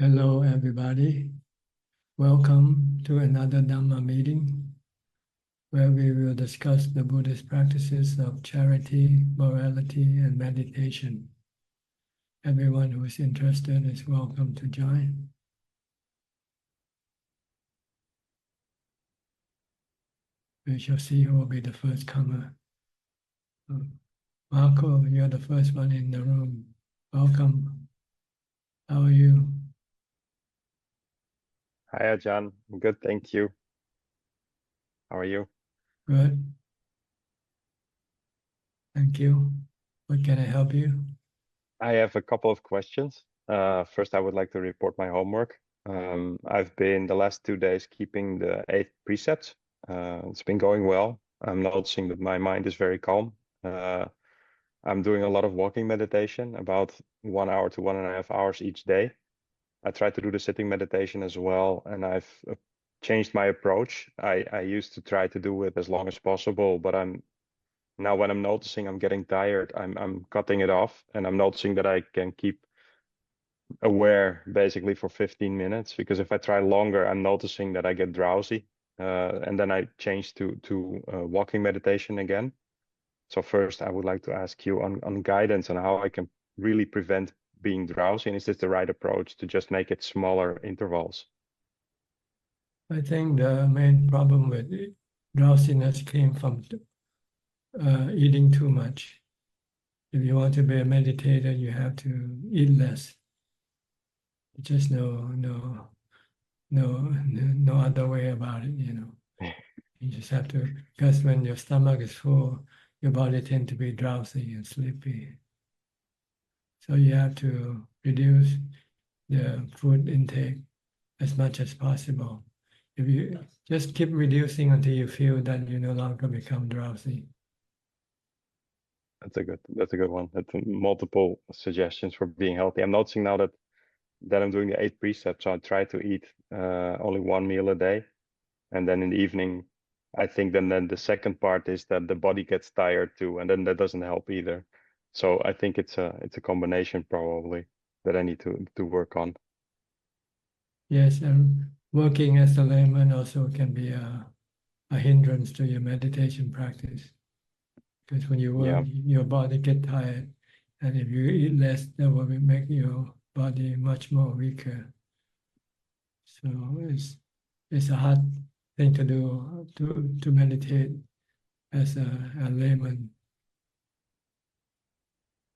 Hello, everybody. Welcome to another Dhamma meeting where we will discuss the Buddhist practices of charity, morality, and meditation. Everyone who is interested is welcome to join. We shall see who will be the first comer. Marco, you're the first one in the room. Welcome. How are you? Hi, Ajahn. I'm good, thank you. How are you? Good. Thank you. What can I help you? I have a couple of questions. First, I would like to report my homework. I've been the last 2 days keeping the 8 precepts. It's been going well. I'm noticing that my mind is very calm. I'm doing a lot of walking meditation, about 1 hour to 1.5 hours each day. I try to do the sitting meditation as well, and I've changed my approach. I used to try to do it as long as possible, but now when I'm noticing I'm getting tired, I'm cutting it off, and I'm noticing that I can keep aware basically for 15 minutes, because if I try longer, I'm noticing that I get drowsy, and then I change to walking meditation again. So first, I would like to ask you on guidance on how I can really prevent being drowsy, and is this the right approach to just make it smaller intervals? I think the main problem with drowsiness came from eating too much. If you want to be a meditator, you have to eat less. Just no other way about it, You just have to, because when your stomach is full, your body tends to be drowsy and sleepy. So you have to reduce the food intake as much as possible. If you just keep reducing until you feel that you no longer become drowsy. That's a good one. That's multiple suggestions for being healthy. I'm noticing now that I'm doing the 8 precepts, so I try to eat only one meal a day, and then in the evening, I think then the second part is that the body gets tired too, and then that doesn't help either. So I think it's a combination probably that I need to work on. Yes, and working as a layman also can be a hindrance to your meditation practice. Because when you work, Yeah, your body get tired, and if you eat less, that will make your body much more weaker. So it's a hard thing to do to meditate as a layman.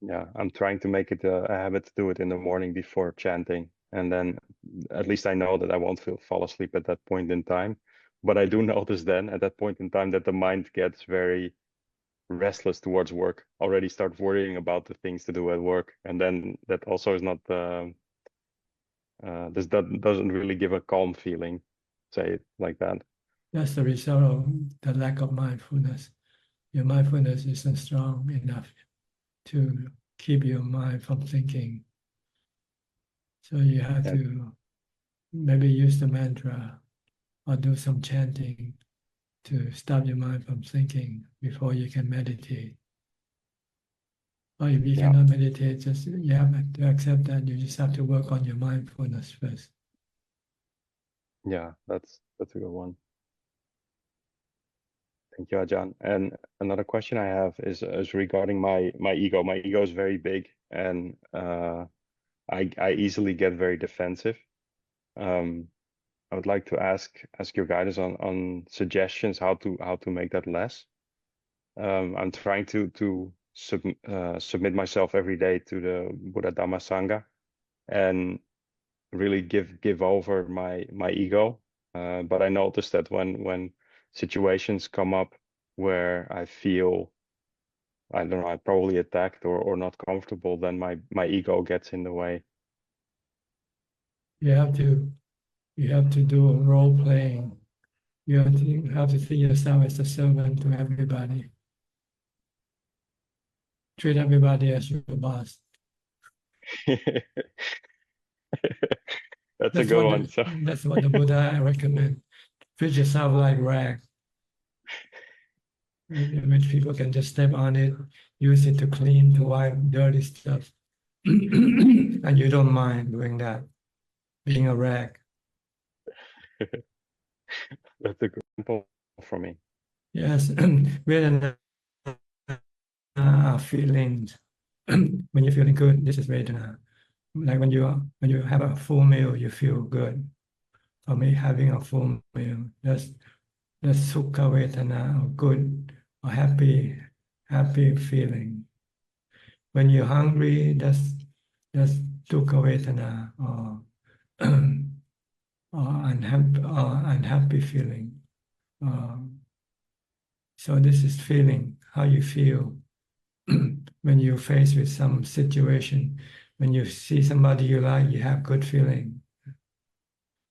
yeah. I'm trying to make it a habit to do it in the morning before chanting, and then at least I know that I won't fall asleep at that point in time. But I do notice then at that point in time that the mind gets very restless towards work, already start worrying about the things to do at work, and then that also is not this doesn't really give a calm feeling, say it like that. That's the result of the lack of mindfulness. Your mindfulness isn't strong enough to keep your mind from thinking. So you have Yeah, to maybe use the mantra or do some chanting to stop your mind from thinking before you can meditate. Or if you yeah, cannot meditate, just you have to accept that you just have to work on your mindfulness first. yeah. That's a good one. Thank you, Ajahn. And another question I have is regarding my ego. My ego is very big, and I easily get very defensive. Um, I would like to ask your guidance on suggestions how to make that less. I'm trying to submit myself every day to the Buddha Dhamma Sangha, and really give over my ego. But I noticed that when situations come up where I feel, I don't know, I'm probably attacked or not comfortable, then my ego gets in the way. You have to you have to do a role playing. You have to see yourself as a servant to everybody. Treat everybody as your boss. That's a That's good what one. the So that's what the Buddha recommend. Treat yourself like rag, in which people can just step on it, use it to clean, to wipe dirty stuff, and you don't mind doing that. being a rag. That's a good example for me. Yes, Vedana are feelings. When you're feeling good, this is Vedana. Like when you have a full meal, you feel good. For me, having a full meal, that's Sukha Vedana, or good or happy feeling. When you're hungry, that's Dukkha Vedana, or unhappy feeling. So this is feeling, how you feel when you're faced with some situation. When you see somebody you like, you have good feeling.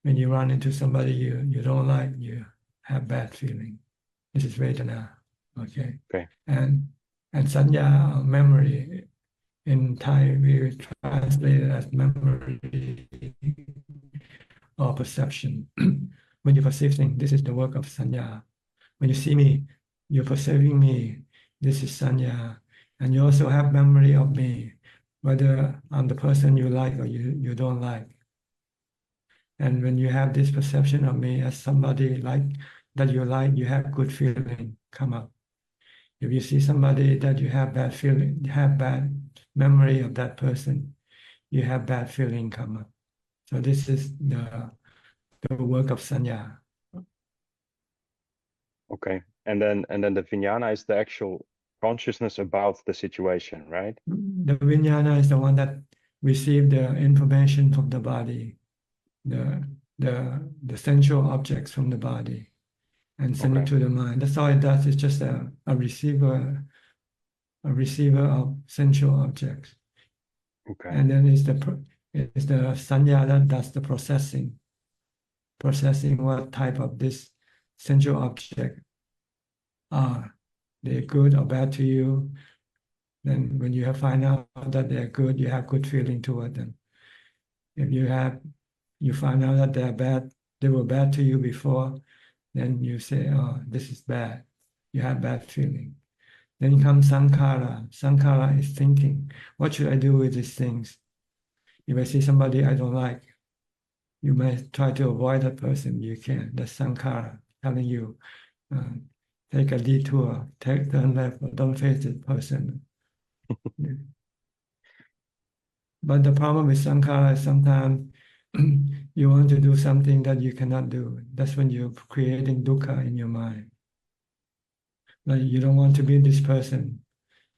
When you run into somebody you don't like, you have bad feeling. This is Vedana. Okay. Okay. And sanya, memory, in Thai we translate it as memory or perception. When you perceive things, this is the work of sanya. When you see me, you're perceiving me. This is sanya. And you also have memory of me, whether I'm the person you like or you don't like. And when you have this perception of me as somebody that you like, you have good feeling come up. If you see somebody that you have bad feeling, you have bad memory of that person, you have bad feeling come up. So this is the work of sanya. Okay. And then the vijnana is the actual consciousness about the situation, right? The vijnana is the one that receives the information from the body, the sensual objects from the body, and send it to the mind. That's all it does. It's just a receiver of sensual objects. Okay. And then it's the sanya that does the processing what type of this sensual object are. They're good or bad to you. Then when you find out that they're good, you have good feeling toward them. If you find out that they're bad, they were bad to you before, then you say, oh, this is bad. You have bad feeling. Then comes sankhara. Sankhara is thinking, what should I do with these things? If I see somebody I don't like, you may try to avoid that person. You can. That's sankhara telling you, take a detour, turn left, or don't face this person. But the problem with sankhara is sometimes you want to do something that you cannot do. That's when you're creating dukkha in your mind. Like you don't want to meet this person,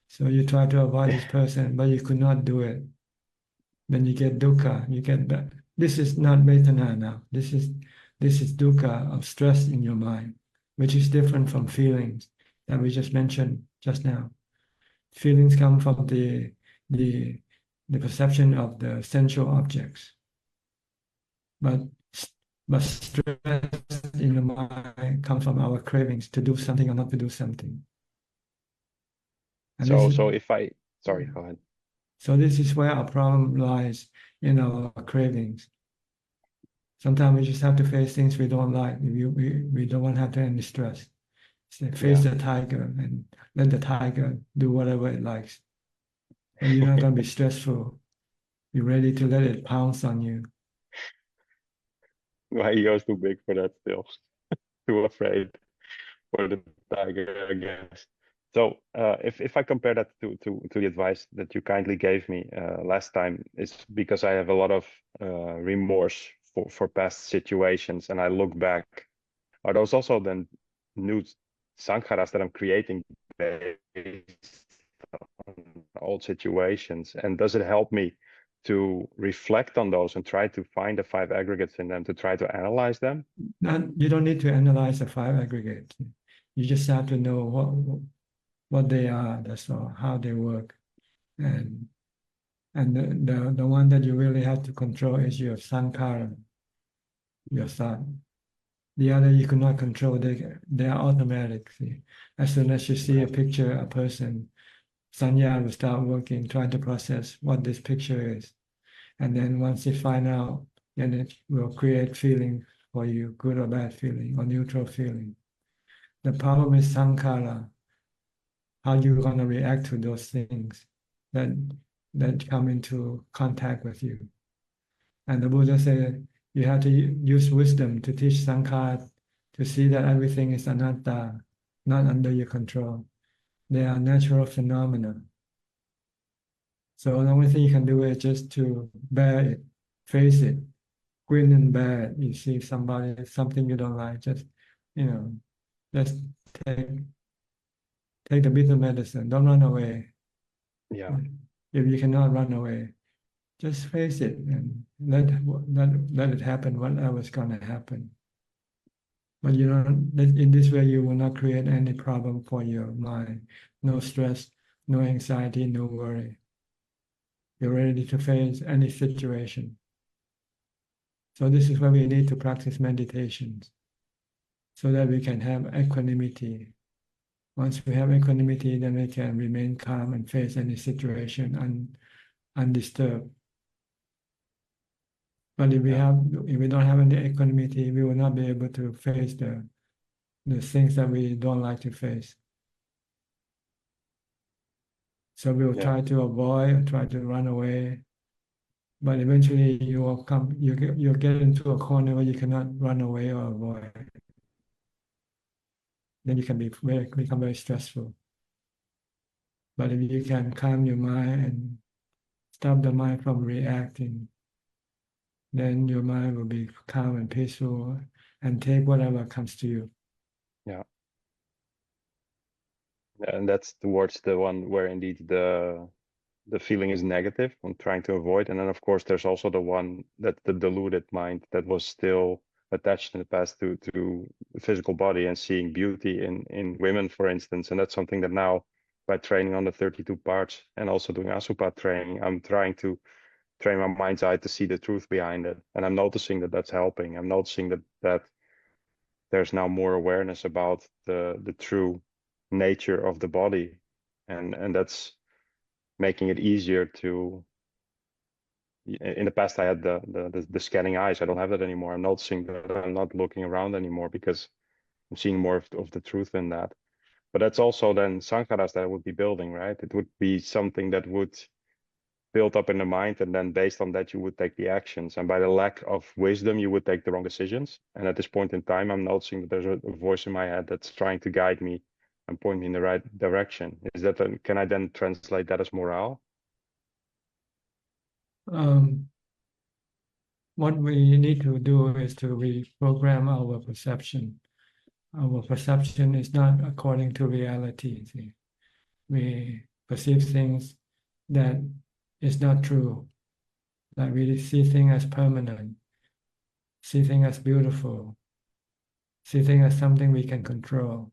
so you try to avoid this person, but you could not do it. Then you get dukkha. You get that. This is not vedana now. This is dukkha of stress in your mind, which is different from feelings that we just mentioned just now. Feelings come from the perception of the sensual objects. But stress in the mind comes from our cravings to do something or not to do something. And So if I, sorry, go ahead. So this is where our problem lies, in our cravings. Sometimes we just have to face things we don't like. We don't want to have any stress. So face the tiger and let the tiger do whatever it likes. And you're not going to be stressful. You're ready to let it pounce on you. My ego's too big for that still. Too afraid for the tiger, I guess. So if I compare that to the advice that you kindly gave me last time, it's because I have a lot of remorse for past situations, and I look back. Are those also then new sankharas that I'm creating based on old situations? And does it help me to reflect on those and try to find the 5 aggregates in them to try to analyze them? You don't need to analyze the 5 aggregates. You just have to know what they are. That's all, how they work, and the one that you really have to control is your sankhara, your thought. The other you cannot control. They are automatic. See? As soon as you see a picture, a person, sanya will start working, trying to process what this picture is. And then once you find out, then it will create feeling for you, good or bad feeling, or neutral feeling. The problem is sankhara, how you're going to react to those things that come into contact with you. And the Buddha said you have to use wisdom to teach sankhara to see that everything is anatta, not under your control. They are natural phenomena. So the only thing you can do is just to bear it, face it, grin and bear it. You see something you don't like, just, just take the bitter medicine. Don't run away. Yeah. If you cannot run away, just face it and let it happen, whatever's gonna happen. But in this way, you will not create any problem for your mind. No stress, no anxiety, no worry. You're ready to face any situation. So this is why we need to practice meditations, so that we can have equanimity. Once we have equanimity, then we can remain calm and face any situation undisturbed. But if we don't have any equanimity, we will not be able to face the things that we don't like to face. So we will try to avoid, try to run away. But eventually you'll get into a corner where you cannot run away or avoid. Then you can become very stressful. But if you can calm your mind and stop the mind from reacting, then your mind will be calm and peaceful and take whatever comes to you. Yeah. And that's towards the one where indeed the feeling is negative, I'm trying to avoid. And then of course there's also the one that the deluded mind that was still attached in the past to the physical body and seeing beauty in women, for instance. And that's something that now, by training on the 32 parts and also doing Asupa training, I'm trying to train my mind's eye to see the truth behind it. And I'm noticing that that's helping. I'm noticing that there's now more awareness about the true nature of the body, and that's making it easier to. In the past I had the scanning eyes. I don't have that anymore. I'm noticing that I'm not looking around anymore because I'm seeing more of the truth in that. But that's also then sankharas that I would be building, right? It would be something that would build up in the mind, and then based on that you would take the actions, and by the lack of wisdom you would take the wrong decisions. And at this point in time I'm noticing that there's a voice in my head that's trying to guide me and point me in the right direction. Is that can I then translate that as morale? What we need to do is to reprogram our perception. Our perception is not according to reality. See? We perceive things that is not true. Like we see things as permanent, see things as beautiful, see things as something we can control.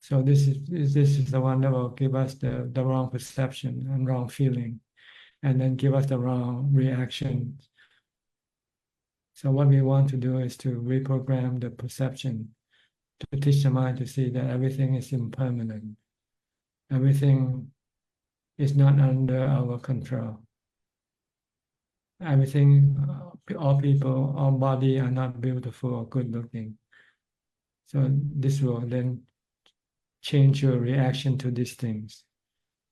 So this is the one that will give us the wrong perception and wrong feeling, and then give us the wrong reaction. So what we want to do is to reprogram the perception, to teach the mind to see that everything is impermanent. Everything is not under our control. Everything, all people, all body are not beautiful or good looking. So this will then change your reaction to these things.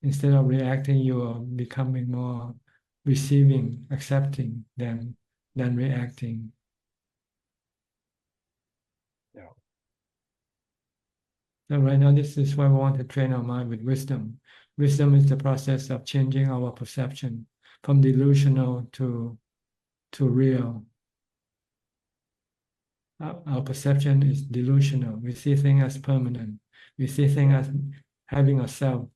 Instead of reacting, you are becoming more receiving, accepting them than reacting. Yeah. So right now, this is why we want to train our mind with wisdom. Wisdom is the process of changing our perception from delusional to real. Our perception is delusional. We see things as permanent. We see things as having a self.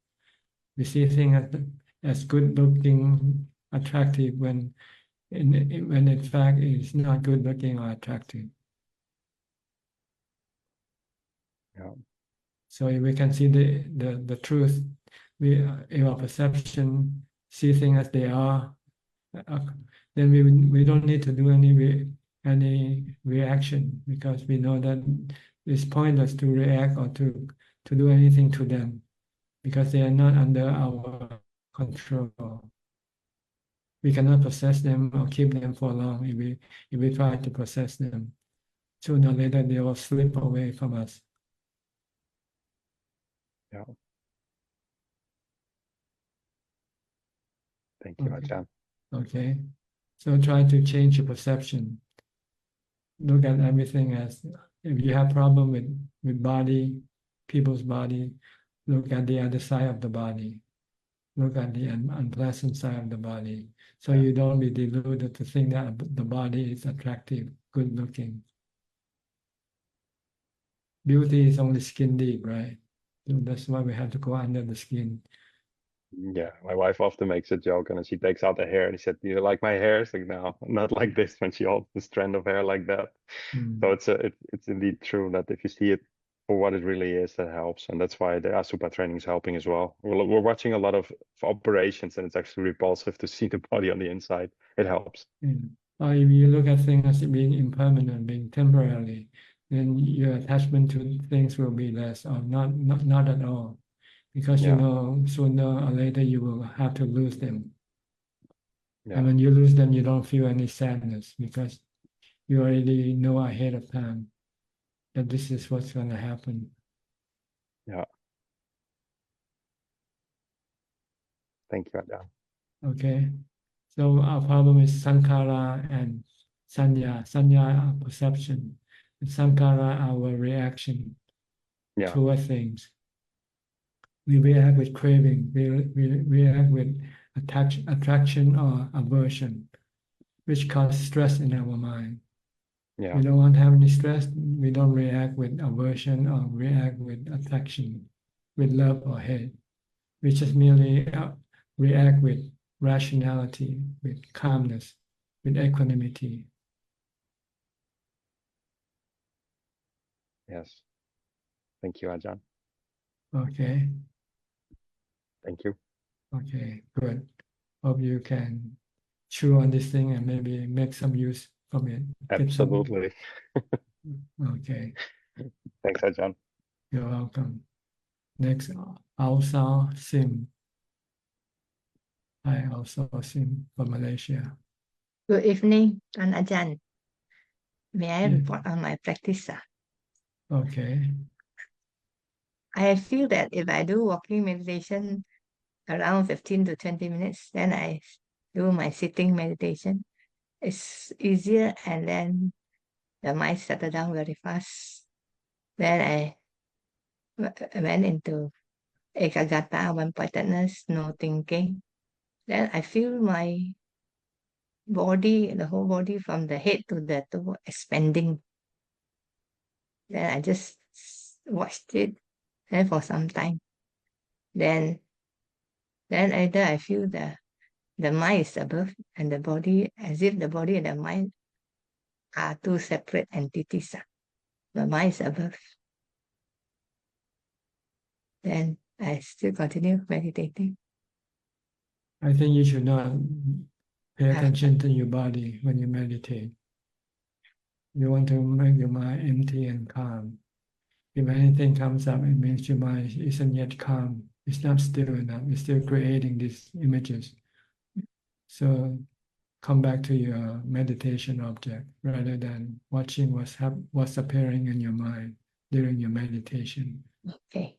We see things as good looking, attractive when in fact it's not good looking or attractive. Yeah. So if we can see the truth, in our perception, see things as they are, then we don't need to do any reaction, because we know that it's pointless to react or to do anything to them, because they are not under our control. We cannot possess them or keep them for long. If we try to possess them, sooner or later they will slip away from us. Yeah. Thank you, Ajahn. Okay. So try to change your perception. Look at everything as, if you have problem with body, people's body, look at the other side of the body. Look at the unpleasant side of the body. So Yeah. you don't be deluded to think that the body is attractive, good looking. Beauty is only skin deep, right? So that's why we have to go under the skin. Yeah, my wife often makes a joke and she takes out the hair and she said, "Do you like my hair?" It's like, no, not like this, when she holds the strand of hair like that. So it's indeed true that if you see it for what it really is, that helps. And that's why the Asupa training is helping as well. We're watching a lot of operations and it's actually repulsive to see the body on the inside. It helps. Or if you look at things as being impermanent, being temporary, then your attachment to things will be less or not at all. Because you Yeah. know sooner or later you will have to lose them. Yeah. And when you lose them, you don't feel any sadness because you already know ahead of time that this is what's going to happen. Yeah. Thank you, Ajahn. Okay. So our problem is sankhara and sanya. Sanya, our perception, and sankhara, our reaction Yeah. toward things. We react with craving, we react with attraction or aversion, which cause stress in our mind. Yeah. We don't want to have any stress, we don't react with aversion or react with affection, with love or hate. We just merely react with rationality, with calmness, with equanimity. Yes. Thank you, Ajahn. Okay, Thank you. okay, good. Hope you can chew on this thing and maybe make some use from it. Get some. Absolutely. Okay, Thanks, Ajahn. you're welcome. Next, Alsa Sim. Hi, Alsa Sim from Malaysia. Good evening, Ajahn. May I Yeah. report on my practice, sir? Okay. I feel that if I do walking meditation around 15 to 20 minutes, then I do my sitting meditation. It's easier and then the mind settle down very fast. Then I went into ekagata, one-pointedness, no thinking. Then I feel my body, the whole body from the head to the toe expanding. Then I just watched it there for some time. Then either I feel the mind is above and the body, as if the body and the mind are two separate entities. The mind is above. Then I still continue meditating. I think you should not pay attention to your body when you meditate. You want to make your mind empty and calm. If anything comes up, it means your mind isn't yet calm. It's not still enough. It's still creating these images. So come back to your meditation object rather than watching what's appearing in your mind during your meditation. Okay.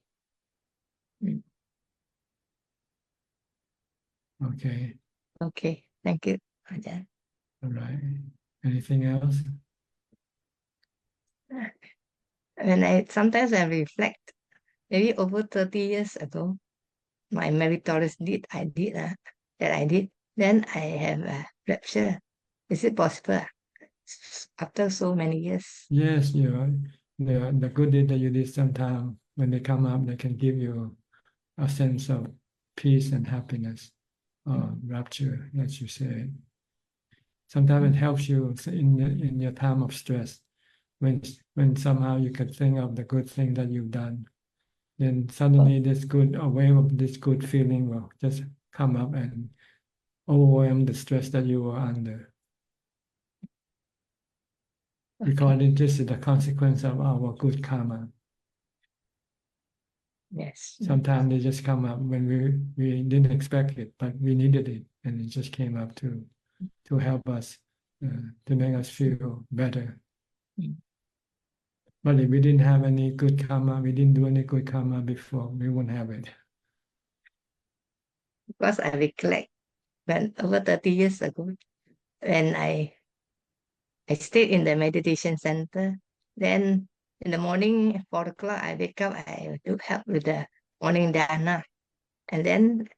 Okay. Okay. Thank you, Ajahn. All right. Anything else? And sometimes I reflect, maybe over 30 years ago, my meritorious deed I did, then I have a rapture. Is it possible after so many years? Yes, the good deed that you did sometime, when they come up, they can give you a sense of peace and happiness, rapture, as you say. Sometimes it helps you in your time of stress, when somehow you can think of the good thing that you've done, then suddenly a wave of this good feeling will just come up and overwhelm the stress that you were under. Because this is the consequence of our good karma. Yes. Sometimes they just come up when we didn't expect it, but we needed it, and it just came up to help us, to make us feel better. But if we didn't have any good karma, we didn't do any good karma before, we wouldn't have it. Because I recollect when over 30 years ago, when I stayed in the meditation center. Then in the morning, 4 o'clock, I wake up, I do help with the morning dana. And then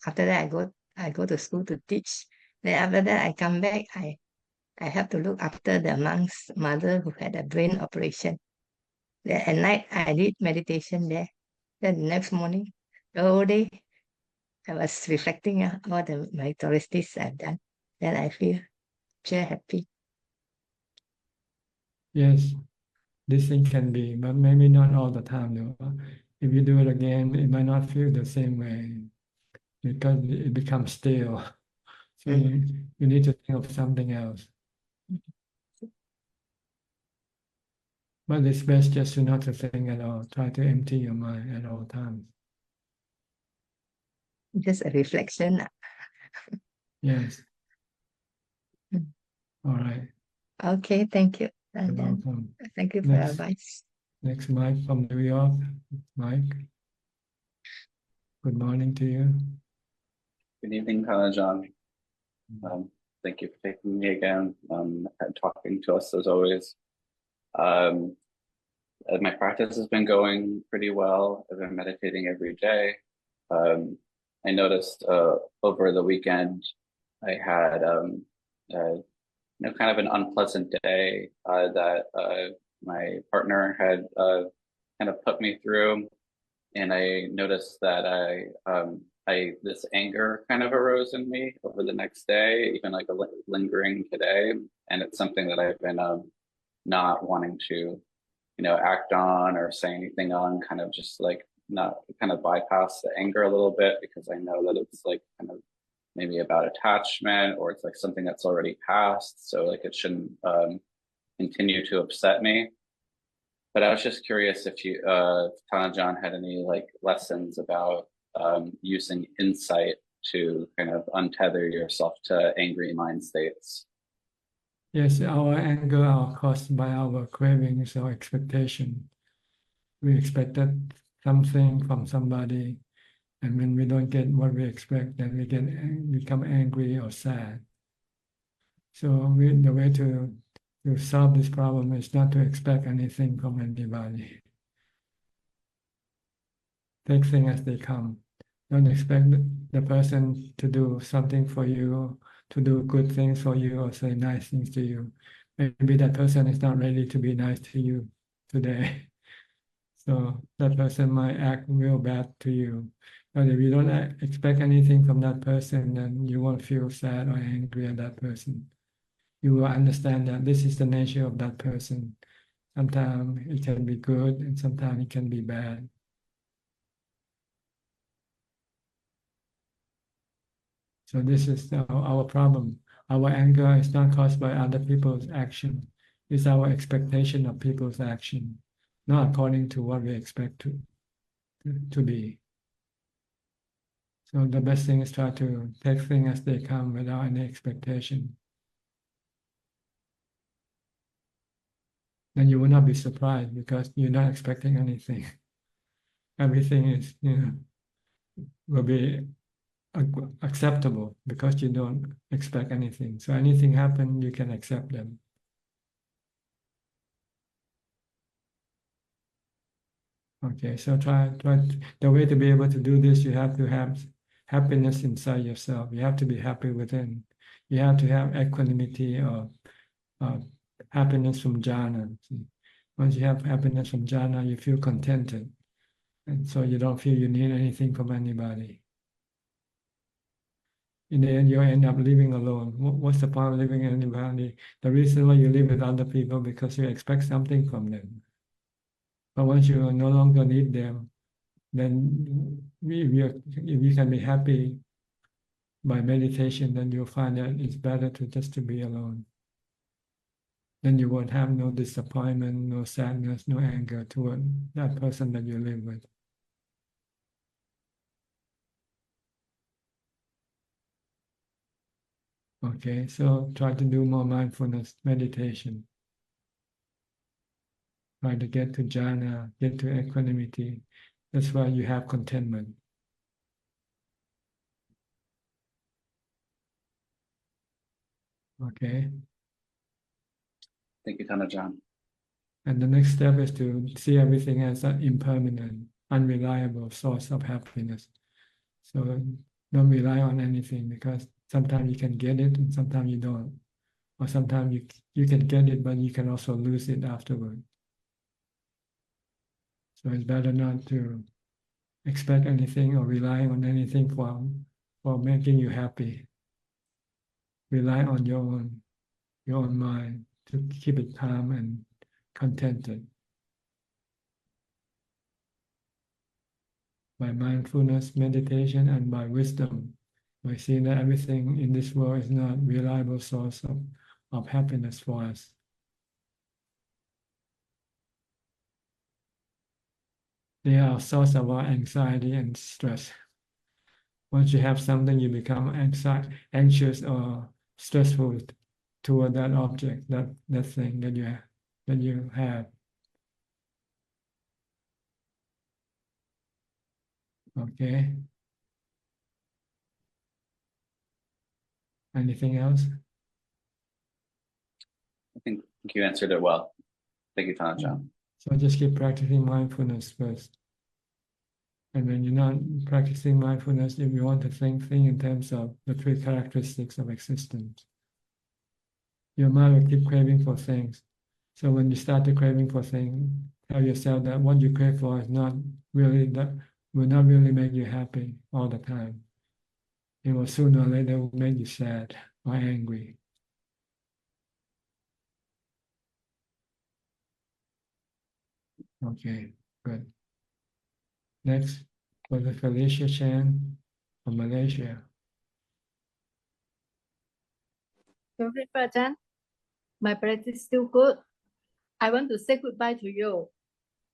after that, I go to school to teach. Then after that, I come back, I have to look after the monk's mother who had a brain operation. Then at night, I did meditation there. Then the next morning, the whole day, I was reflecting all the meritorious deeds I've done. Then I feel happy. Yes, this thing can be, but maybe not all the time though. If you do it again, it might not feel the same way because it becomes stale. So you need to think of something else. But it's best just to not to think at all. Try to empty your mind at all times. Just a reflection. Yes. Mm. All right. Okay, thank you. You're And then welcome. thank you for your Next. advice. Next, Mike from New York. Mike, good morning to you. Good evening, Ajahn. Thank you for taking me again and talking to us as always. My practice has been going pretty well. I've been meditating every day. I noticed over the weekend I had kind of an unpleasant day that my partner had kind of put me through, and I noticed that this anger kind of arose in me over the next day, even like lingering today, and it's something that I've been not wanting to, act on or say anything on, kind of just like not kind of bypass the anger a little bit because I know that it's like kind of maybe about attachment or it's like something that's already passed, so like it shouldn't continue to upset me. But I was just curious if you, Tanajan, had any like lessons about using insight to kind of untether yourself to angry mind states. Yes, our anger are caused by our cravings or expectation. We expected something from somebody, and when we don't get what we expect, then we become angry or sad. So the way to solve this problem is not to expect anything from anybody. Take things as they come. Don't expect the person to do something for you, to do good things for you, or say nice things to you. Maybe that person is not ready to be nice to you today. So that person might act real bad to you. But if you don't expect anything from that person, then you won't feel sad or angry at that person. You will understand that this is the nature of that person. Sometimes it can be good and sometimes it can be bad. So this is our problem. Our anger is not caused by other people's action. It's our expectation of people's action, not according to what we expect to be. So the best thing is try to take things as they come without any expectation. Then you will not be surprised because you're not expecting anything. Everything is, will be acceptable because you don't expect anything. So anything happen, you can accept them. Okay, so try. The way to be able to do this, you have to have happiness inside yourself. You have to be happy within. You have to have equanimity or happiness from jhana. Once you have happiness from jhana, you feel contented, and so you don't feel you need anything from anybody. In the end, you end up living alone. What's the point of living with anybody? The reason why you live with other people because you expect something from them. But once you no longer need them, then if you can be happy by meditation, then you'll find that it's better just to be alone. Then you won't have no disappointment, no sadness, no anger toward that person that you live with. Okay, so try to do more mindfulness meditation. Try to get to jhana, get to equanimity. That's why you have contentment. Okay. Thank you, Ajahn. And the next step is to see everything as an impermanent, unreliable source of happiness. So don't rely on anything, because sometimes you can get it and sometimes you don't. Or sometimes you can get it, but you can also lose it afterward. So it's better not to expect anything or rely on anything for making you happy. Rely on your own mind to keep it calm and contented. By mindfulness, meditation, and by wisdom, by seeing that everything in this world is not a reliable source of happiness for us. They are a source of our anxiety and stress. Once you have something, you become anxious or stressful toward that object, that thing that you have. Okay. Anything else? I think you answered it well. Thank you, Ajahn. So just keep practicing mindfulness first. And when you're not practicing mindfulness, if you want to think in terms of the three characteristics of existence, your mind will keep craving for things. So when you start to craving for things, tell yourself that what you crave for is not really will not really make you happy all the time. It will sooner or later will make you sad or angry. Okay, good. Next, for the Felicia Chan from Malaysia. Okay, Ajahn. My practice is still good. I want to say goodbye to you.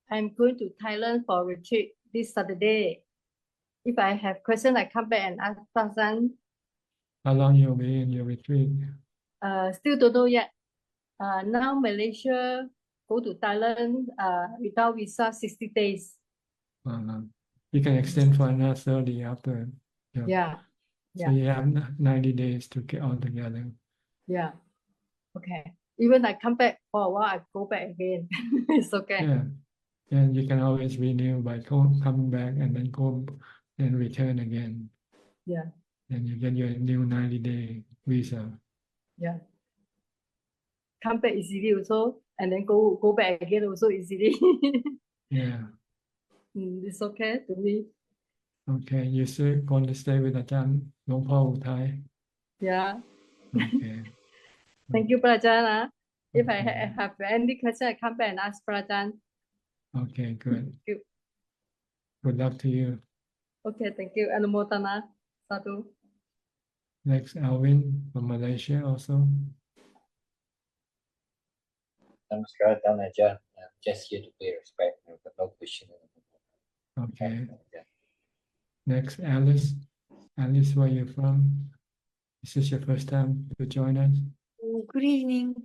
I'm going to Thailand for a retreat this Saturday. If I have questions, I come back and ask Ajahn. How long you'll be in your retreat? Still don't know yet. Now Malaysia go to Thailand without visa 60 days. You can extend for another 30 after. Yeah. So you have 90 days to get all together. Yeah. Okay. Even I come back for a while, I go back again. It's okay. Yeah. And you can always renew by coming back and then go and return again. Yeah. And you get your new 90-day visa. Yeah. Come back easily also, and then go back again also easily. Yeah. It's okay to me. Okay. You still going to stay with Ajahn Long Po Thai? Yeah. Okay. Thank you, Ajahn. If I Okay. have any question, I come back and ask Ajahn. Okay, good. Thank you. Good luck to you. Okay, thank you. Anumodana. Sadhu. Next, Alvin from Malaysia also. Namaskar, Ajahn. I'm just here to pay respect. I've got no question. Okay. Yeah. Next, Alice. Alice, where are you from? Is this your first time to join us? Good evening.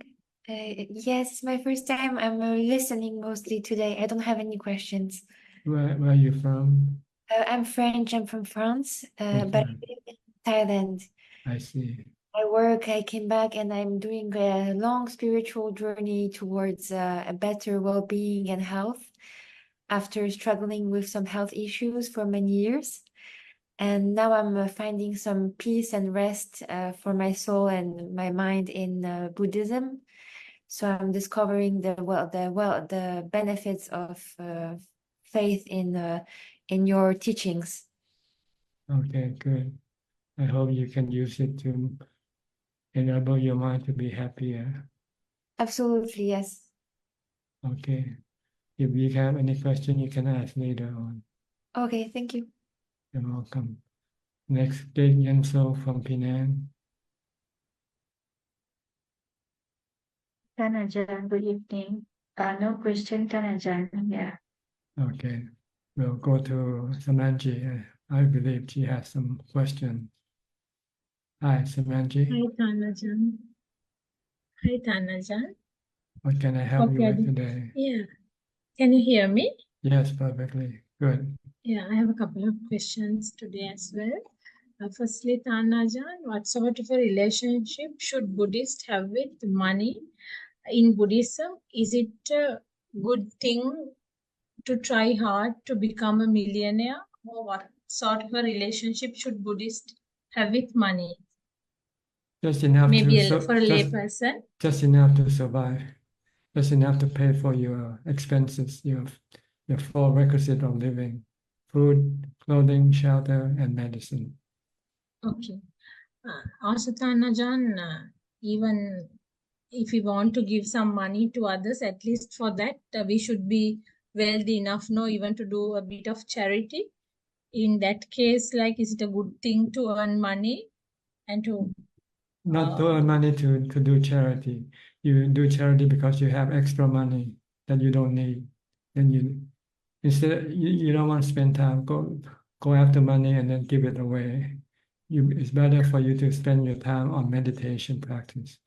Yes, my first time. I'm listening mostly today. I don't have any questions. Where are you from? I'm French. I'm from France, but I France. live in Thailand. I see. I work, I came back, and I'm doing a long spiritual journey towards a better well-being and health after struggling with some health issues for many years. And now I'm finding some peace and rest for my soul and my mind in Buddhism. So I'm discovering the benefits of faith in your teachings. Okay, good. I hope you can use it to enable your mind to be happier. Absolutely, yes. Okay. If you have any question, you can ask later on. Okay, thank you. You're welcome. Next, Dave Yenso from Penang. Ajahn, good evening. No question, Ajahn. Yeah. Okay. We'll go to Samanji. I believe she has some question. Hi, Samanji. Hi, Ajahn. Hi, Ajahn. What can I help you with today? Yeah. Can you hear me? Yes, perfectly. Good. Yeah, I have a couple of questions today as well. Firstly, Tanajan, what sort of a relationship should Buddhists have with money in Buddhism? Is it a good thing to try hard to become a millionaire, or what sort of a relationship should Buddhists have with money? Just enough Maybe to for a layperson. just enough to survive, just enough to pay for your expenses, your four requisites of living: food, clothing, shelter, and medicine. Okay. Also, Tanajan, even if we want to give some money to others, at least for that, we should be wealthy enough, no, even to do a bit of charity. In that case, like, is it a good thing to earn money and to Not to earn money to do charity. You do charity because you have extra money that you don't need. Then you don't want to spend time, go after money and then give it away. It's better for you to spend your time on meditation practice.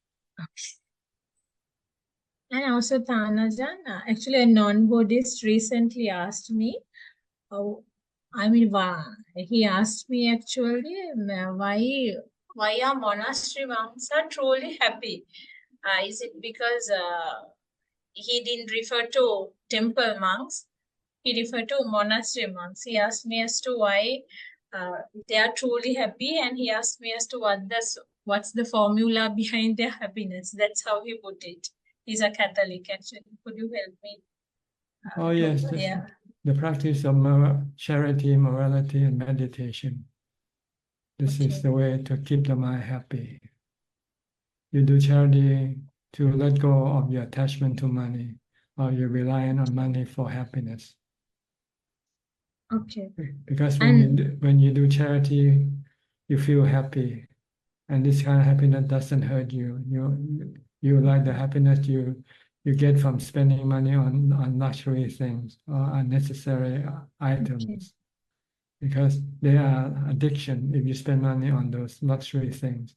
And also, Tanajan, actually a non-Buddhist recently asked me, he asked me actually, why are monastery monks are truly happy? Is it because he didn't refer to temple monks, he referred to monastery monks. He asked me as to why they are truly happy, and he asked me as to what's the formula behind their happiness. That's how he put it. He's a Catholic, actually. Could you help me? Oh yes, Yeah. the practice of charity, morality, and meditation. This is the way to keep the mind happy. You do charity to let go of your attachment to money, or you're relying on money for happiness. Okay. Because when you do charity, you feel happy, and this kind of happiness doesn't hurt you. You like the happiness you get from spending money on luxury things or unnecessary items, because they are addiction if you spend money on those luxury things.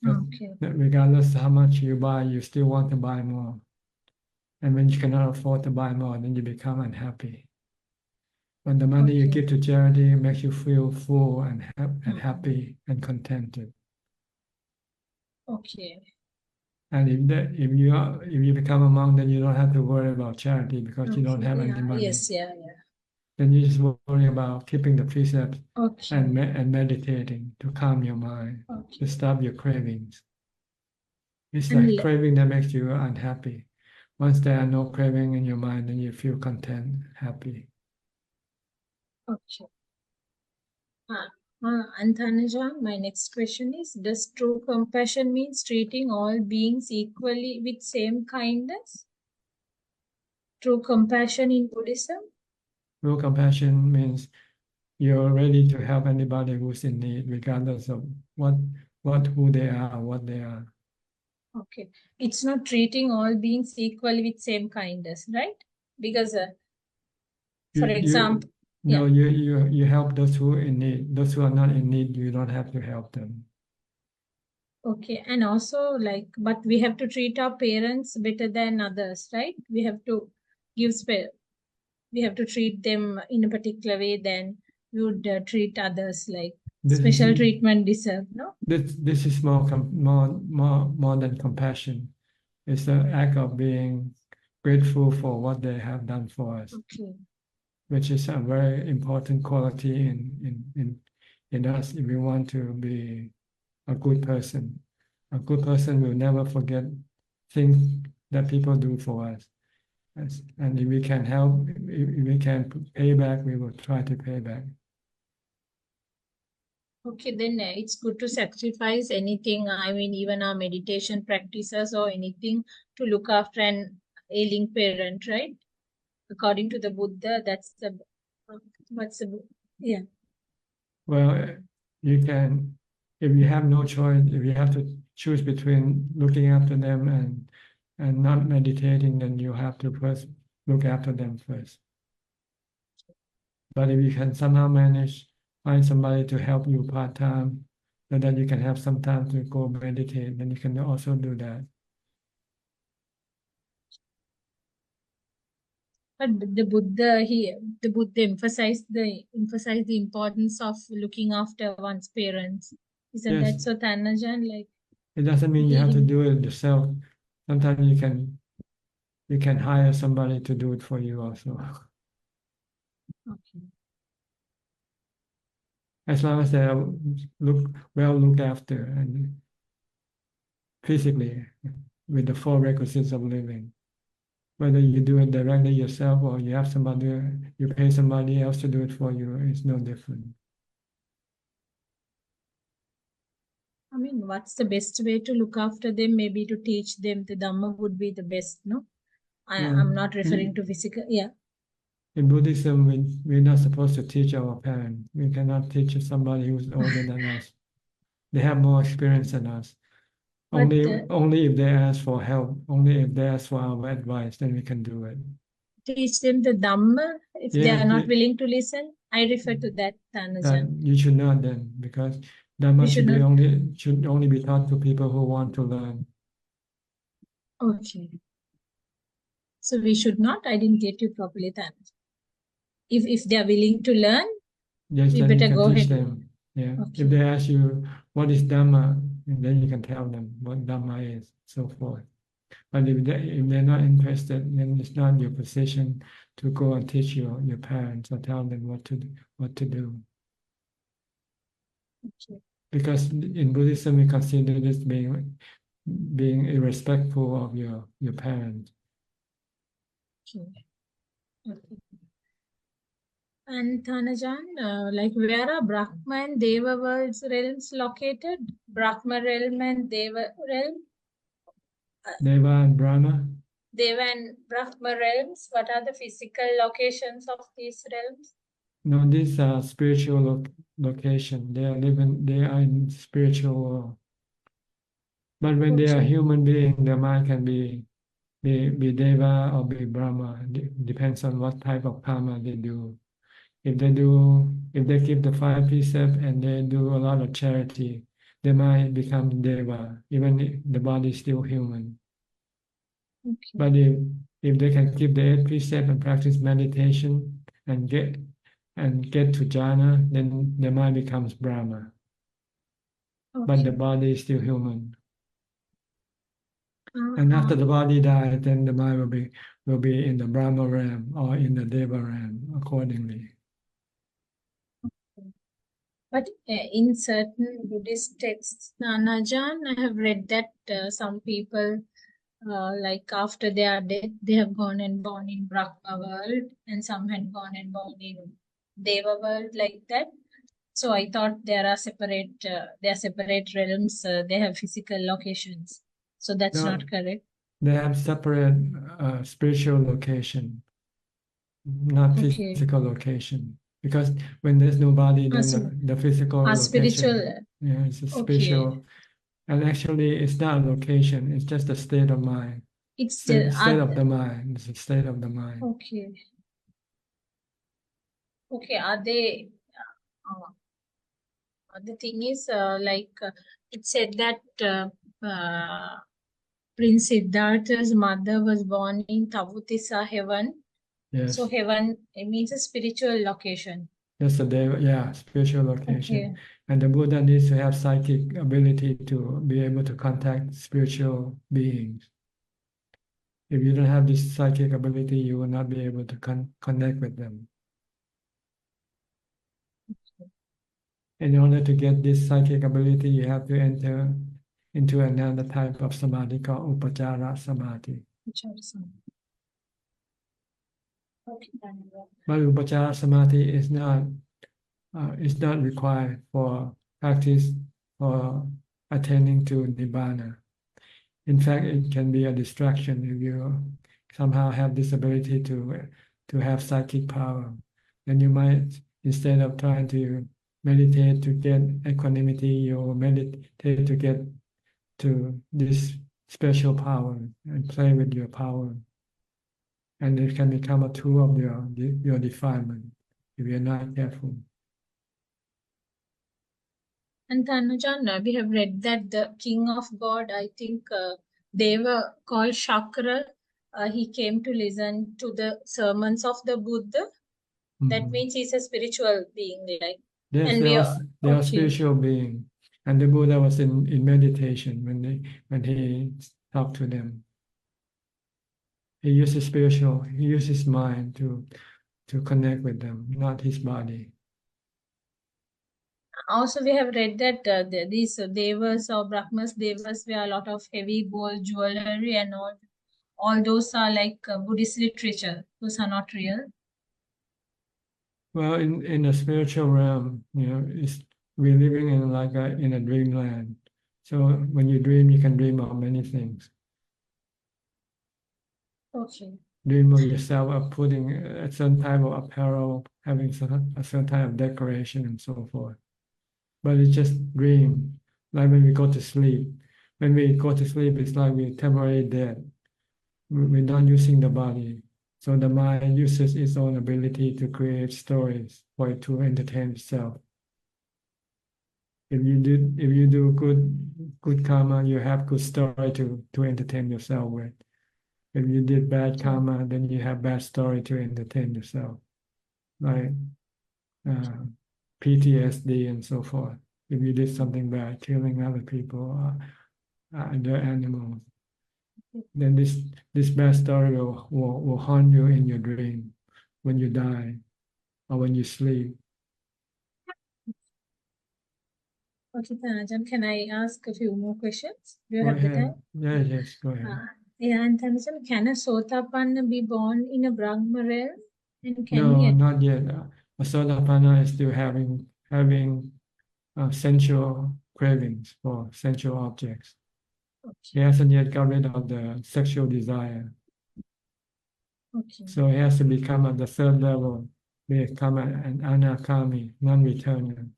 Okay. Regardless of how much you buy, you still want to buy more. And when you cannot afford to buy more, then you become unhappy. When the money you give to charity makes you feel full and happy and contented. Okay. And if you become a monk, then you don't have to worry about charity because you don't have any money. Yes, yeah. Then you just worry about keeping the precepts Okay. and meditating to calm your mind, to stop your cravings. It's like craving that makes you unhappy. Once there are no craving in your mind, then you feel content, happy. Okay. And Tanajan, my next question is, does true compassion means treating all beings equally with same kindness? True compassion in Buddhism? True compassion means you're ready to help anybody who's in need, regardless of who they are, what they are. Okay. It's not treating all beings equally with same kindness, right? Because, for example, no, you help those who are in need. Those who are not in need, you don't have to help them. okay. And also, but we have to treat our parents better than others, right? We have to we have to treat them in a particular way than we would treat others, like special treatment deserved, no? This is more than compassion. It's the act of being grateful for what they have done for us. Okay. Which is a very important quality in us if we want to be a good person. A good person will never forget things that people do for us. And if we can help, if we can pay back, we will try to pay back. Okay, then it's good to sacrifice anything, I mean, even our meditation practices or anything to look after an ailing parent, right? According to the Buddha, that's yeah. Well, you can, if you have no choice, if you have to choose between looking after them and not meditating, then you have to first look after them first. But if you can somehow find somebody to help you part-time, so that you can have some time to go meditate, then you can also do that. But the Buddha emphasized the importance of looking after one's parents. Isn't Yes. that so, Tanajan? Like, It doesn't mean you have to he- do it yourself. Sometimes you can hire somebody to do it for you also. okay. As long as they are looked after and physically with the 4 requisites of living. Whether you do it directly yourself or you have somebody, you pay somebody else to do it for you, it's no different. I mean, what's the best way to look after them? Maybe to teach them the Dhamma would be the best, no? I'm not referring to physical, yeah. In Buddhism, we're not supposed to teach our parents. We cannot teach somebody who's older than us. They have more experience than us. But, Only if they ask for help, only if they ask for our advice, then we can do it. teach them the Dhamma if they Yeah, are not willing to listen. I refer to that, Tanajan. You should not then, because Dhamma We should not. should only be taught to people who want to learn. Okay. So we should not. I didn't get you properly, Tanajan. If they are willing to learn, Yes, we then you better can go teach ahead. them. Yeah. Okay. If they ask you what is Dhamma, and then you can tell them what Dhamma is, so forth. But if they're not interested, then it's not your position to go and teach your parents or tell them what to do. Okay. Because in Buddhism we consider this being irrespectful of your parents. Okay. Okay. And Thanajan, like where are Brahma and Deva worlds realms located? Brahma realm and Deva realm? Deva and Brahma? Deva and Brahma realms, what are the physical locations of these realms? No, these are spiritual location. They are in spiritual world. But when they are human being, their mind can be Deva or be Brahma. Depends on what type of karma they do. If they keep the 5 precepts and they do a lot of charity, they might become Deva, even if the body is still human. Okay. But if they can keep the 8 precepts and practice meditation and get to jhana, then the mind becomes Brahma. Okay. But the body is still human. And after the body dies, then the mind will be in the Brahma realm or in the Deva realm accordingly. But in certain Buddhist texts, Nanajan, I have read that some people, like after they are dead, they have gone and born in Brahma world, and some had gone and born in Deva world, like that. So I thought there are separate realms. They have physical locations. So that's No, not correct. They have separate spiritual location, not Okay. physical location. Because when there's no body, then the physical location, spiritual. yeah, it's a Okay. spiritual. And actually, it's not a location. It's just a state of mind. It's State the of the mind. It's a state of the mind. okay. Okay. Are they? The thing is, it said that Prince Siddhartha's mother was born in Tavutisa heaven. Yes. So heaven, it means a spiritual location. That's the spiritual location. Okay. And the Buddha needs to have psychic ability to be able to contact spiritual beings. If you don't have this psychic ability, you will not be able to connect with them. In order to get this psychic ability, you have to enter into another type of samadhi called upachara samadhi. Okay. But upachara samadhi is not required for practice or attaining to nibbana. In fact, it can be a distraction if you somehow have this ability to have psychic power. Then you might, instead of trying to meditate to get equanimity, you meditate to get to this special power and play with your power. And it can become a tool of your defilement if you're not careful. And Thanujan, we have read that the king of God, I think they were called Chakra. he came to listen to the sermons of the Buddha. That Mhm. means he's a spiritual being, like. Yes, And they we are, are they are okay. spiritual beings. And the Buddha was in meditation when he talked to them. He uses he uses his mind to connect with them, not his body. Also, we have read that these devas or brahmas, devas wear a lot of heavy gold jewelry and all those are like Buddhist literature. Those are not real. Well, in the spiritual realm, we're living in a dreamland. So when you dream, you can dream of many things. Okay. Dream of yourself of putting a certain type of apparel, having a certain type of decoration and so forth. But it's just dream, like when we go to sleep. When we go to sleep, it's like we're temporarily dead. We're not using the body. So the mind uses its own ability to create stories for it to entertain itself. If you do good karma, you have good story to entertain yourself with. If you did bad karma, then you have bad story to entertain yourself, like PTSD and so forth. If you did something bad, killing other people, other animals, then this bad story will haunt you in your dream when you die or when you sleep. Okay, Tanajan, can I ask a few more questions? Do you Go have the ahead. time? Yes, go ahead. Yeah, and Tanajan, can a Sotapanna be born in a Brahma realm? And can No, he not yet. Sotapanna is still having sensual cravings for sensual objects. He hasn't yet got rid of the sexual desire. Okay. So he has to become at the third level, become an anakami, non-returner.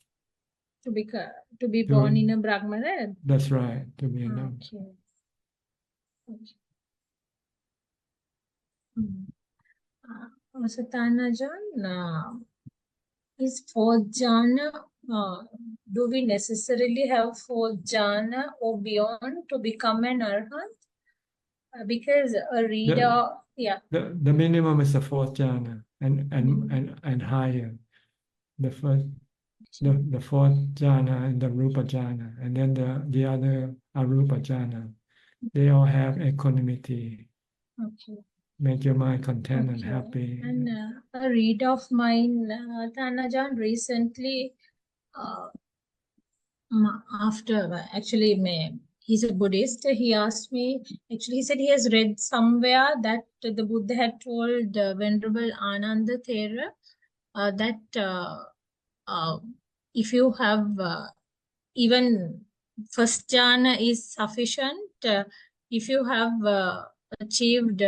To be born in a Brahma realm? That's right, to be in Okay. So Tanajan, is fourth jhana, do we necessarily have fourth jhana or beyond to become an arhat? Because a reader, the minimum is the fourth jhana and higher. The fourth jhana and the rupa jhana, and then the other arupa jhana. They all have equanimity. Okay. Make your mind content and happy. And a read of mine, Tanajan, recently, after actually, he's a Buddhist. He asked me, actually, he said he has read somewhere that the Buddha had told Venerable Ananda Thera that if you have even first jhana is sufficient, if you have achieved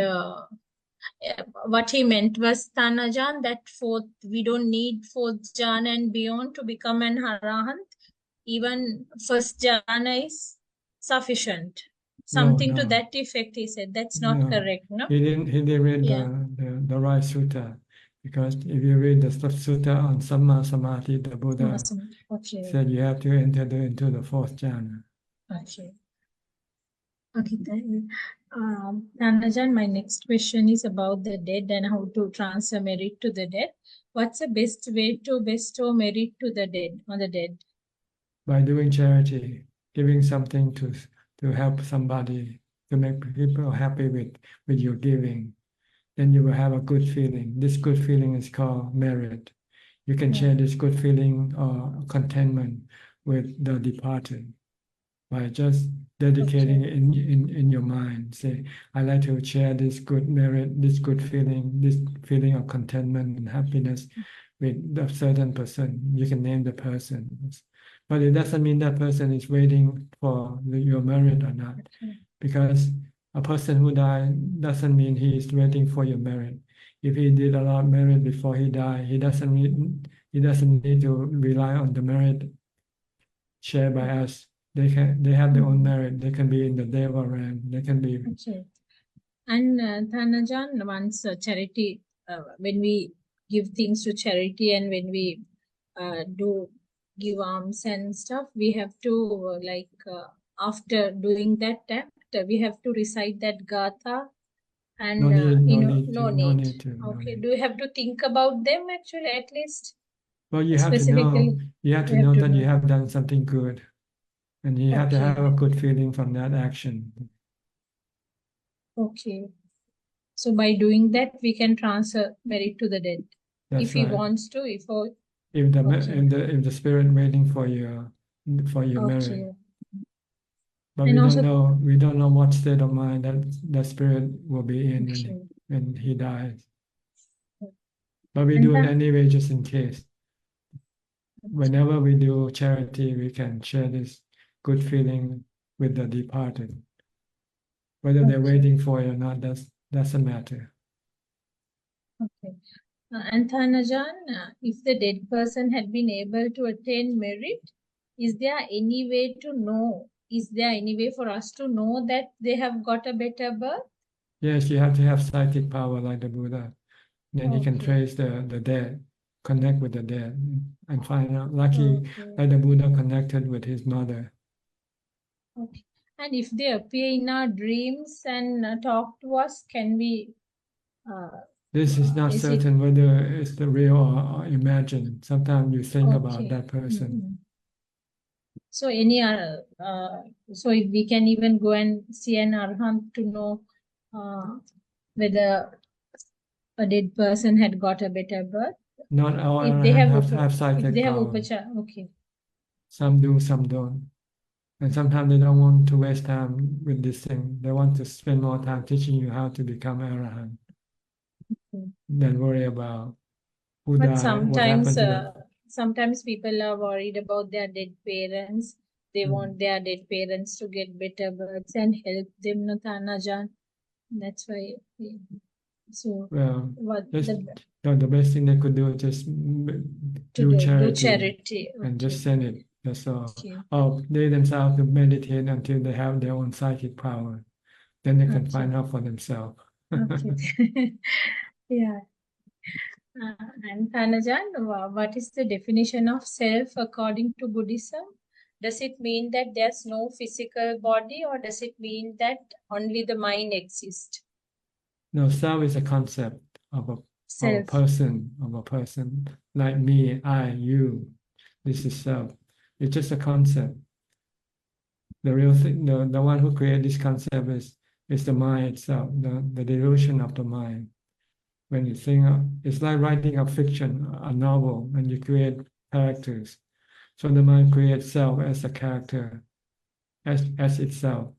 what he meant was Tanajan, that fourth, we don't need fourth jhana and beyond to become an arahant. Even first jhana is sufficient. Something to that effect, he said. That's not correct, no? He didn't read the right sutta, because if you read the sutta on Samma Samadhi, the Buddha said you have to enter into the fourth jhana. Okay. Okay, thank you. Tanajan, my next question is about the dead and how to transfer merit to the dead. What's the best way to bestow merit to the dead, on the dead? By doing charity, giving something to help somebody, to make people happy with your giving, then you will have a good feeling. This good feeling is called merit. You can share this good feeling or contentment with the departed by just dedicating it in your mind. Say, I like to share this good merit, this good feeling, this feeling of contentment and happiness with a certain person. You can name the person. But it doesn't mean that person is waiting for your merit or not. Because a person who died doesn't mean he is waiting for your merit. If he did a lot of merit before he died, he doesn't need to rely on the merit shared by us. They have their own merit. They can be in the Deva realm. They can be. Okay. And Thanajan, once charity, when we give things to charity and when we do give alms and stuff, we have to after doing that act, we have to recite that gatha And No need, no you know, need no to, no need. need to. No Okay. need. Do you have to think about them actually at least? Well, you have to know. Specifically, You have to you have know to that you know. have done something good, and you have to have Okay. a good feeling from that action. Okay. So by doing that, we can transfer merit to the dead. That's If he right. wants to, if If the spirit waiting for your merit. okay. But And we also- don't know what state of mind that spirit will be in Okay. when he dies. But we And do it that- anyway, just in case. Whenever we do charity, we can share this good feeling with the departed. Whether they're Okay. waiting for you or not, that's a matter. Okay. And Thanajan, if the dead person had been able to attain merit, is there any way to know? Is there any way for us to know that they have got a better birth? Yes, you have to have psychic power like the Buddha. Then you can Okay. trace the dead, connect with the dead, and find out. Lucky, Okay. like the Buddha connected with his mother. Okay. And if they appear in our dreams and talk to us, can we? This is not Is it- certain whether it's the real or imagined. Sometimes you think about Okay. that person. Mhm. So so if we can even go and see an arhat to know whether a dead person had got a better birth. Not all If they arahants have have psychic if they have power. upachara, okay. Some do, some don't. And sometimes they don't want to waste time with this thing. They want to spend more time teaching you how to become arahant Okay. than worry about who But died, what happened to them. sometimes people are worried about their dead parents. They want their dead parents to get better births and help them, no Thanajan. That's why. So Well, what the best thing they could do is just do charity and just send it. That's all. Okay. Or they themselves to meditate until they have their own psychic power. Then they can Okay. find out for themselves. Okay. Yeah. And Thanajan, what is the definition of self according to Buddhism? Does it mean that there's no physical body, or does it mean that only the mind exists? No, self is a concept of a Self. person, like me, I, you. This is self. It's just a concept. The real thing, the one who created this concept is the mind itself, the delusion of the mind. When you think, it's like writing a fiction, a novel, and you create characters. So the mind creates self as a character, as itself.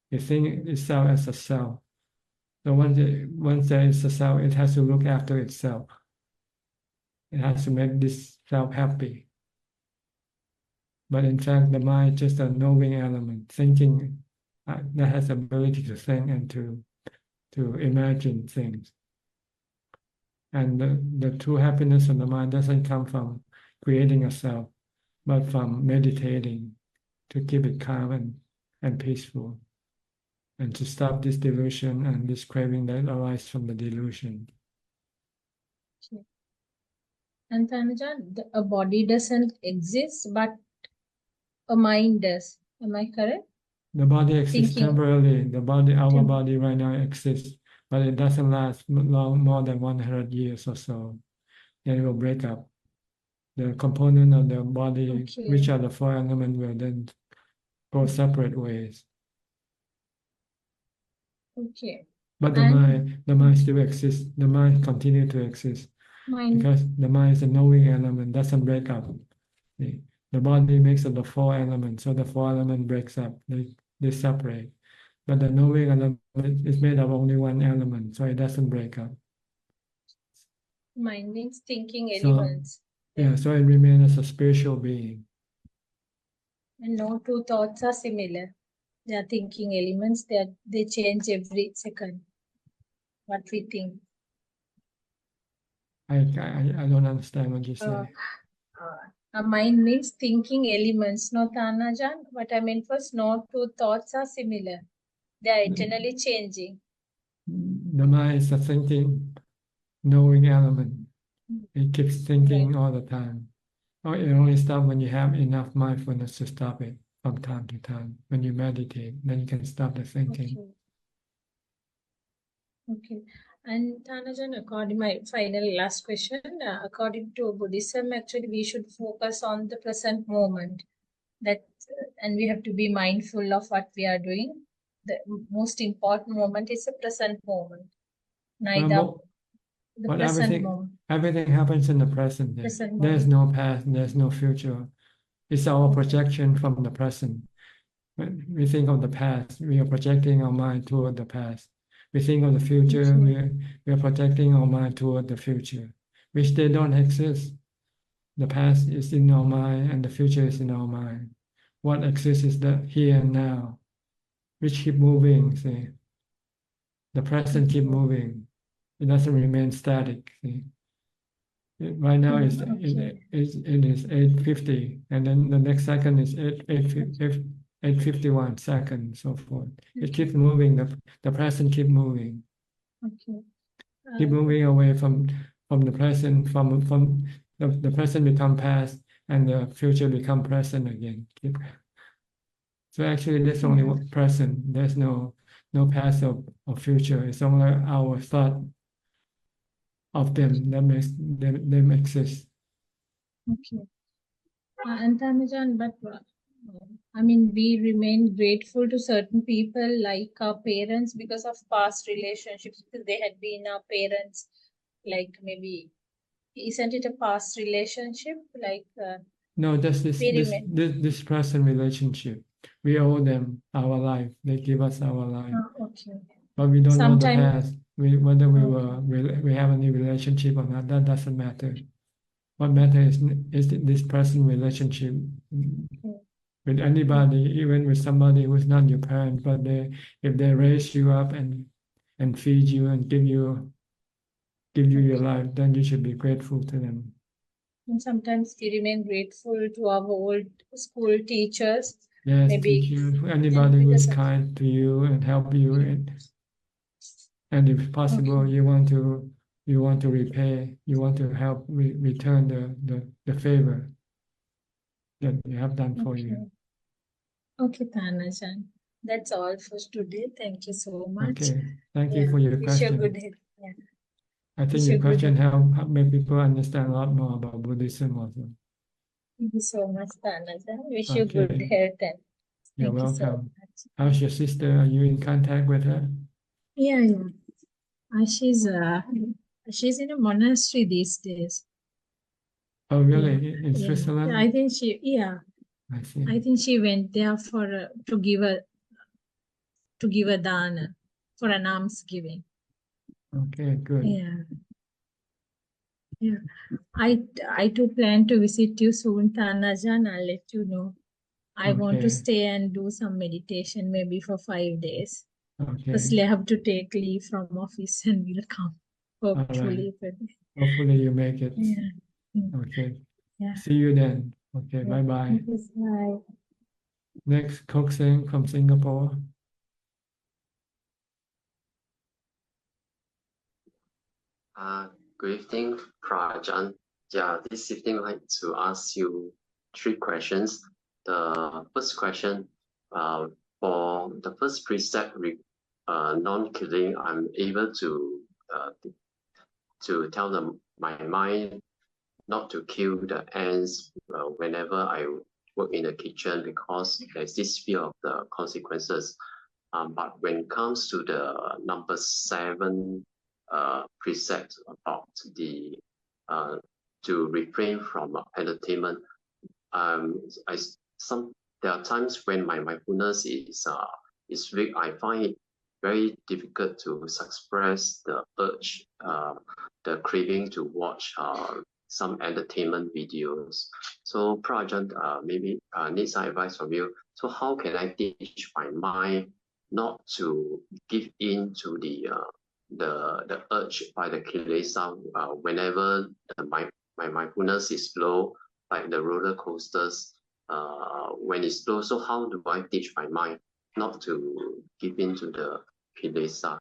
You think itself as a self. So once there is a self, it has to look after itself. It has to make this self happy. But in fact, the mind is just a knowing element, thinking that has the ability to think and to imagine things. And the true happiness of the mind doesn't come from creating a self, but from meditating to keep it calm and peaceful, and to stop this delusion and this craving that arises from the delusion. Okay. And Thanajan, a body doesn't exist, but a mind does. Am I correct? The body exists Thinking. temporarily. Our body right now exists, but it doesn't last more than 100 years or so. Then it will break up. The component of the body, Okay. which are the four elements, will then go separate ways. Okay. But the mind still exists. The mind continues to exist Mind. because the mind is a knowing element, doesn't break up. The body makes up the four elements, so the four elements breaks up. They separate. But the knowing element is made of only one element, so it doesn't break up. Mind means thinking So, elements. yeah, so it remains as a spiritual being. And no two thoughts are similar. They are thinking elements that they change every second. What we think. I don't understand what you say. A mind means thinking elements. No, Thanajan. What I meant was no two thoughts are similar. They are eternally changing. The mind is a thinking, knowing element. It keeps thinking all the time. Or it only stops when you have enough mindfulness to stop it from time to time. When you meditate, then you can stop the thinking. Okay. Okay. And Thanajan, according my final last question, according to Buddhism, actually we should focus on the present moment. That and we have to be mindful of what we are doing. The most important moment is the present moment. Neither Well, the but present moment. everything happens in the present. Present There's moment. no past, there's no future. It's our projection from the present. When we think of the past, we are projecting our mind toward the past. We think of the future, we are projecting our mind toward the future, which they don't exist. The past is in our mind and the future is in our mind. What exists is the here and now, which keep moving, see. The present keep moving. It doesn't remain static, see. Right now it is 8:50, and then the next second is 8:51 seconds, so forth. It keeps moving. The present keep moving. Okay. Keep moving away from the present. From the present become past, and the future become present again. So actually, there's only one present. There's no past or future. It's only our thought of them that makes them exist. Okay. And Thanajan, but I mean, we remain grateful to certain people like our parents because of past relationships, because they had been our parents, like maybe, isn't it a past relationship? Like, No, just we remain. this present relationship. We owe them our life. They give us our life. Okay. But we don't know the Sometime- past. Whether we have any relationship or not, that doesn't matter. What matters is this present relationship with anybody, even with somebody who's not your parent, but if they raise you up and feed you and give you your life, then you should be grateful to them. And sometimes we remain grateful to our old school teachers. Yes, Maybe teachers, anybody who is because of- kind to you and help you, and if possible, Okay. you want to repay, you want to help return the favor that they have done for you. Okay, Thanajan. That's all for today. Thank you so much. Okay, thank you for your Wish you a question. good day. Yeah. I think Wish your you good question health. help make people understand a lot more about Buddhism also. Thank you so much, Thanajan. Wish you good Okay. health. And You're thank you so welcome. much. How's your sister? Are you in contact with her? Yeah. She's in a monastery these days. Oh, really? In Yeah. Switzerland? I think I see. I think she went there for to give a dana, for an alms giving. Okay, good. Yeah. I too plan to visit you soon, Thanajan. I'll let you know. I want to Okay. stay and do some meditation, maybe for 5 days. Okay. Firstly, I have to take leave from office and we'll come. Hopefully. Hopefully you make it. Yeah. Okay. Yeah. See you then. Okay, bye-bye. Bye. Next, Kok Seng from Singapore. Good evening, Prajan. Yeah, this evening I'd like to ask you 3 questions. The first question, for the first precept, non-killing, I'm able to tell my mind not to kill the ants whenever I work in the kitchen, because there's this fear of the consequences. But when it comes to the number 7 precept about the to refrain from entertainment, there are times when my mindfulness is weak. I find it very difficult to suppress the urge, the craving to watch some entertainment videos. So Prajan, maybe need some advice from you. So how can I teach my mind not to give in to the urge by the kilesa whenever my mindfulness is low, like the roller coasters, when it's low? So how do I teach my mind not to give in to the kilesa?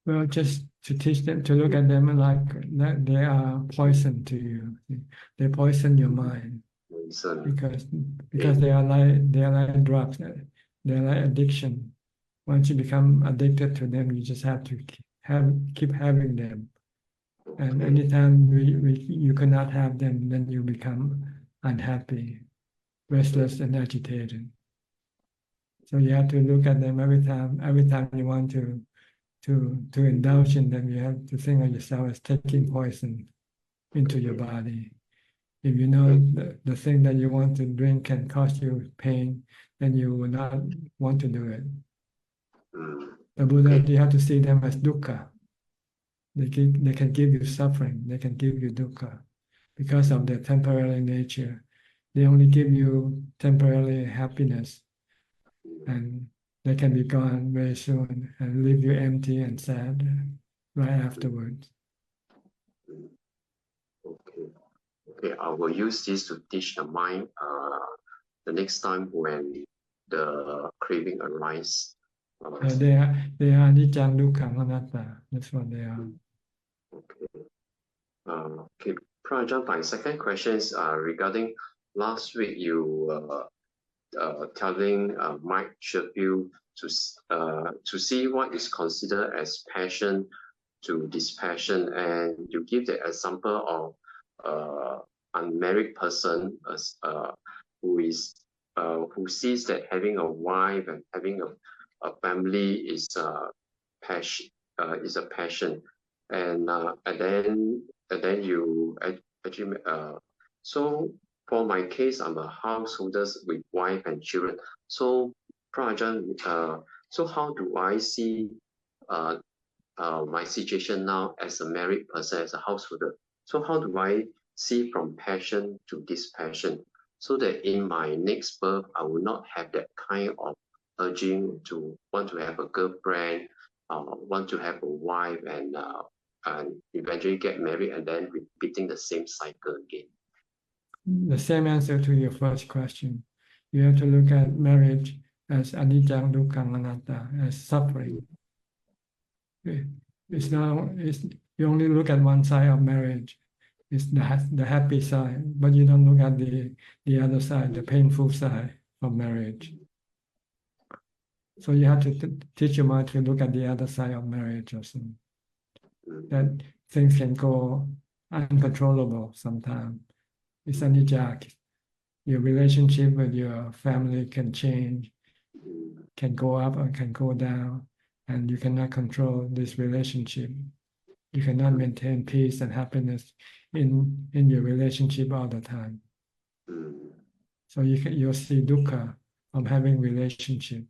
Well, just to teach them to look at them like that they are poison to you. They poison your mind because they are like drugs. They are like addiction. Once you become addicted to them, you just have to keep having them. And anytime you cannot have them, then you become unhappy, restless, and agitated. So you have to look at them every time you want to indulge in them. You have to think of yourself as taking poison into your body. If you know the thing that you want to drink can cause you pain, then you will not want to do it. The Buddha, you have to see them as dukkha. They can give you suffering. They can give you dukkha because of their temporary nature. They only give you temporary happiness, and they can be gone very soon and leave you empty and sad right afterwards. Okay, I will use this to teach the mind the next time when the craving arises. They are anicca, dukkha, anatta. That's what they are. Okay, Prajan, my second question is regarding last week you telling Mike Sheffield to see what is considered as passion to dispassion, and you give the example of unmarried person who sees that having a wife and having a family is a passion, and then you actually so for my case, I'm a householder with wife and children. So Prajan, so how do I see my situation now as a married person, as a householder? So how do I see from passion to dispassion, so that in my next birth I will not have that kind of urging to want to have a girlfriend, want to have a wife, and eventually get married and then repeating the same cycle again? The same answer to your first question. You have to look at marriage as anicca, dukkha, anatta, as suffering. You only look at one side of marriage. It's the happy side, but you don't look at the other side, the painful side of marriage. So you have to teach your mind to look at the other side of marriage also. That things can go uncontrollable sometimes. It's anicca. Your relationship with your family can change, can go up or can go down, and you cannot control this relationship. You cannot maintain peace and happiness in your relationship all the time. So you'll see dukkha from having relationship.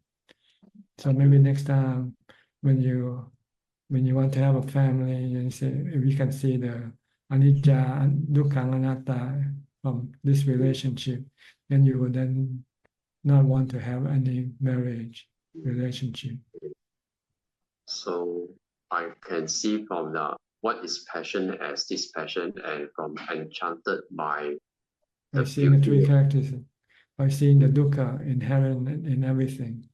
So maybe next time when you want to have a family, you say, if you can see the anicca, dukkha, anatta from this relationship, then you would then not want to have any marriage relationship. So I can see from what is passion as dispassion, and from enchanted by seeing the three characters, by seeing the dukkha inherent in everything.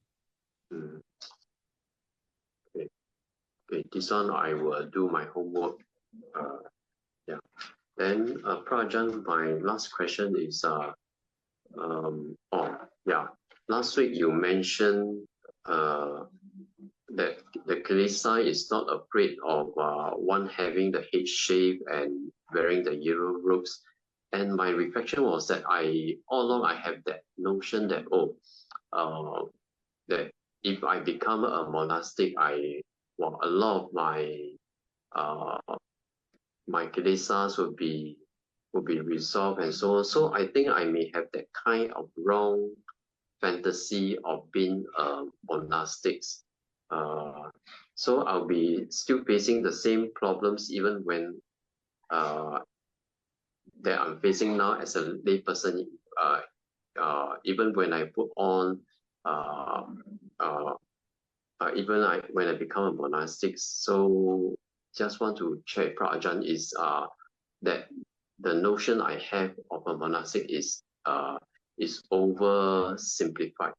Okay, this one I will do my homework. Yeah. Then Prajan, my last question is last week you mentioned that the Kilesa is not afraid of one having the head shaved and wearing the yellow robes. And my reflection was that all along I have that notion that that if I become a monastic, a lot of my Kilesas will be resolved and so on. So I think I may have that kind of wrong fantasy of being monastics. So I'll be still facing the same problems even when that I'm facing now as a lay person. Even when I put on, when I become a monastic. So just want to check, Prajan, is that the notion I have of a monastic is oversimplified.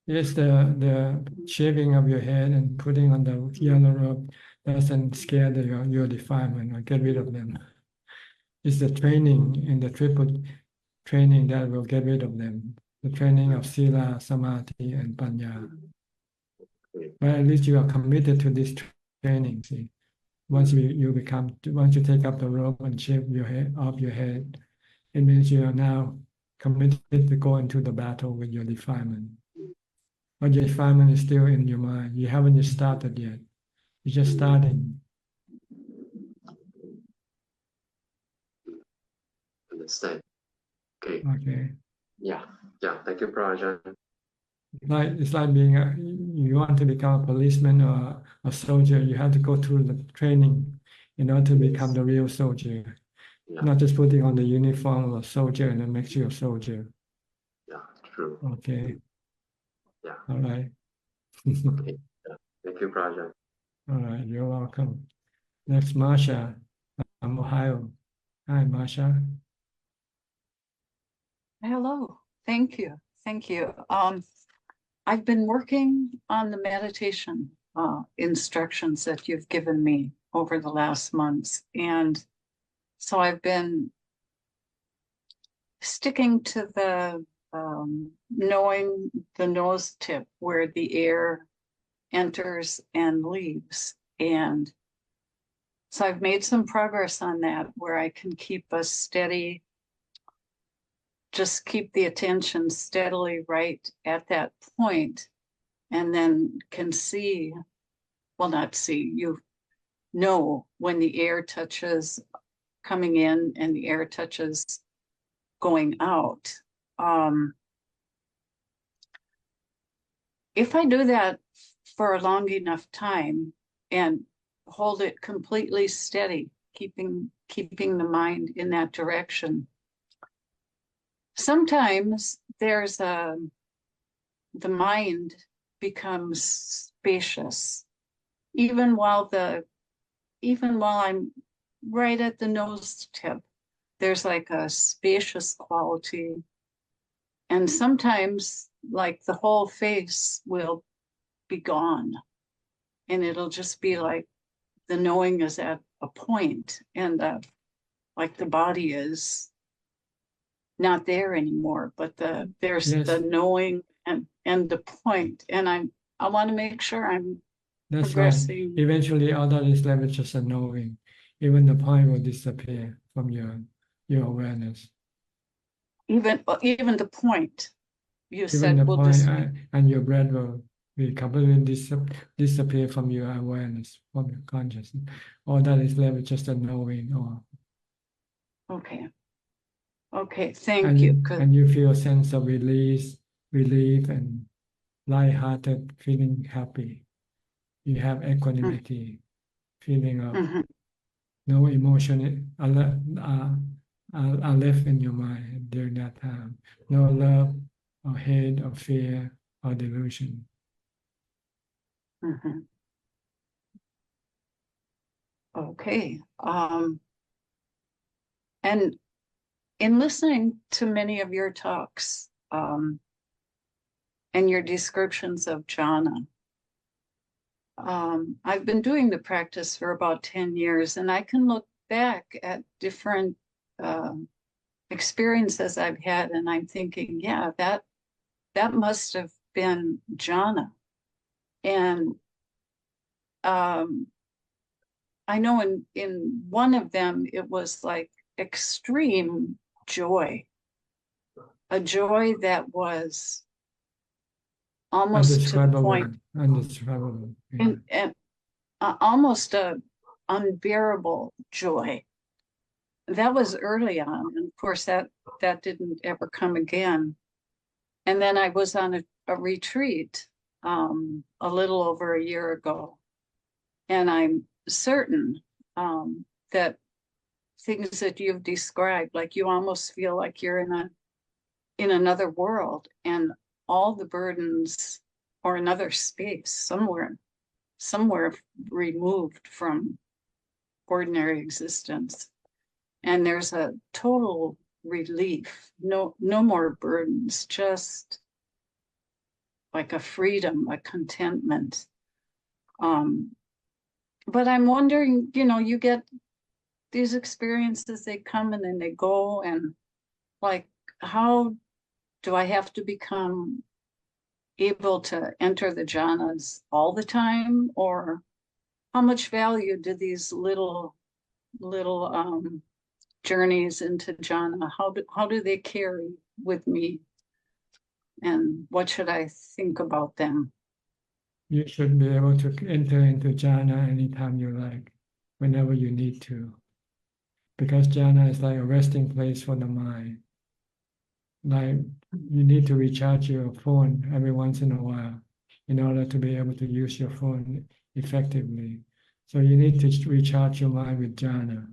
Yes, the shaving of your head and putting on the yellow robe doesn't scare your defilement or get rid of them. It's the training in the triple training that will get rid of them. The training of sila, samadhi, and panya. But at least you are committed to this training. See, once you take up the rope and shave your head off your head, it means you are now committed to go into the battle with your defilement. But your defilement is still in your mind. You haven't started yet. You're just starting. Understand. Okay. Okay. Yeah. Thank you, Prajan. It's like being you want to become a policeman or a soldier, you have to go through the training in order to become the real soldier. Yeah. Not just putting on the uniform of a soldier and it makes you a soldier. Yeah, true. Okay. Yeah. All right. Okay. Yeah. Thank you, Prajan. All right, you're welcome. Next, Marsha from Ohio. Hi, Marsha. Hello. Thank you. Thank you. I've been working on the meditation instructions that you've given me over the last months. And so I've been sticking to the knowing the nose tip where the air enters and leaves. And so I've made some progress on that where I can keep a steady, just keep the attention steadily right at that point, and then can see, well, not see, you know when the air touches coming in and the air touches going out. If I do that for a long enough time and hold it completely steady, keeping the mind in that direction, sometimes there's the mind becomes spacious, even while I'm right at the nose tip. There's like a spacious quality, and sometimes like the whole face will be gone, and it'll just be like the knowing is at a point, and like the body is not there anymore, but there's the knowing and the point, and I want to make sure I'm That's progressing. right. Eventually, all that is left is just a knowing. Even the point will disappear from your awareness. Even the point you Even said the will point disappear. and your breath will completely disappear from your awareness, from your consciousness. All that is left is just a knowing. Okay, thank you. And you feel a sense of relief and light-hearted, feeling happy. You have equanimity, feeling of no emotion are left in your mind during that time. No love or hate or fear or delusion. Okay. And in listening to many of your talks and your descriptions of jhana, I've been doing the practice for about 10 years, and I can look back at different experiences I've had, and I'm thinking, yeah, that must have been jhana. And I know in one of them, it was like extreme joy, a joy that was almost to the point, Indescribable. Yeah. and almost a unbearable joy. That was early on, and of course that didn't ever come again. And then I was on a retreat a little over a year ago, and I'm certain that things that you've described, like you almost feel like you're in another world, and all the burdens, or another space somewhere removed from ordinary existence, and there's a total relief, no more burdens, just like a freedom, a contentment. But I'm wondering, you get these experiences, they come and then they go, and like, how do I have to become able to enter the jhanas all the time, or how much value do these little journeys into jhana, how do they carry with me, and what should I think about them? You should be able to enter into jhana anytime you like, whenever you need to. Because jhana is like a resting place for the mind. Like you need to recharge your phone every once in a while in order to be able to use your phone effectively. So you need to recharge your mind with jhana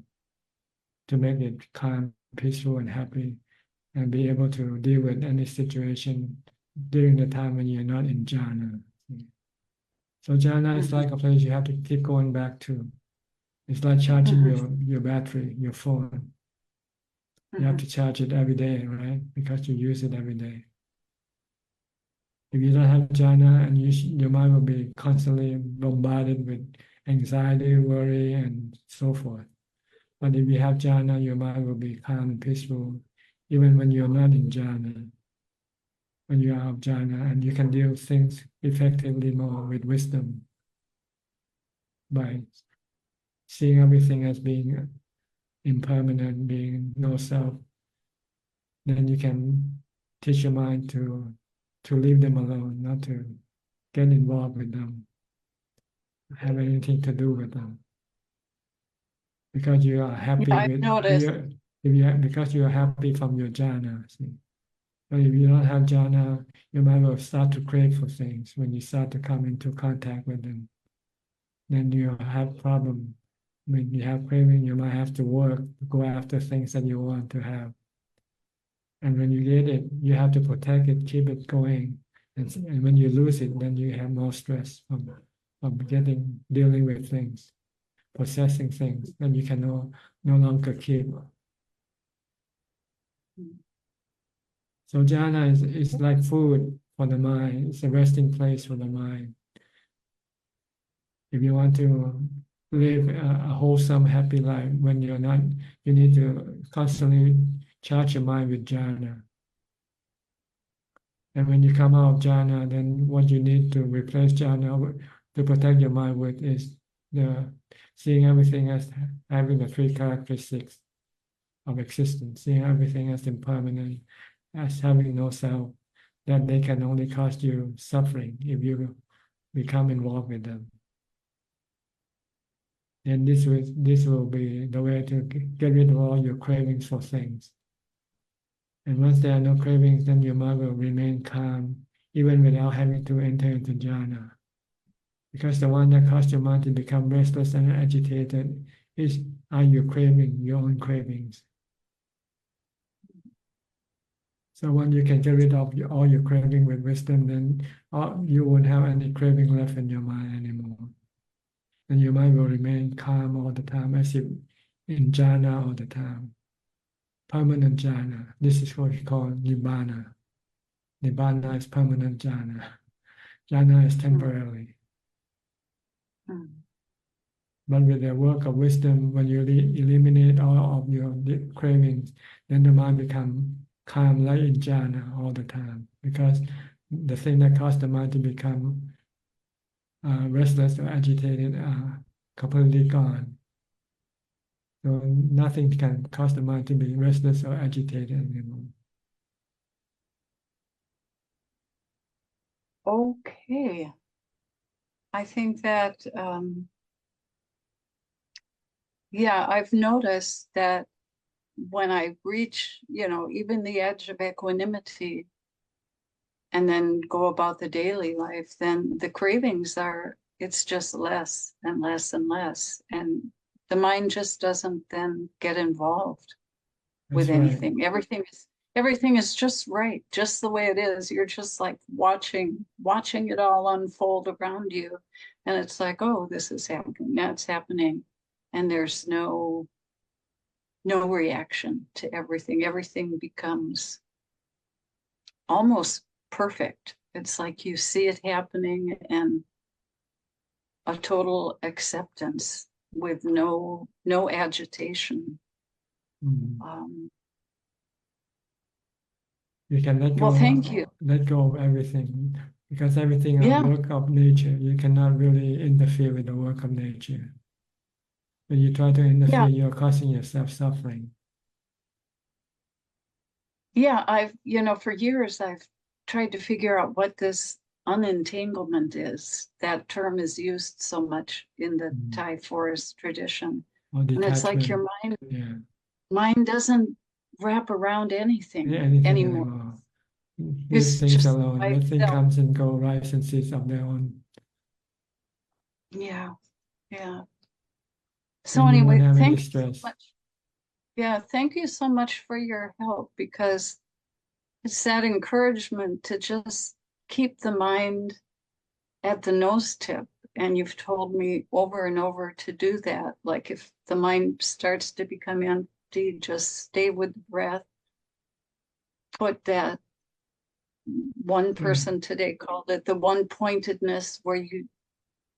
to make it calm, peaceful, and happy, and be able to deal with any situation during the time when you're not in jhana. So jhana is like a place you have to keep going back to. It's like charging your battery, your phone. You have to charge it every day, right? Because you use it every day. If you don't have jhana, and your mind will be constantly bombarded with anxiety, worry, and so forth. But if you have jhana, your mind will be calm and peaceful, even when you're not in jhana. When you are out of jhana, and you can deal with things effectively more with wisdom by seeing everything as being impermanent, being no self. Then you can teach your mind to leave them alone, not to get involved with them, have anything to do with them. Because you are happy because you are happy from your jhana. See? But if you don't have jhana, your mind will start to crave for things. When you start to come into contact with them, then you have problem. When you have craving, you might have to work to go after things that you want to have. And when you get it, you have to protect it, keep it going. And when you lose it, then you have more stress from dealing with things, possessing things that you can no longer keep. So jhana is like food for the mind. It's a resting place for the mind. If you want to live a wholesome, happy life, when you're not, you need to constantly charge your mind with jhana. And when you come out of jhana, then what you need to replace jhana to protect your mind with is seeing everything as having the three characteristics of existence, seeing everything as impermanent, as having no self, that they can only cause you suffering if you become involved with them. And this will be the way to get rid of all your cravings for things. And once there are no cravings, then your mind will remain calm, even without having to enter into jhana. Because the one that caused your mind to become restless and agitated are your craving, your own cravings. So when you can get rid of all your craving with wisdom, then you won't have any craving left in your mind anymore. And your mind will remain calm all the time, as if in jhana all the time. Permanent jhana. This is what we call nibbana. Nibbana is permanent jhana. Jhana is temporary. But with the work of wisdom, when you eliminate all of your cravings, then the mind becomes calm like in jhana all the time. Because the thing that caused the mind to become restless or agitated are completely gone. So nothing can cause the mind to be restless or agitated anymore. Okay. I think that, yeah, I've noticed that when I reach, even the edge of equanimity and then go about the daily life, then the cravings it's just less and less and less. And the mind just doesn't then get involved with anything. Right. Everything is just right, just the way it is. You're just like watching it all unfold around you. And it's like, oh, this is happening, that's happening. And there's no reaction to everything. Everything becomes almost perfect. It's like you see it happening and a total acceptance with no agitation. You can let go. Well, thank you. Let go of everything. Because everything is Yeah. a work of nature. You cannot really interfere with the work of nature. When you try to interfere, you're causing yourself suffering. Yeah, for years I've tried to figure out what this unentanglement is. That term is used so much in the Thai forest tradition. Or And it's like your mind doesn't wrap around anything anymore. Leave It's things just alone. by Nothing itself. comes and goes, rise and cease of their own. Yeah. So And you won't anyway, have any thank you so stress. much. Yeah, thank you so much for your help, because it's that encouragement to just keep the mind at the nose tip. And you've told me over and over to do that. Like if the mind starts to become empty, just stay with the breath. Put that, one person today called it the one pointedness, where you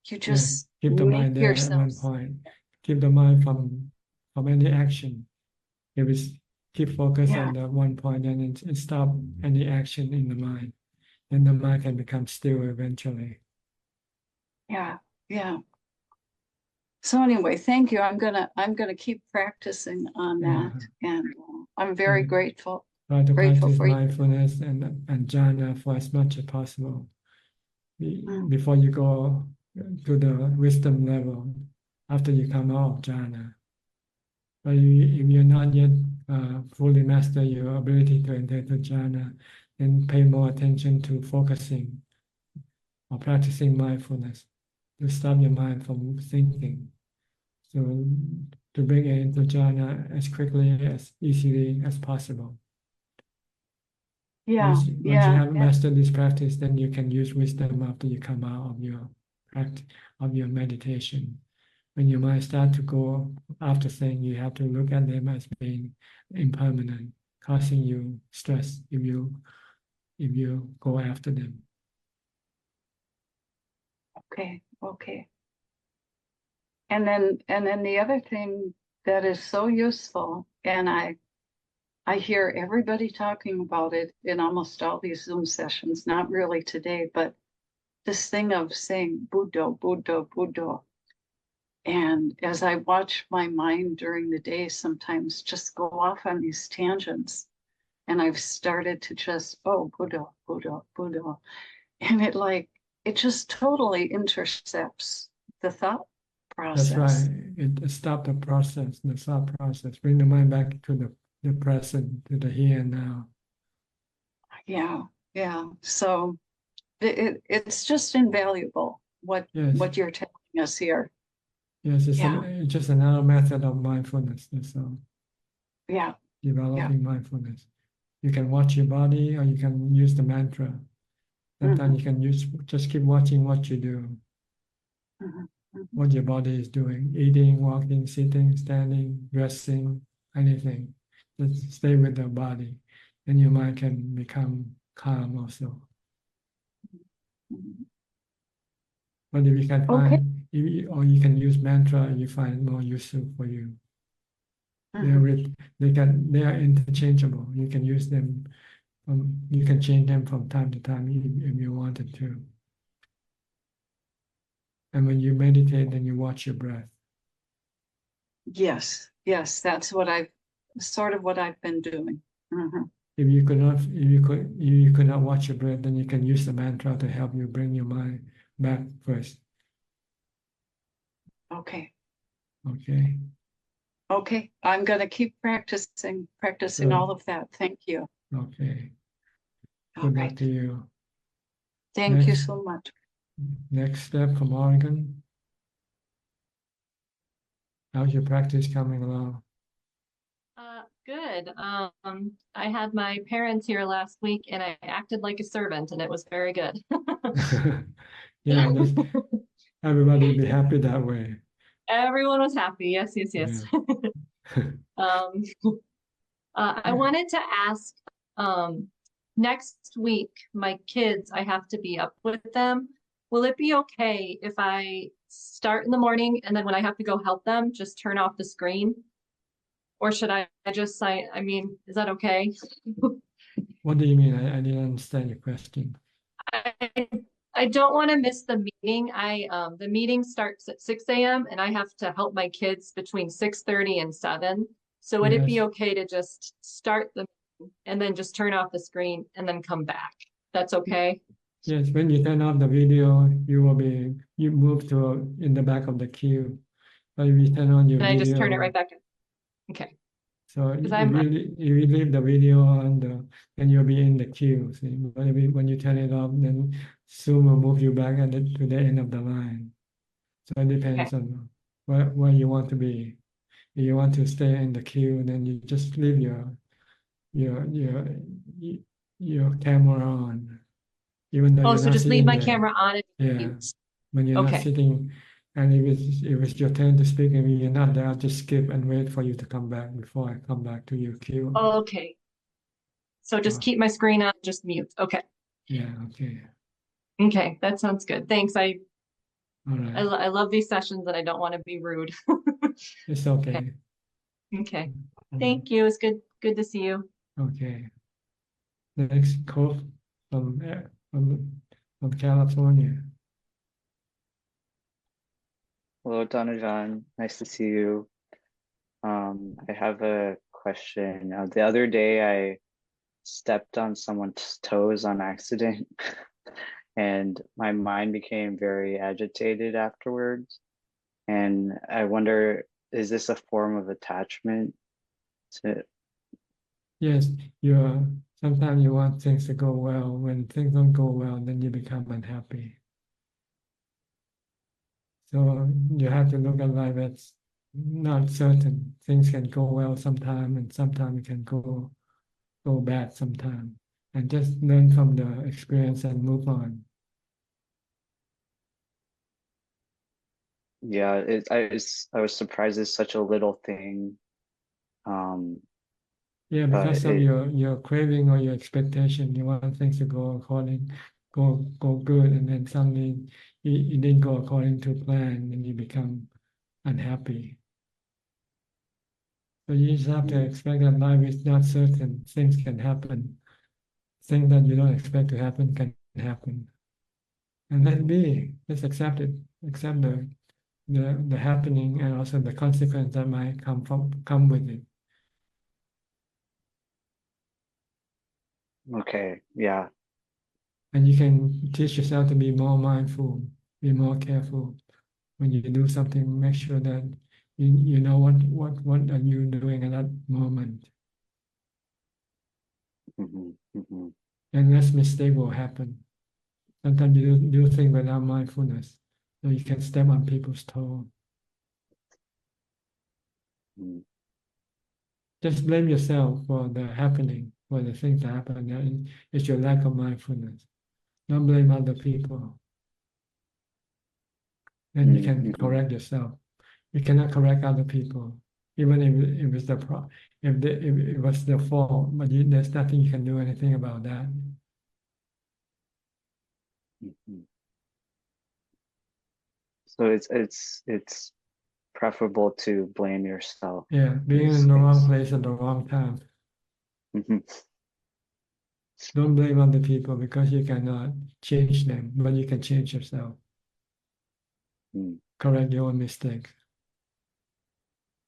just Keep the make mind there at yourself. one point. Keep the mind from any action. If it's keep focus on the one point, and it stop any action in the mind, and the mind can become still eventually. Yeah. So anyway, thank you. I'm gonna keep practicing on that, and I'm very grateful. Try to Grateful practice for you. mindfulness and jhana for as much as possible. Before you go to the wisdom level, after you come out of jhana. But if you're not yet fully master your ability to enter to jhana, then pay more attention to focusing or practicing mindfulness to stop your mind from thinking. So to bring it into jhana as quickly, as easily as possible. Once you have mastered this practice, then you can use wisdom after you come out of your meditation. When your mind starts to go after things, you have to look at them as being impermanent, causing you stress if you go after them. Okay. And then the other thing that is so useful, and I hear everybody talking about it in almost all these Zoom sessions, not really today, but this thing of saying Buddha, Buddha, Buddha. And as I watch my mind during the day, sometimes just go off on these tangents, and I've started to just, Buddha, Buddha, Buddha. And it just totally intercepts the thought process. That's right. It stops the process, the thought process. Bring the mind back to the present, to the here and now. Yeah. So it's just invaluable what you're telling us here. Yes, it's just another method of mindfulness. That's all. Yeah. Developing mindfulness. You can watch your body, or you can use the mantra. Sometimes you can just keep watching what you do. What your body is doing, eating, walking, sitting, standing, dressing, anything. Just stay with the body, and your mind can become calm also. But if you can find, or you can use mantra, you find it more useful for you. They are interchangeable. You can use them. You can change them from time to time if you wanted to. And when you meditate, then you watch your breath. Yes, that's what I've been doing. If you could not watch your breath, then you can use the mantra to help you bring your mind back first. Okay. I'm gonna keep practicing all of that. Thank you. Okay. Good luck to you. Thank you so much. Next step from Oregon. How's your practice coming along? Good. I had my parents here last week, and I acted like a servant, and it was very good. Yeah, everybody will be happy that way. Everyone was happy. Yes. Yeah. I wanted to ask, next week, my kids, I have to be up with them. Will it be okay if I start in the morning, and then when I have to go help them, just turn off the screen? Or should I just sign? I mean, is that okay? What do you mean? I didn't understand your question. I don't want to miss the meeting. The meeting starts at 6 a.m. and I have to help my kids between 6:30 and 7. So would it be Yes. okay to just start the meeting and then just turn off the screen and then come back? That's okay? Yes, when you turn off the video, you move to in the back of the queue. But if you turn on your And I video, just turn it right back on. Okay. so if 'Cause I'm- you leave the video on, then you'll be in the queue. See, but when you turn it off, then Zoom will move you back to the end of the line. So it depends on where you want to be. If you want to stay in the queue, then you just leave your camera on, even though Oh, you're so not just leave sitting my there. camera on. Yeah, when you're not Okay. sitting, and if it's your turn to speak and you're not there, I'll just skip and wait for you to come back before I come back to your queue. Oh, okay. So just keep my screen on, just mute. Okay. Yeah, okay. Okay, that sounds good. Thanks. All I right. love these sessions and I don't want to be rude. It's okay. Okay. Mm, Thank you. It's good to see you. Okay. Next call from California. Hello, Ajahn. Nice to see you. I have a question. The other day, I stepped on someone's toes on accident, and my mind became very agitated afterwards. And I wonder, is this a form of attachment to? Yes, sometimes you want things to go well. When things don't go well, then you become unhappy. So you have to look at life as not certain. Things can go well sometime, and sometimes it can go bad sometime. And just learn from the experience and move on. Yeah, I was surprised it's such a little thing. Yeah, but because of your craving or your expectation, you want things to go good, and then suddenly it didn't go according to plan, and you become unhappy. So you just have to expect that life is not certain. Things can happen. Things that you don't expect to happen can happen. And let it be. Just accept it. Accept the happening and also the consequence that might come with it. Okay, yeah. And you can teach yourself to be more mindful, be more careful. When you do something, make sure that you know what are you doing at that moment. And less mistake will happen. Sometimes you do things without mindfulness, so you can step on people's toes. Just blame yourself for the happening, for the things that happen. It's your lack of mindfulness. Don't blame other people. Then you can correct yourself. You cannot correct other people, even if it's if it was their fault. But there's nothing you can do anything about that. So it's preferable to blame yourself. Yeah, being in the wrong place at the wrong time. Don't blame other people because you cannot change them, but you can change yourself. Correct your own mistakes.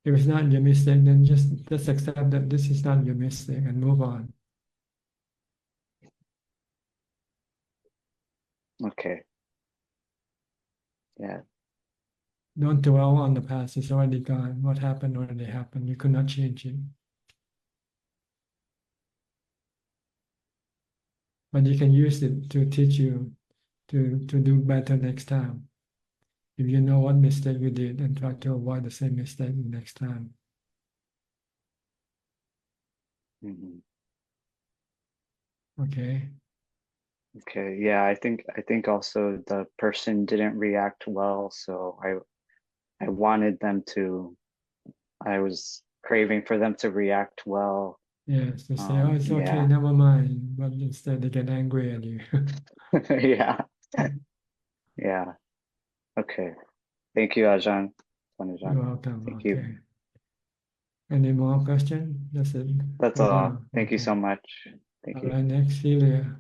If it's not your mistake, then just accept that this is not your mistake and move on. Okay. Yeah. Don't dwell on the past. It's already gone. What happened already happened. You could not change it. But you can use it to teach you to do better next time. If you know what mistake you did and try to avoid the same mistake next time. Okay. Okay. Yeah, I think also the person didn't react well, so I wanted them to. I was craving for them to react well. Yes, they say, "Oh, it's okay, yeah. never mind," but instead they get angry at you. Yeah. Yeah. Okay. Thank you, Ajahn. You're welcome. Thank Okay. you. Any more questions? That's it. That's for all. now. Thank you Okay. so much. Thank All you. right, next, Celia.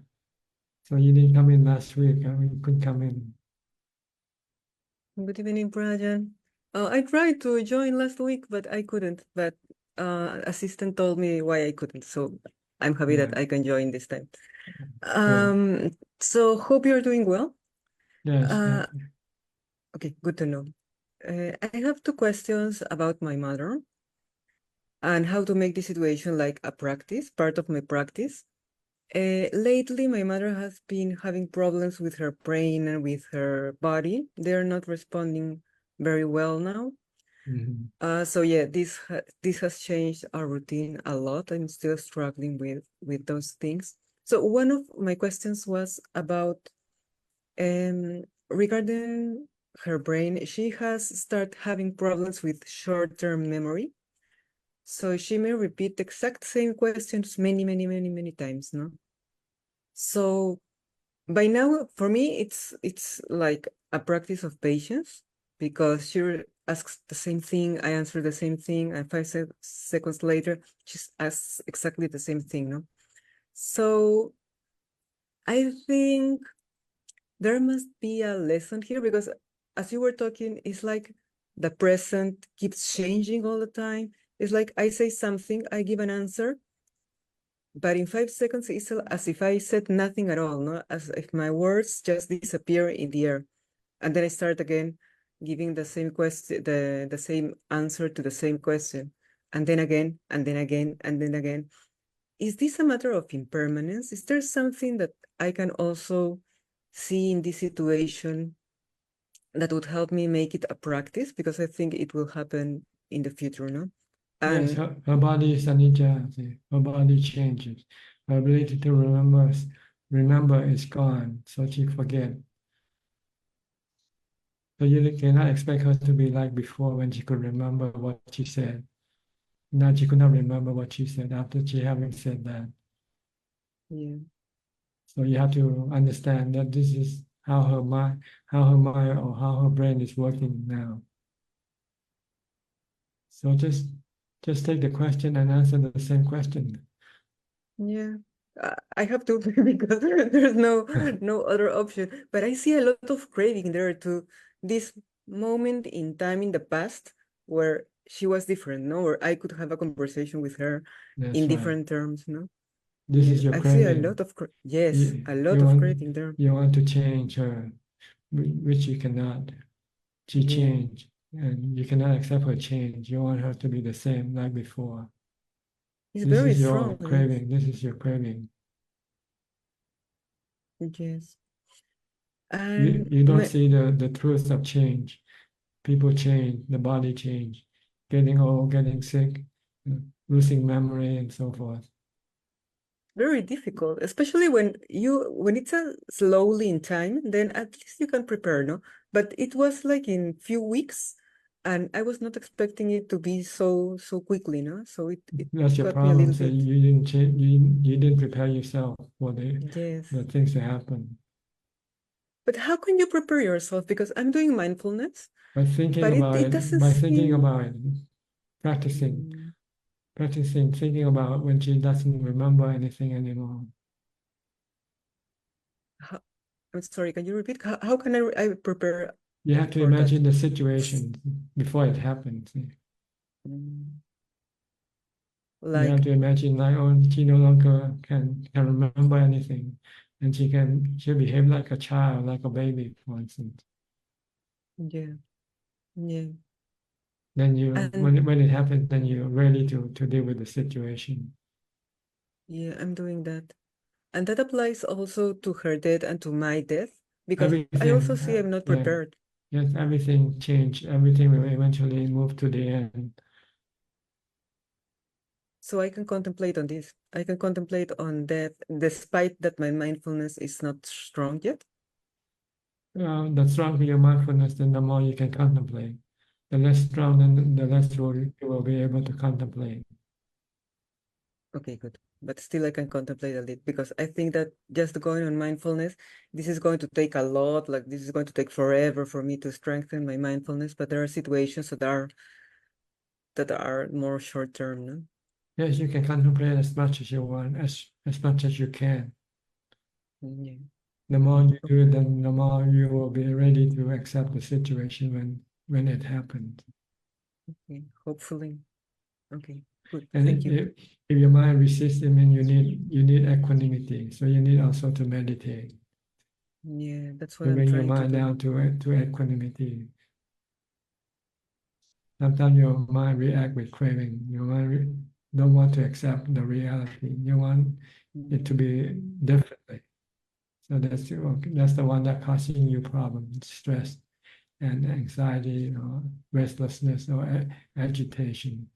So you didn't come in last week. You couldn't come in. Good evening, Prajan. I tried to join last week, but I couldn't. But assistant told me why I couldn't. So I'm happy Yeah. that I can join this time. So hope you're doing well. Yes. Okay, good to know. I have two questions about my mother and how to make this situation like a practice, part of my practice. Lately, my mother has been having problems with her brain and with her body. They're not responding very well now. So yeah, this has changed our routine a lot. I'm still struggling with those things. So one of my questions was about regarding her brain. She has started having problems with short-term memory. So she may repeat the exact same questions many times, no? So by now, for me, it's like a practice of patience because she asks the same thing, I answer the same thing, and 5 seconds later, she asks exactly the same thing, no? So I think there must be a lesson here because as you were talking, it's like the present keeps changing all the time. It's like I say something, I give an answer, but in 5 seconds, it's as if I said nothing at all, no? As if my words just disappear in the air. And then I start again giving the same question, the same answer to the same question. And then again, and then again, and then again. Is this a matter of impermanence? Is there something that I can also see in this situation that would help me make it a practice? Because I think it will happen in the future, no? Yes, her body is anicca. Her body changes. Her ability to remember is gone, so she forget. So you cannot expect her to be like before when she could remember what she said. Now she could not remember what she said after she having said that. Yeah. So you have to understand that this is how her mind or how her brain is working now. So just take the question and answer the same question. Yeah, I have to because there's no other option. But I see a lot of craving there to this moment in time in the past where she was different, no? Where I could have a conversation with her That's in right. different terms, no? This Yeah, is your I see a craving. lot of yes, a lot of craving there. You want to change her, which you cannot. She Yeah. changed, and you cannot accept her change. You want her to be the same like before. It's This very is your strong, yes. craving. This is your craving. Yes. You And don't see the truth of change. People change, the body change, getting old, getting sick, losing memory, and so forth. very difficult, especially when it's a slowly in time, then at least you can prepare, no? But it was like in few weeks, and I was not expecting it to be so quickly, no? So it That's your got me a problem. little So bit. you didn't change. You didn't prepare yourself for Yes. the things that happen. But how can you prepare yourself? Because I'm doing mindfulness, By thinking but about it it, doesn't by thinking seem. about it, practicing, thinking about when she doesn't remember anything anymore. I'm sorry, can you repeat? How can I prepare You have to for that? imagine the situation before it happens. You have Like, to imagine like, oh, she no longer can remember anything, and she'll behave like a child, like a baby, for instance. yeah. Then And when it happens, then you're ready to deal with the situation. yeah, I'm doing that. And that applies also to her death and to my death, because I also see I'm not yeah. prepared. Yes, everything changed. Everything will eventually move to the end. So I can contemplate on this. I can contemplate on death, despite that my mindfulness is not strong yet. The stronger your mindfulness, then the more you can contemplate. The less strong, then the less you will be able to contemplate. Okay, good. But still I can contemplate a little because I think that just going on mindfulness, this is going to take a lot, like this is going to take forever for me to strengthen my mindfulness, but there are situations that are more short term, no? Yes, you can contemplate as much as you want, as much as you can. Yeah. The more you do it, then the more you will be ready to accept the situation when it happens. Okay, hopefully. Okay, good. And Thank you. if your mind resists, I mean, you need equanimity. So you need also to meditate. Yeah, that's what To I'm bring your trying to mind do. down to equanimity. Sometimes your mind react with craving. Your mind don't want to accept the reality. You want it to be differently. So that's the one that causing you problems, stress and anxiety or restlessness or agitation.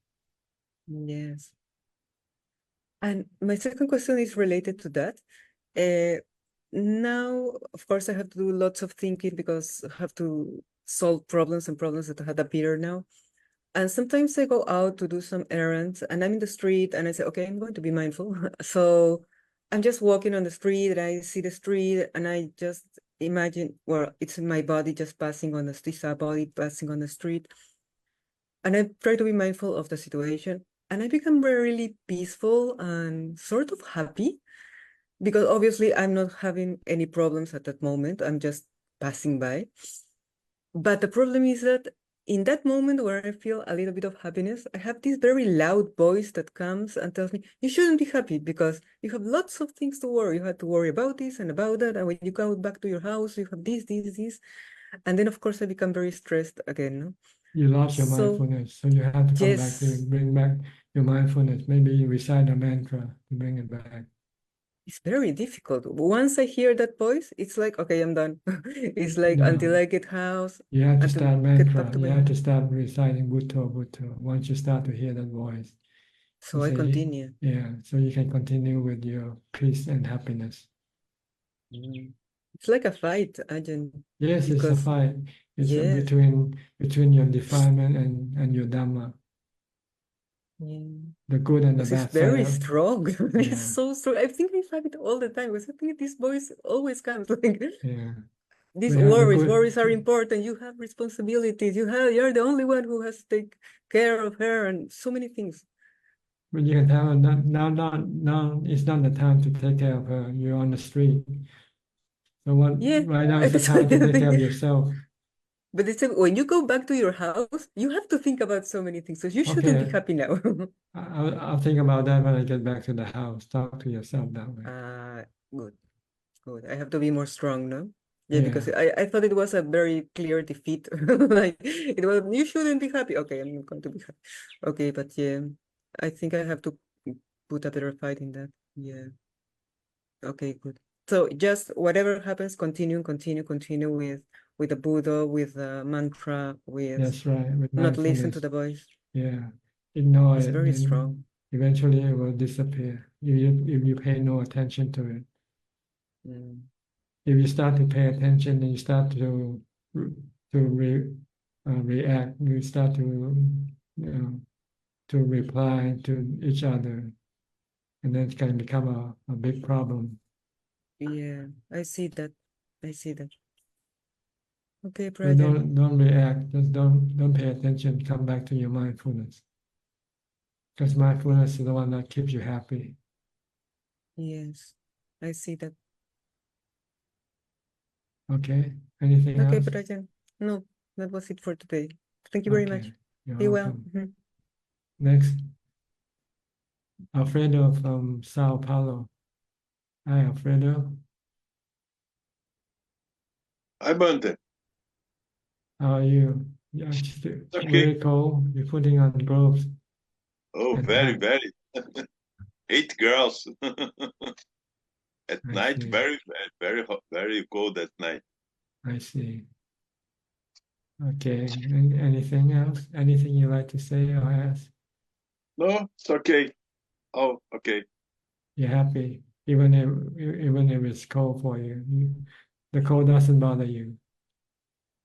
Yes. And my second question is related to that. Now, of course, I have to do lots of thinking because I have to solve problems and problems that had appeared now. And sometimes I go out to do some errands and I'm in the street and I say, okay, I'm going to be mindful. So I'm just walking on the street and I see the street and I just imagine, well, it's my body just passing on it's a body passing on the street. And I try to be mindful of the situation. And I become really peaceful and sort of happy because obviously I'm not having any problems at that moment. I'm just passing by. But the problem is that in that moment where I feel a little bit of happiness, I have this very loud voice that comes and tells me, you shouldn't be happy because you have lots of things to worry. You have to worry about this and about that. And when you go back to your house, you have this, this, this. And then, of course, I become very stressed again. No? You lost your So, mindfulness, so you have to come back to yes, bring back your mindfulness. Maybe you recite a mantra to bring it back. it's very difficult. Once I hear that voice, it's like, okay, I'm done. It's like until No, I get house, you have to until start get back mantra. to You my have to house. start reciting Bhutto, Bhutto. Once you start to hear that voice, you So I say, continue. yeah, so you can continue with your peace and happiness. It's like a fight, Ajahn, Yes, it's a because fight. It's yeah, between your defilement and your Dhamma, the good and the because it's bad side very of, strong. It's yeah, so strong. I think I have it all the time because I think this voice always comes like yeah. these We have the worries. good, Worries are important. You have responsibilities. You're the only one who has to take care of her and so many things. but you can tell her now it's not the time to take care of her. You're on the street. So Yeah, right now is the that's what time to I take care of think. yourself. But it's when you go back to your house, you have to think about so many things. So you shouldn't be Okay, happy now. I'll think about that when I get back to the house. Talk to yourself that way. Good, good. I have to be more strong, no? Yeah, Yeah, because I thought it was a very clear defeat. Like it was, you shouldn't be happy. Okay, I'm not going to be happy. Okay, but yeah, I think I have to put a better fight in that. Yeah. Okay, good. So just whatever happens, continue with the Buddha, with the mantra, with that's right. With not listen to mindfulness. the voice. Yeah, ignore It's it, very then strong. eventually it will disappear if you pay no attention to it. Mm. If you start to pay attention, then you start to react. You start to reply to each other, and then it can become a big problem. Yeah, I see that. I see that. Okay, So Prajan. don't react. Just don't pay attention. Come back to your mindfulness, because mindfulness is the one that keeps you happy. Yes, I see that. Okay. Anything Okay, else? Prajan. No, that was it for today. Thank you very much. Okay. You're Be well. welcome. Mhm. Next, Alfredo from Sao Paulo. Hi, Alfredo. Hi, Bante. How are you? Yeah, just Okay. very cold. You're putting on gloves Oh, at very, night. very. 8 girls at I night. see. Very, very, very hot, very cold at night. I see. Okay. Anything else? Anything you like to say or ask? No, it's okay. Oh, okay. You're happy, even if it's cold for you. The cold doesn't bother you.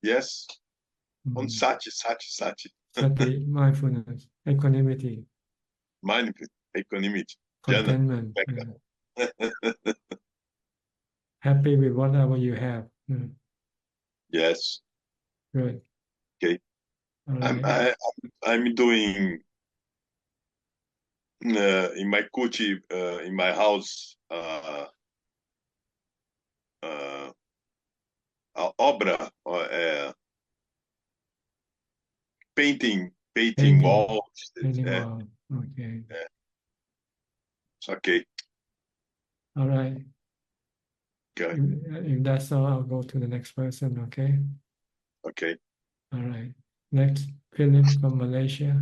Yes. On Mm. Sati. Sati, mindfulness, equanimity, Mindful, equanimity, jhana. contentment. Happy with whatever you have. Yes. Good. Okay. All I'm right. I'm doing in my kuchi in my house a obra, painting Painting. walls. Painting wall. Okay. Okay. All right. Okay. If that's all, I'll go to the next person. Okay. Okay. All right. Next, Philip from Malaysia.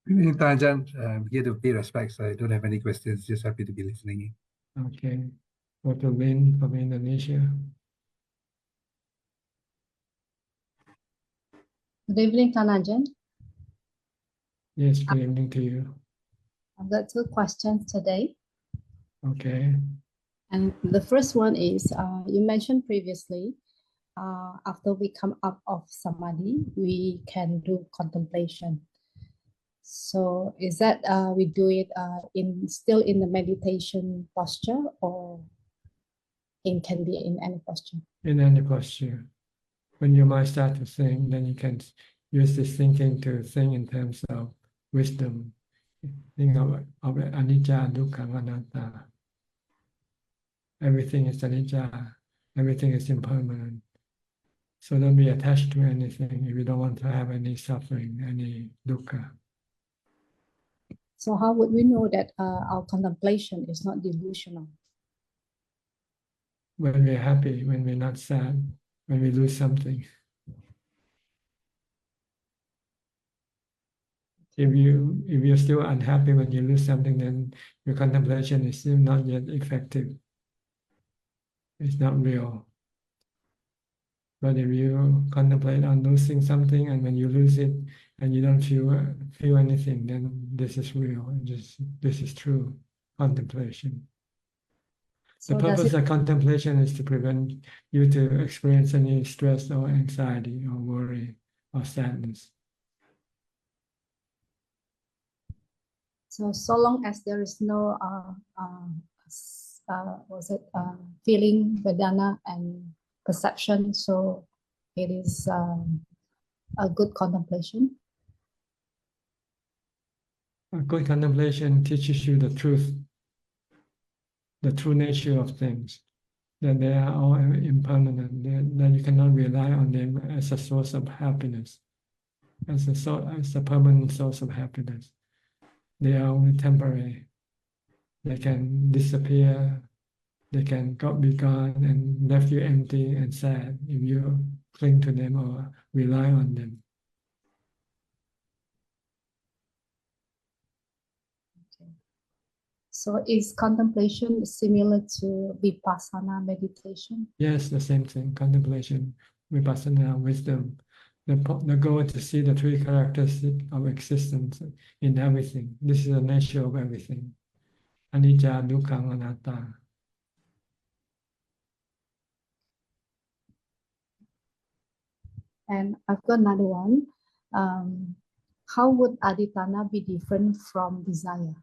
Ajahn, I'm here to pay respects. I don't have any questions. Just happy to be listening. Okay. Dr. Lin from Indonesia. Good evening, Ajahn. Yes, good evening to you. I've got two questions today. Okay. And the first one is, you mentioned previously, after we come up of samadhi, we can do contemplation. So is that we do it still in the meditation posture, or can be in any posture? In any posture. When your mind starts to think, then you can use this thinking to think in terms of wisdom. Think of anicca, dukkha, anatta. Everything is anicca. Everything is impermanent. So don't be attached to anything if you don't want to have any suffering, any dukkha. So how would we know that our contemplation is not delusional? When we're happy, when we're not sad, when we lose something. If you're still unhappy when you lose something, then your contemplation is still not yet effective. It's not real. But if you contemplate on losing something, and when you lose it and you don't feel anything, then this is real. This is true contemplation. So the purpose of contemplation is to prevent you to experience any stress or anxiety or worry or sadness. So long as there is no feeling, vedana, and perception, so it is a good contemplation. A good contemplation teaches you the truth, the true nature of things, that they are all impermanent, that you cannot rely on them as a source of happiness, as a permanent source of happiness. They are only temporary. They can disappear. They can be gone and left you empty and sad if you cling to them or rely on them. Okay. So is contemplation similar to vipassana meditation? Yes, the same thing. Contemplation, vipassana, wisdom. The goal is to see the three characteristics of existence in everything. This is the nature of everything. Anicca, dukkha, anatta. And I've got another one. How would aditana be different from desire?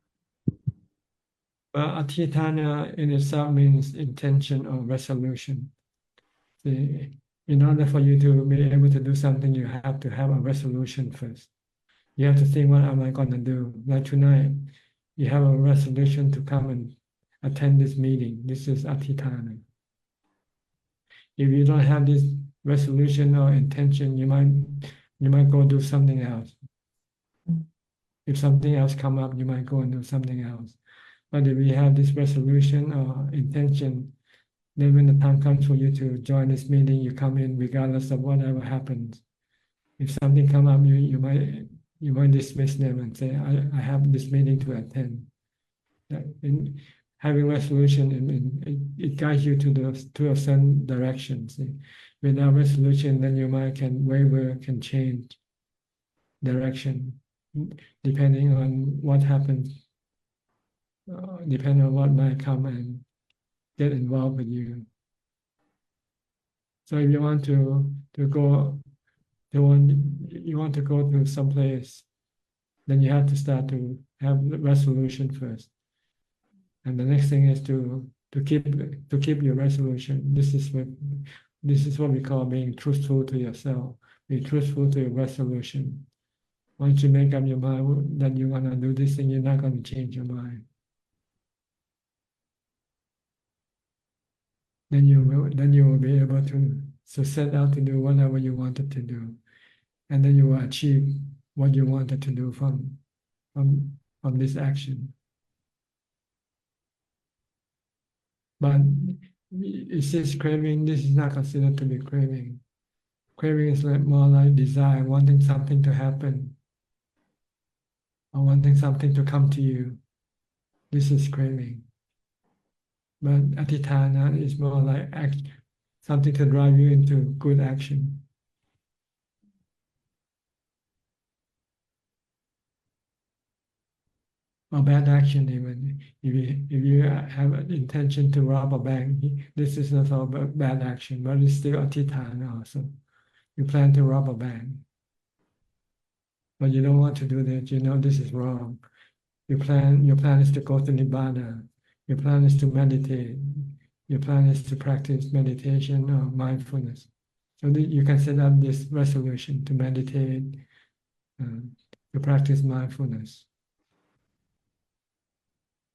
Well, aditana in itself means intention or resolution. In order for you to be able to do something, you have to have a resolution first. You have to think, what am I going to do? Like tonight, you have a resolution to come and attend this meeting. This is aditana. If you don't have this resolution or intention, you might go do something else. If something else come up, you might go and do something else. But if you have this resolution or intention, then when the time comes for you to join this meeting, you come in regardless of whatever happens. If something come up, you might dismiss them and say, I have this meeting to attend. In having resolution, it guides you to a certain direction. See? Without resolution, then your mind can waver, can change direction, depending on what happens, depending on what might come and get involved with you. So if you want to go to some place, then you have to start to have the resolution first. And the next thing is to keep your resolution. This is what we call being truthful to yourself. Be truthful to your resolution. Once you make up your mind that you want to do this thing, you're not going to change your mind. then you will be able to set out to do whatever you wanted to do, and then you will achieve what you wanted to do from this action. But it says craving. This is not considered to be craving. Craving is more like desire, wanting something to happen, or wanting something to come to you. This is craving. But adhitthana is more like something to drive you into good action. Or bad action even. If you have an intention to rob a bank, this is not all bad action, but it's still adhitthana also. You plan to rob a bank, but you don't want to do that. You know this is wrong. Your plan is to go to Nibbana. Your plan is to meditate. Your plan is to practice meditation or mindfulness. So that you can set up this resolution to meditate, to practice mindfulness.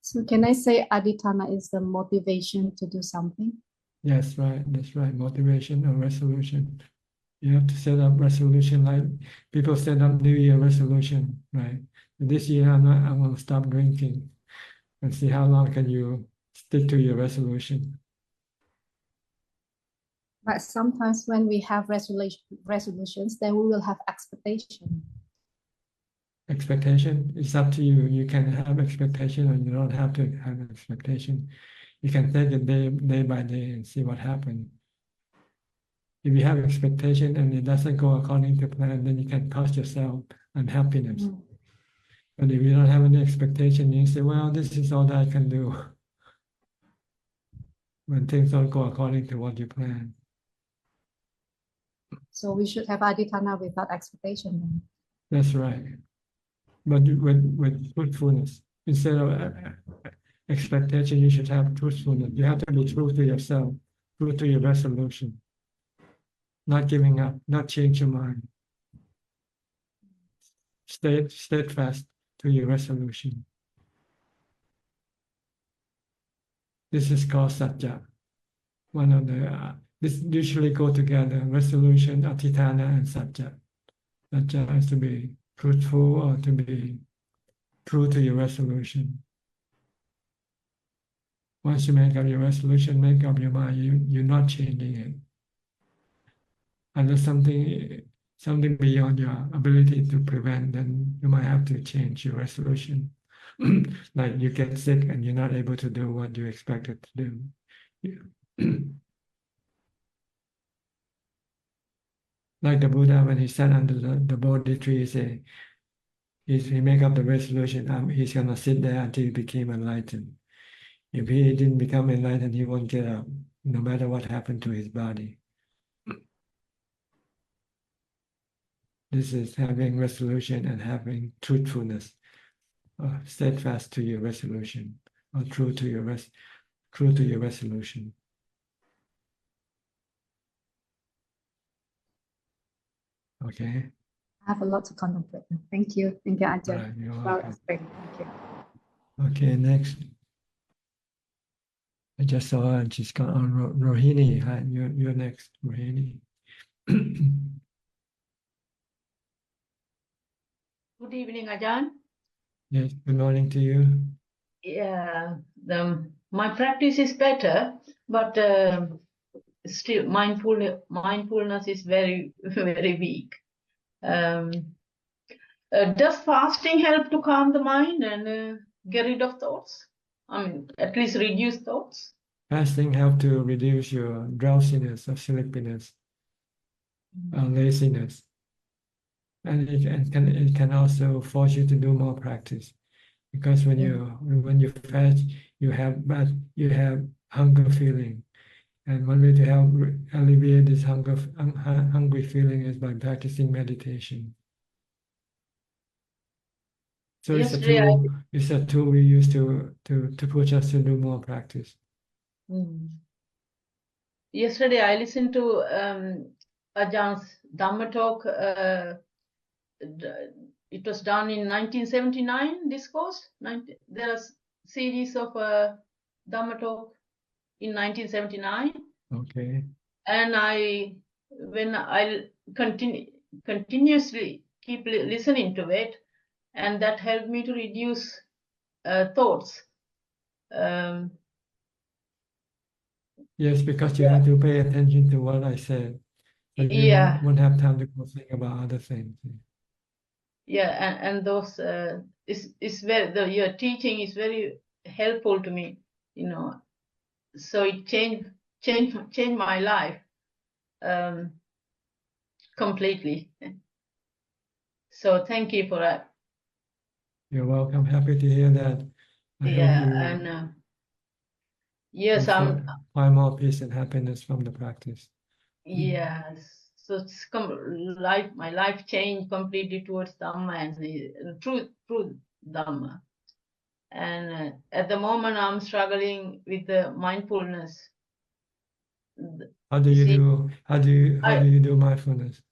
So can I say adhitthana is the motivation to do something? Yes, right. That's right. Motivation or resolution. You have to set up resolution like people set up New Year resolution, right? This year I'm going to stop drinking, and see how long can you stick to your resolution. But sometimes when we have resolutions, then we will have expectation. Expectation, it's up to you. You can have expectation or you don't have to have an expectation. You can take it day by day and see what happens. If you have expectation and it doesn't go according to plan, then you can cause yourself unhappiness. But if you don't have any expectation, you say, well, this is all that I can do. When things don't go according to what you plan. So we should have adhitthana without expectation then. That's right. But with truthfulness. Instead of expectation, you should have truthfulness. You have to be true to yourself, true to your resolution. Not giving up, not change your mind. Stay steadfast to your resolution. This is called Satya. One of the this usually go together: resolution, adhitthana, and Satya. Satya has to be truthful or to be true to your resolution. Once you make up your resolution, make up your mind, you're not changing it. Unless something beyond your ability to prevent, then you might have to change your resolution. Like you get sick and you're not able to do what you expected to do. Like the Buddha, when he sat under the Bodhi tree, he make up the resolution, he's gonna sit there until he became enlightened. If he didn't become enlightened, he won't get up, no matter what happened to his body. This is having resolution and having truthfulness, steadfast to your resolution, or true to your resolution. Okay. I have a lot to contemplate. Thank you, Ajahn. Right, you're Well welcome. explained. Thank you. Okay, next. I just saw her and she's gone on. Rohini, hi, you're next, Rohini. Good evening, Ajahn. Yes, good morning to you. Yeah, my practice is better, but still mindfulness is very, very weak. Does fasting help to calm the mind and get rid of thoughts? I mean, at least reduce thoughts. Fasting helps to reduce your drowsiness or sleepiness, laziness. And it can also force you to do more practice, because when you fast, you have hunger feeling, and one way to help alleviate this hungry feeling is by practicing meditation. So it's a tool we use to push us to do more practice. Yesterday I listened to Ajahn Dhamma talk. It was done in 1979, this course. There are series of Dhamma talk in 1979. Okay. And when I continuously keep listening to it, and that helped me to reduce thoughts. Yes, because you have to pay attention to what I said. So you Yeah, won't have time to go think about other things. yeah, and those is very your teaching is very helpful to me, you know. So it changed my life completely. So thank you for that. You're welcome. Happy to hear that. I hope Yeah, you and yes, will find more peace and happiness from the practice. yes. So it's my life changed completely towards Dhamma and the truth Dhamma. And at the moment, I'm struggling with the mindfulness. How do you See, do mindfulness?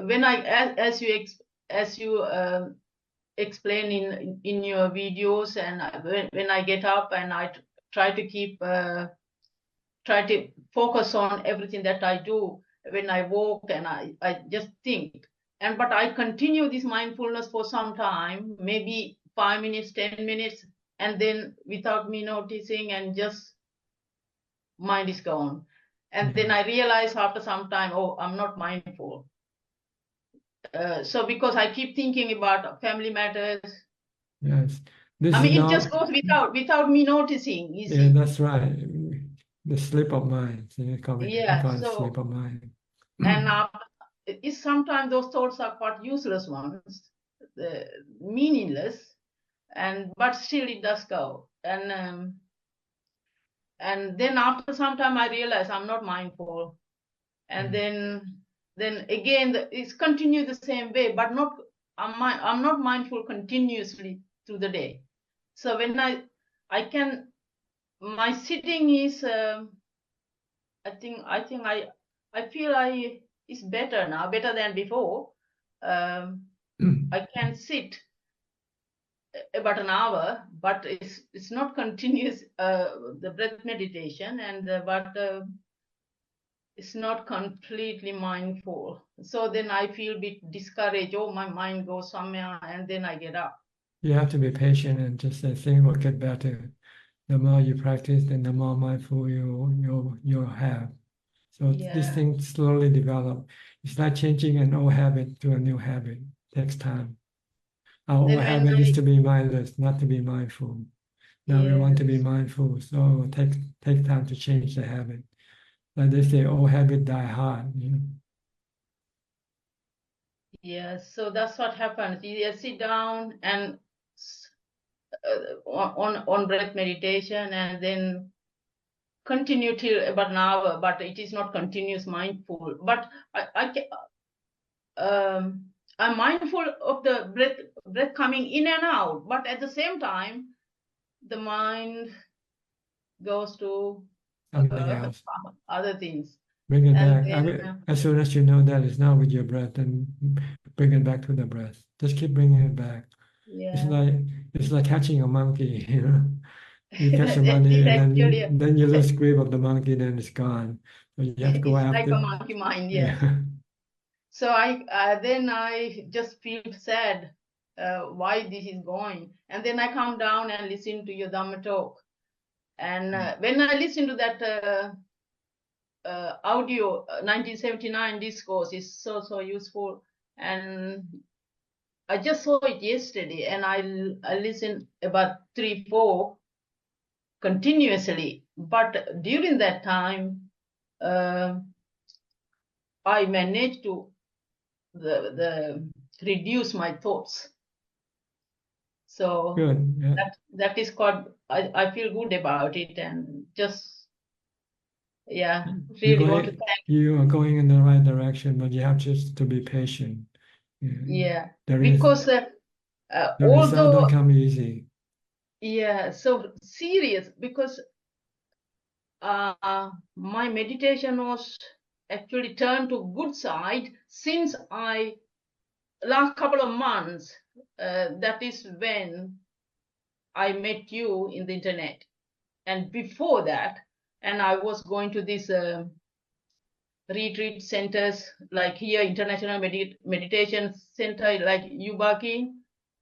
When as you explain in your videos, and when I get up and I try to focus on everything that I do when I walk, and I just think, but I continue this mindfulness for some time, maybe 5 minutes, 10 minutes, and then without me noticing, and just mind is gone. And then I realize after some time, oh, I'm not mindful. So because I keep thinking about family matters, Yes. This I is mean, it not, just goes without me noticing. You yeah, see? that's right. The slip of mind. So you call it So slip of mind. and sometimes those thoughts are quite useless ones, meaningless, but still it does go. And then after some time I realize I'm not mindful, and then again it's continue the same way, but I'm not mindful continuously through the day. So when my sitting is I feel it's better now, better than before. I can sit about an hour, but it's not continuous the breath meditation, but it's not completely mindful. So then I feel a bit discouraged. Oh, my mind goes somewhere, and then I get up. You have to be patient and just say things will get better. The more you practice, then the more mindful you'll have. So these things slowly develop. It's like changing an old habit to a new habit. It takes time. Our old habit is to be mindless, not to be mindful. Now we want to be mindful, so it will take time to change the habit. Like they say, old habit die hard. You know? Yeah, so that's what happens. You sit down and on breath meditation, and then continue till about an hour, but it is not continuous mindful. But I'm mindful of the breath coming in and out, but at the same time, the mind goes to Something else. other things. Bring it back. Then, as soon as you know that it's not with your breath, then bring it back to the breath. Just keep bringing it back. It's like catching a monkey, you know. You catch a monkey and then you lose grip of the monkey, then it's gone. So you have to go it's after. like a monkey mind, yes. Yeah. So then I just feel sad why this is going, and then I come down and listen to your Dhamma talk, and when I listen to that audio 1979 discourse is so useful, and I just saw it yesterday, and I listened about 3-4 continuously, but during that time I managed to the reduce my thoughts. So good. Yeah. that is quite I feel good about it, and just really want to thank you are going in the right direction, but you have just to be patient. Because the although result don't come easy. So serious, because my meditation was actually turned to good side since last couple of months. That is when I met you in the internet, and before that, and I was going to these retreat centers like here, International Meditation Center, like Yubaki.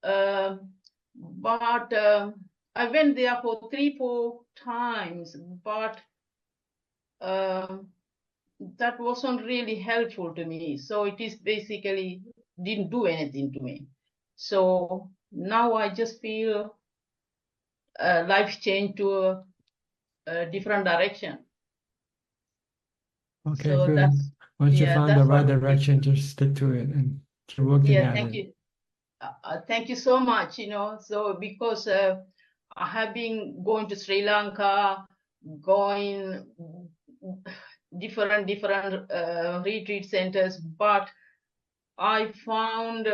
But I went there for 3-4 times, but that wasn't really helpful to me. So it is basically didn't do anything to me. So now I just feel life changed to a different direction. Okay, So good. that's Once you yeah, find that's the right what. direction, just stick to it and keep working Yeah, at thank it. you. Thank you so much. So because I have been going to Sri Lanka, going different retreat centers, but I found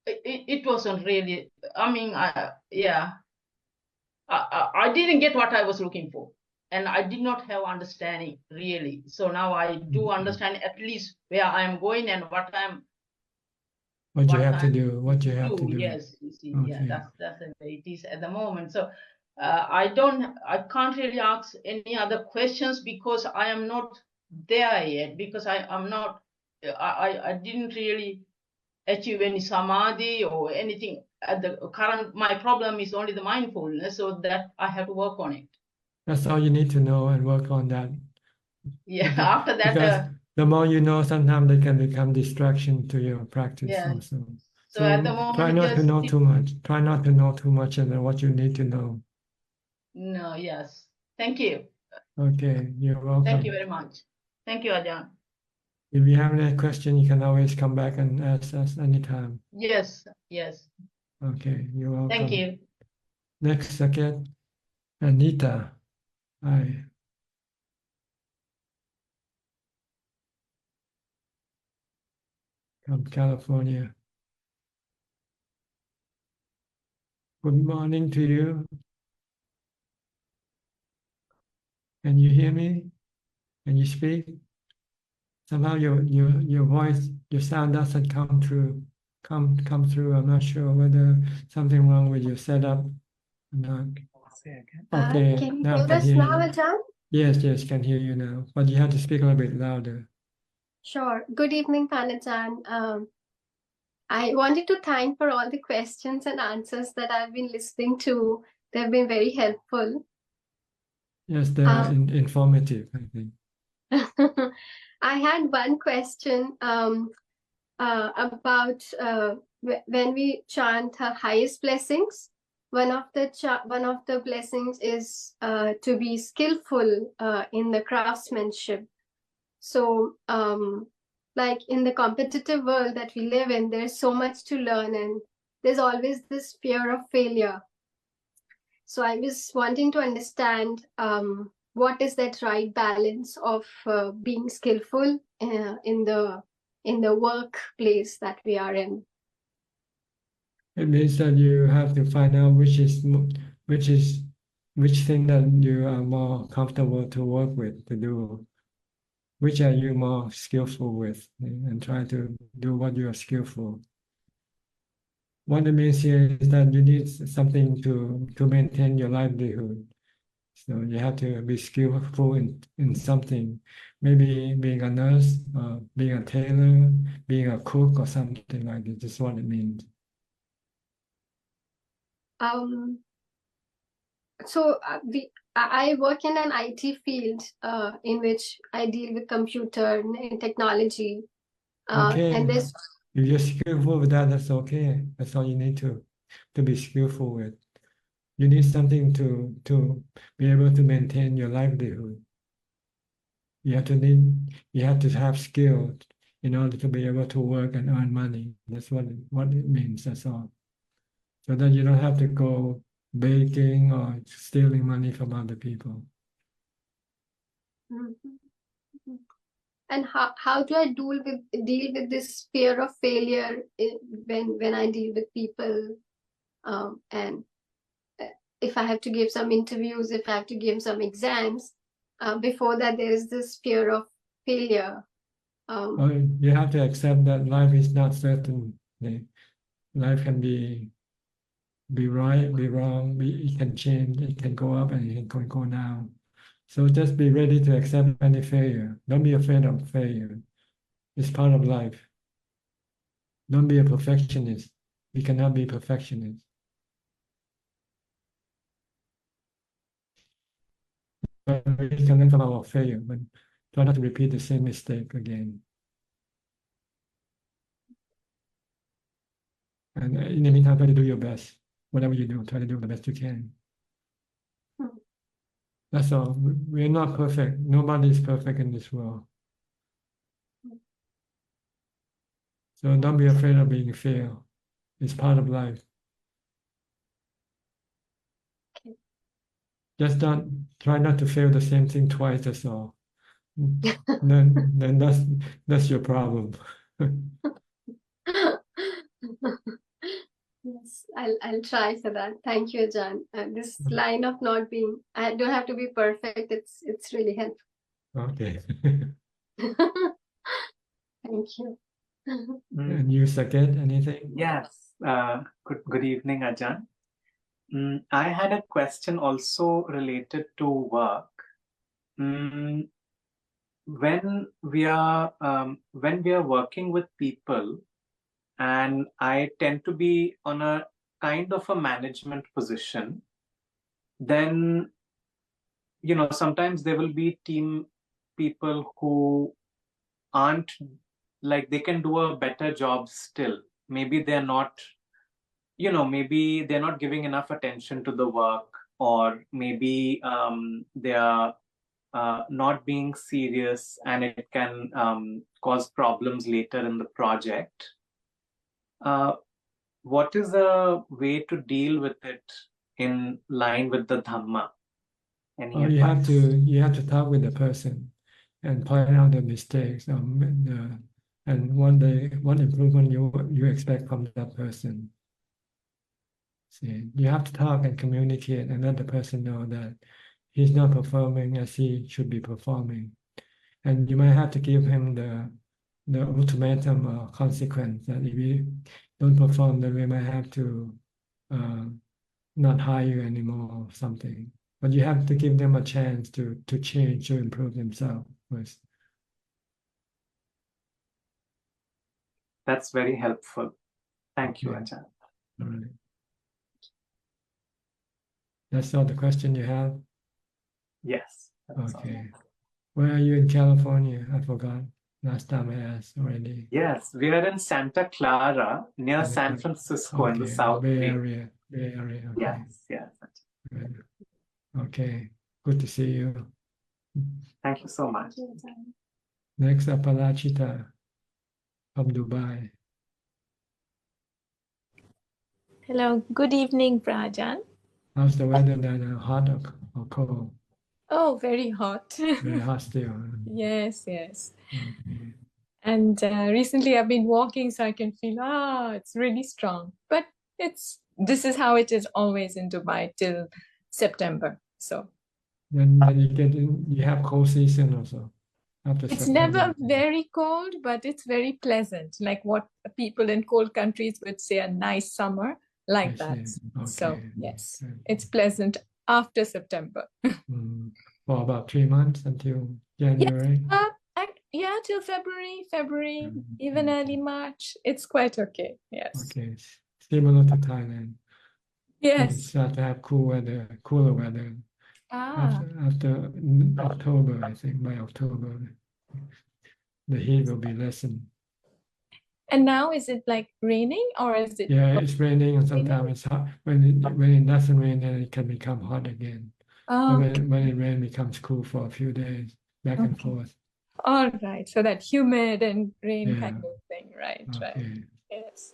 it wasn't really. I mean, I didn't get what I was looking for, and I did not have understanding really. So now I do understand at least where I am going and what What you have to do. Yes, you see, yeah, Okay. that's the way it is at the moment. So I can't really ask any other questions because I am not there yet, because I'm not, I didn't really achieve any samadhi or anything at the current. My problem is only the mindfulness, so that I have to work on it. That's all you need to know and work on that. Yeah, after that, Because the more you know, sometimes they can become distraction to your practice yeah. also. So at the try moment, not to just know too much. Try not to know too much and what you need to know. no, yes. Thank you. Okay, you're welcome. Thank you very much. Thank you, Ajahn. If you have any question, you can always come back and ask us anytime. Yes, yes. Okay, you're welcome. Thank you. Next, again, Anita. Hi. From California. Good morning to you. Can you hear me? Can you speak? Somehow your voice, your sound doesn't come through. Come through. I'm not sure whether something wrong with your setup or not. Okay, Can you now I hear can us hear now, you. Ajahn? Yes, can hear you now. But you have to speak a little bit louder. Sure. Good evening, Ajahn. I wanted to thank for all the questions and answers that I've been listening to. They've been very helpful. Yes, they're informative, I think. I had one question about when we chant her highest blessings. One of the blessings is to be skillful in the craftsmanship. So, like in the competitive world that we live in, there's so much to learn, and there's always this fear of failure. So I was wanting to understand what is that right balance of being skillful in the workplace that we are in. It means that you have to find out which thing that you are more comfortable to work with, to do. Which are you more skillful with, and try to do what you are skillful. What it means here is that you need something to maintain your livelihood. So you have to be skillful in something, maybe being a nurse, being a tailor, being a cook or something like that. That's what it means. So I work in an IT field in which I deal with computer and technology. Okay, And this, if you're skillful with that, that's okay. That's all you need to be skillful with. You need something to be able to maintain your livelihood. You have to have skill in order to be able to work and earn money. That's what it means. That's all. So that you don't have to go baking or stealing money from other people. and how do I deal with this fear of failure when I deal with people, and if I have to give some interviews, if I have to give some exams, before that there is this fear of failure. You have to accept that life is not certain. Life can be be right, be wrong, it can change, it can go up and it can go down. So just be ready to accept any failure. Don't be afraid of failure. It's part of life. Don't be a perfectionist. We cannot be perfectionists. But we can learn from our failure, but try not to repeat the same mistake again. And in the meantime, try to do your best. Whatever you do, try to do the best you can. That's all. We're not perfect. Nobody is perfect in this world. So don't be afraid of being failed. It's part of life. Okay. Just don't try not to fail the same thing twice. That's all. then that's your problem. Yes, I'll try for that. Thank you, Ajahn. This line of not being, I don't have to be perfect. It's really helpful. Okay. Thank you. And you, Saket, anything? Yes. Good evening, Ajahn. I had a question also related to work. When we are working with people, and I tend to be on a kind of a management position, then sometimes there will be team people who aren't like, they can do a better job still. Maybe they're not, maybe they're not giving enough attention to the work, or maybe they are not being serious, and it can cause problems later in the project. What is a way to deal with it in line with the Dhamma? Any You have advice? to talk with the person and point out the mistakes and what improvement you expect from that person. See, you have to talk and communicate and let the person know that he's not performing as he should be performing, and you might have to give him the ultimatum or consequence that if you don't perform, then we might have to not hire you anymore or something. But you have to give them a chance to change, to improve themselves first. That's very helpful. Thank you, Ajahn. All right. That's all the question you have? Yes. That's Okay. all. Where are you in California? I forgot. Last time I asked already. Yes, we are in Santa Clara, near Santa San Clara. Francisco in the Okay, South Bay Bay. Area. Bay Area. Okay. Yes. Good. Okay. Good to see you. Thank you so much. Next, Apalachita from Dubai. Hello, good evening, Prajan. How's the weather there? Hot or cold? Oh, very hot. Very hot still. Yes, yes. Okay. And recently I've been walking, so I can feel, it's really strong. But this is how it is always in Dubai till September. So Then you have cold season also after it's September. never very cold, but it's very pleasant. Like what people in cold countries would say, a nice summer, like that. So yes, it's pleasant after September. For about 3 months until January. Yeah, till February, even early March. It's quite okay. Yes. Okay, similar to Thailand. Yes. We start to have cooler weather after October. I think by October, the heat will be lessened. And now is it like raining, or is it? Yeah, it's raining, and sometimes it's hot. When it doesn't rain, then it can become hot again. Oh, when it rains, it becomes cool for a few days, back and forth. All right. So that humid and rain Yeah. kind of thing, right? Right. Okay. Yes.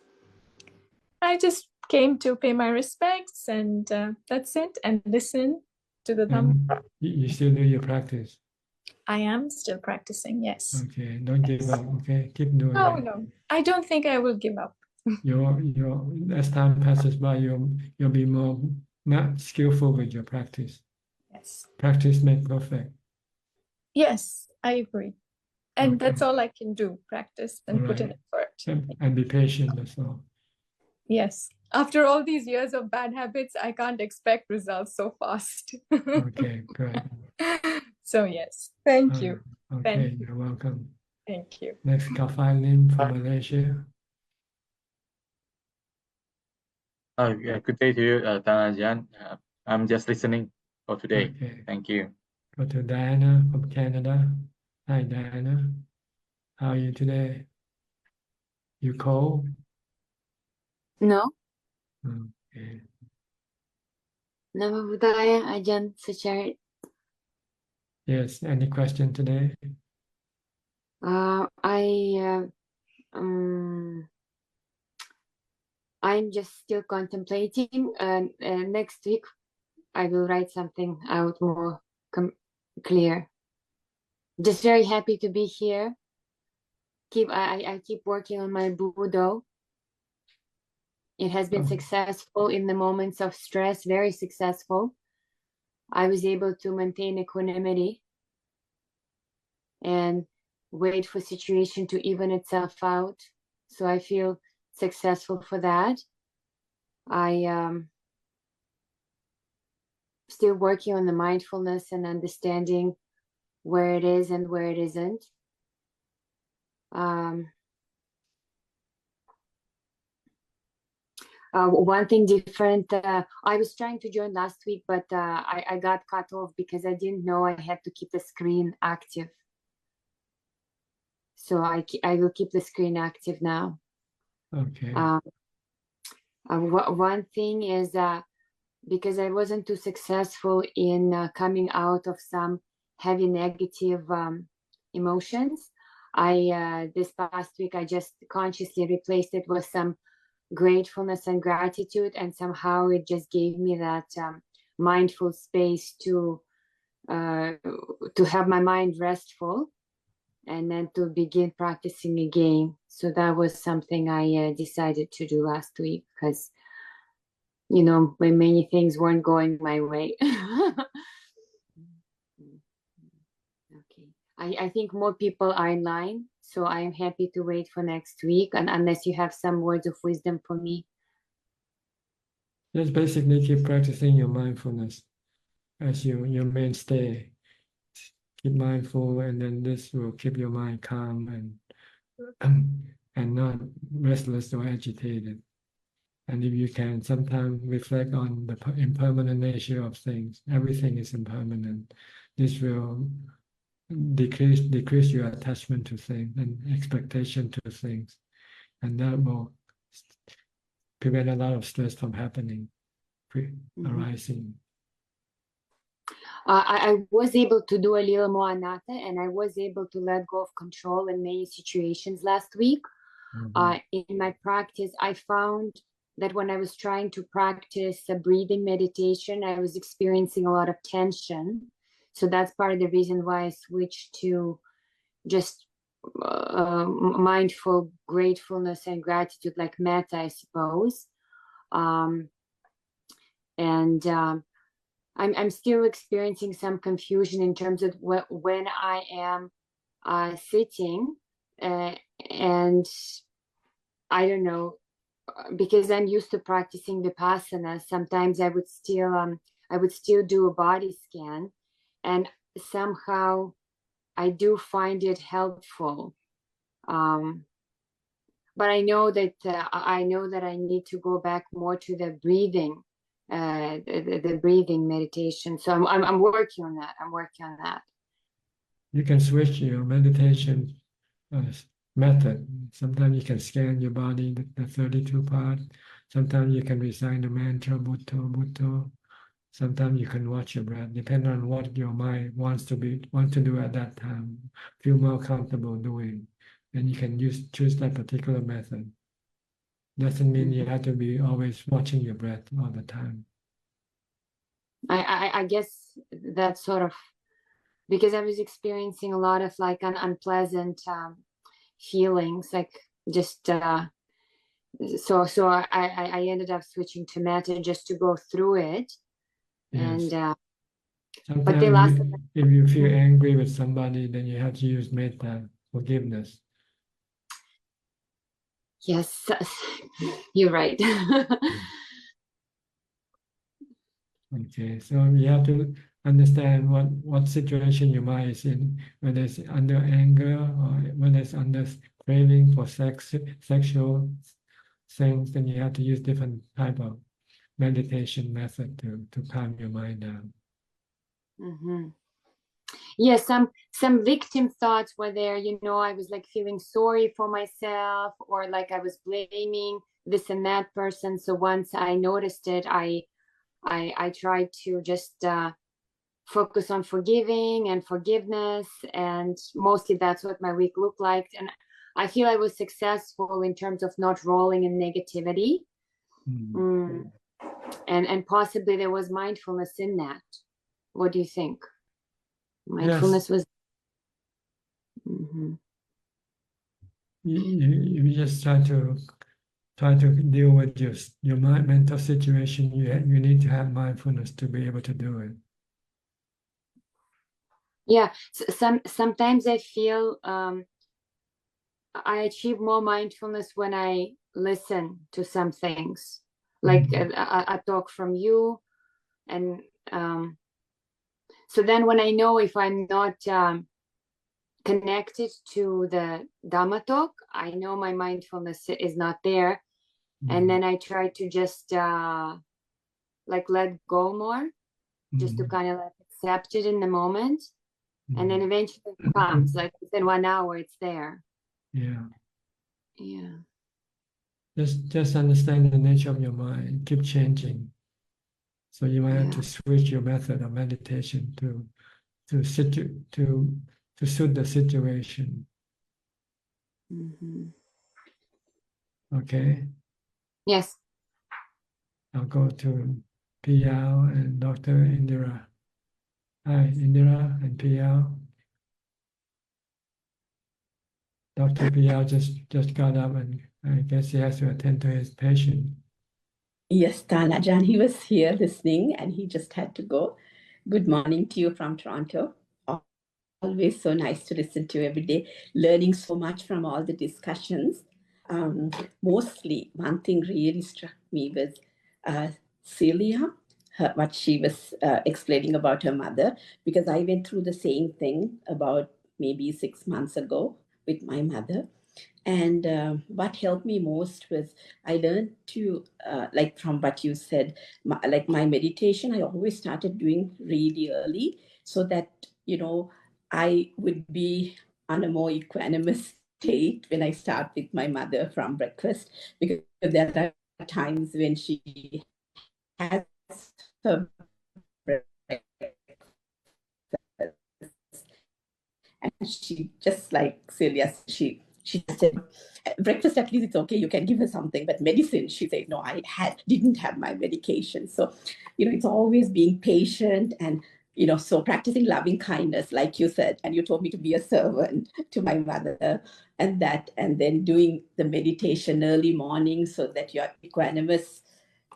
I just came to pay my respects, and that's it, and listen to the Dhamma. And you still do your practice. I am still practicing, yes. Okay, don't give up. Okay, keep doing No, it. no, I don't think I will give up. As time passes by, you'll be more skillful with your practice. Yes. Practice makes perfect. Yes, I agree. And Okay. that's all I can do, practice and put in effort. And be patient, that's all. Yes. After all these years of bad habits, I can't expect results so fast. Okay, good. So yes, thank you. Okay, Thank you. you're welcome. Thank you. Next, Kafai Lim from Malaysia. Yeah, good day to you, Ajahn. I'm just listening for today. Okay. Thank you. Go to Diana from Canada. Hi, Diana. How are you today? You cold? No, Okay. Nama Budaya, Ajahn Suchart. Yes, any question today? I'm just still contemplating. Next week, I will write something out more clear. Just very happy to be here. I keep working on my Budo. It has been successful in the moments of stress, very successful. I was able to maintain equanimity and wait for situation to even itself out. So I feel successful for that. I still working on the mindfulness and understanding where it is and where it isn't. One thing different, I was trying to join last week, but I got cut off because I didn't know I had to keep the screen active. So I will keep the screen active now. Okay. One thing is because I wasn't too successful in coming out of some heavy negative emotions, this past week I just consciously replaced it with some gratefulness and gratitude, and somehow it just gave me that mindful space to have my mind restful and then to begin practicing again. So that was something I decided to do last week because, you know, when many things weren't going my way. Okay. I think more people are in line, so I'm happy to wait for next week, and unless you have some words of wisdom for me. Just basically keep practicing your mindfulness as your mainstay. Keep mindful, and then this will keep your mind calm and not restless or agitated. And if you can sometimes reflect on the impermanent nature of things, everything is impermanent. This will decrease your attachment to things and expectation to things, and that will prevent a lot of stress from happening, arising. I was able to do a little more anatta, and I was able to let go of control in many situations last week. In my practice, I found that when I was trying to practice a breathing meditation, I was experiencing a lot of tension. So that's part of the reason why I switched to just mindful gratefulness and gratitude, like metta, I suppose. I'm still experiencing some confusion in terms of when I am sitting, and I don't know, because I'm used to practicing Vipassana. Sometimes I would still do a body scan, and somehow I do find it helpful. But I know that I need to go back more to the breathing. The breathing meditation. So I'm working on that. You can switch your meditation method. Sometimes you can scan your body, the 32 part. Sometimes you can recite the mantra, Bhutto, Bhutto. Sometimes you can watch your breath, depending on what your mind wants to do at that time. Feel more comfortable doing, and you can choose that particular method. Doesn't mean you have to be always watching your breath all the time. I guess that's sort of because I was experiencing a lot of like unpleasant feelings, like just so I ended up switching to metta just to go through it. Yes. And sometimes but they lasted. If you feel angry with somebody, then you have to use metta, forgiveness. Yes, you're right. Okay, so you have to understand what situation your mind is in, whether it's under anger or whether it's under craving for sexual things, then you have to use different type of meditation method to calm your mind down. Mm-hmm. Yes, some victim thoughts were there, you know, I was like feeling sorry for myself, or like I was blaming this and that person. So once I noticed it, I tried to just focus on forgiving and forgiveness, and mostly that's what my week looked like. And I feel I was successful in terms of not rolling in negativity. And possibly there was mindfulness in that. What do you think? Mindfulness was. Mm-hmm. You just try to deal with your mental situation. You need to have mindfulness to be able to do it. Yeah, sometimes I feel I achieve more mindfulness when I listen to some things, like a talk from you, and so then when I know if I'm not connected to the Dhamma talk, I know my mindfulness is not there, and then I try to just like let go more, just to kind of like accept it in the moment. And then eventually it comes, like within 1 hour, it's there. Yeah. Yeah. Just understand the nature of your mind. Keep changing. So you might have to switch your method of meditation to suit the situation. Mm-hmm. Okay. Yes. I'll go to PL and Dr. Indira. Hi, Indira and PL. Dr. PL just got up, and I guess he has to attend to his patient. Yes, Ajahn, he was here listening and he just had to go. Good morning to you from Toronto. Always so nice to listen to every day, learning so much from all the discussions. Mostly, one thing really struck me was Celia, what she was explaining about her mother, because I went through the same thing about maybe 6 months ago with my mother. And what helped me most was I learned to, like from what you said, like my meditation, I always started doing really early so that, you know, I would be on a more equanimous state when I start with my mother from breakfast, because there are times when she has her breakfast and she just like Celia, she said, breakfast at least it's okay, you can give her something, but medicine, she said, no, I didn't have my medication. So, you know, it's always being patient and, you know, so practicing loving kindness, like you said, and you told me to be a servant to my mother, and then doing the meditation early morning so that you're equanimous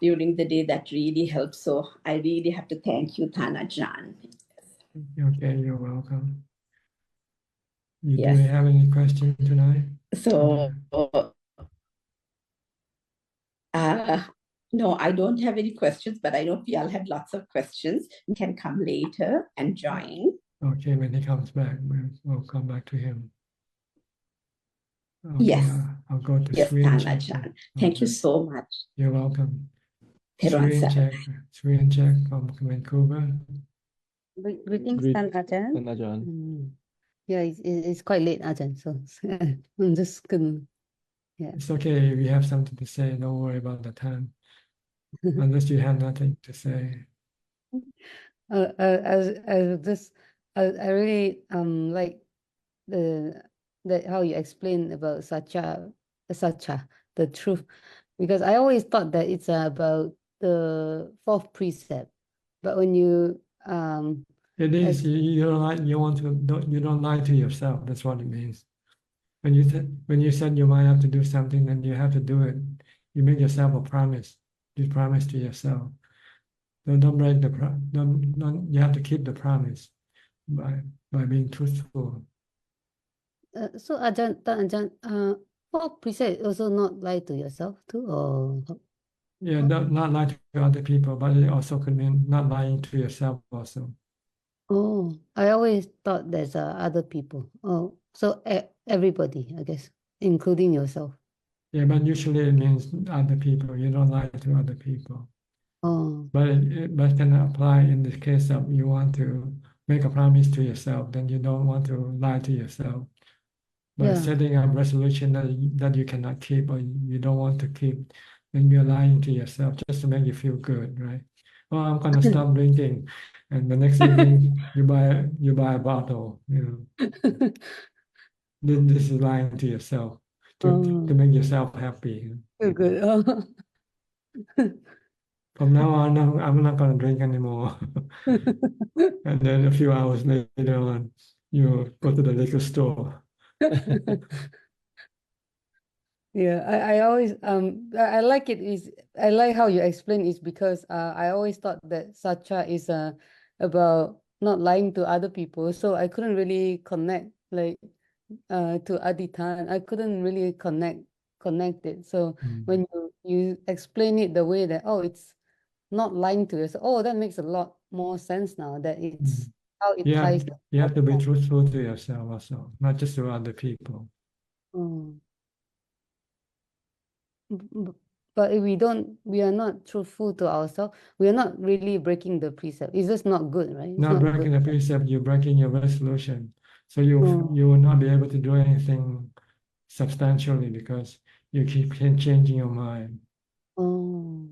during the day, that really helps. So I really have to thank you, Ajahn. Okay, you're welcome. Do Yes. you have any questions tonight? So, no, I don't have any questions, but I know Pial had lots of questions. You can come later and join. Okay, when he comes back, we'll come back to him. Okay, Yes. I'll go to Yes, Sri Ajahn. Thank you so much. You're welcome. Everyone Sri from Vancouver. Greetings, Ajahn. Yeah, it's quite late, Ajahn. So I'm just gonna. Yeah. It's okay if you have something to say. Don't worry about the time, unless you have nothing to say. I really like that how you explain about Sacha, the truth, because I always thought that it's about the fourth precept, but when you It is you don't lie to yourself. That's what it means. When you set your mind up to do something, then you have to do it. You make yourself a promise. You promise to yourself. Don't break the you have to keep the promise by being truthful. so Ajahn, fourth precept also not lie to yourself too, or Yeah, not lie to other people, but it also could mean not lying to yourself also. oh, I always thought there's other people. Oh, so everybody, I guess, including yourself. Yeah, but usually it means other people. You don't lie to other people. Oh, But it can apply in the case of you want to make a promise to yourself, then you don't want to lie to yourself. But yeah. setting a resolution that you cannot keep or you don't want to keep, then you're lying to yourself just to make you feel good, right? Oh, I'm gonna stop drinking, and the next evening you buy a bottle. This is lying to yourself to make yourself happy. Feel good. Oh. From now on, I'm not gonna drink anymore. And then a few hours later on, you go to the liquor store. Yeah, I always I like it is I like how you explain it because I always thought that Sacha is about not lying to other people, so I couldn't really connect like to Aditan. I couldn't really connect it. So when you explain it the way that it's not lying to yourself, that makes a lot more sense now that it's how it Yeah, ties. you have to be truthful to yourself also, not just to other people. Mm. But if we are not truthful to ourselves, we are not really breaking the precept. It's just not good, right? It's Not not breaking good. the precept, you're breaking your resolution. So you Mm. will not be able to do anything substantially because you keep changing your mind. Oh.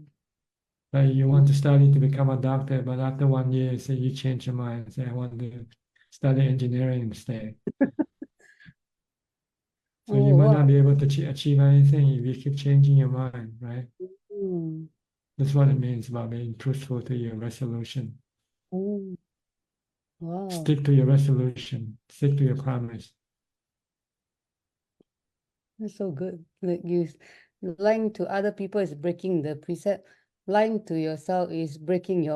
Like you want to study to become a doctor, but after 1 year, say you change your mind and say, I want to study engineering instead. So you Oh, might wow. not be able to achieve anything if you keep changing your mind, right? Mm. That's what it means about being truthful to your resolution. Oh. Wow. Stick to your resolution. Stick to your promise. That's so good. Like lying to other people is breaking the precept. Lying to yourself is breaking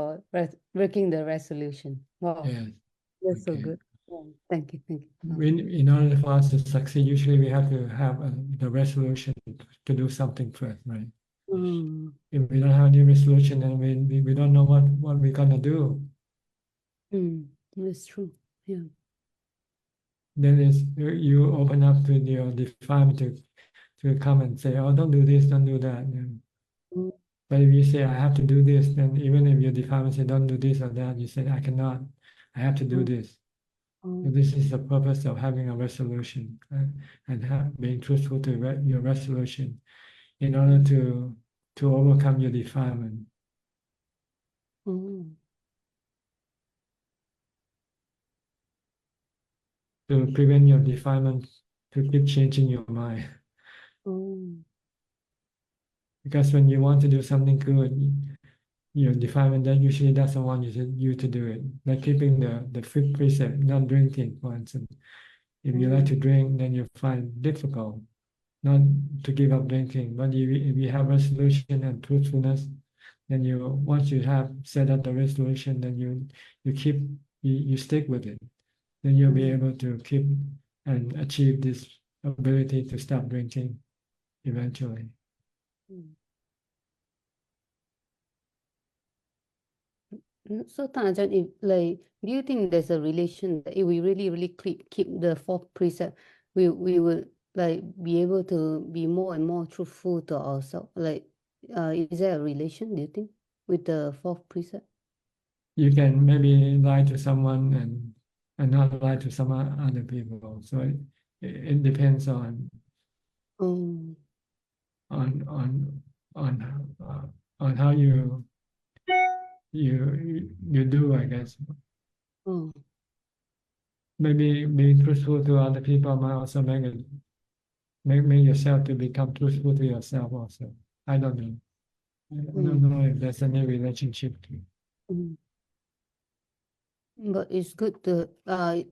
breaking the resolution. Wow. Yes. That's so good. Yeah. Thank you. In order for us to succeed, usually we have to have the resolution to do something first, right? Mm. If we don't have any resolution, then we don't know what we're gonna do. That's true. Yeah. Then you open up to your defilement to come and say, oh, don't do this, don't do that. But if you say, I have to do this, then even if your defilement say, don't do this or that, you say, I cannot, I have to do this. So this is the purpose of having a resolution and being truthful to your resolution in order to overcome your defilement. To prevent your defilement to keep changing your mind. Because when you want to do something good, your defilement that usually doesn't want you to do it. Like keeping the fifth precept, not drinking, for instance. If you like to drink, then you find it difficult not to give up drinking. But if you have resolution and truthfulness, then once you have set up the resolution, then you stick with it. Then you'll be able to keep and achieve this ability to stop drinking eventually. So Ajahn, if do you think there's a relation that if we really keep the fourth precept, we would be able to be more and more truthful to ourselves? Is there a relation, do you think, with the fourth precept? You can maybe lie to someone and not lie to some other people. So it depends on how you do, I guess. Maybe being truthful to other people might also make yourself to become truthful to yourself also. I don't know. I don't know if there's any relationship to it. But it's good to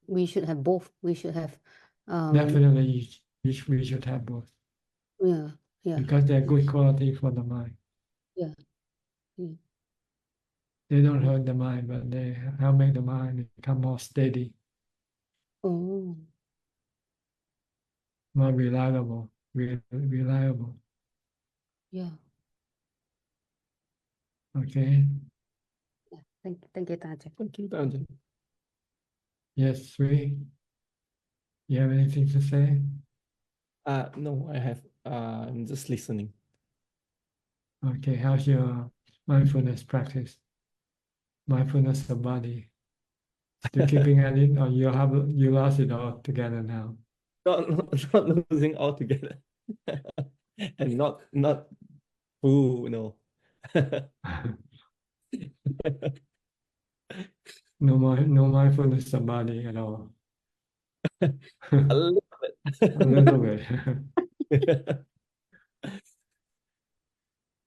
we should have both. We should have Definitely we should have both. Yeah. Because they're good quality for the mind. Yeah. They don't hurt the mind, but they help make the mind become more steady, Oh. more reliable. reliable. Yeah. Okay. Thank you, Taja. Thank you, Ajahn. Yes, Sri. You have anything to say? No, I have. I'm just listening. Okay, how's your mindfulness practice? Mindfulness of body. Still keeping at it, or you lost it all together now? Not losing altogether, and not full. No. No mindfulness of body at all. A little bit. A little bit. A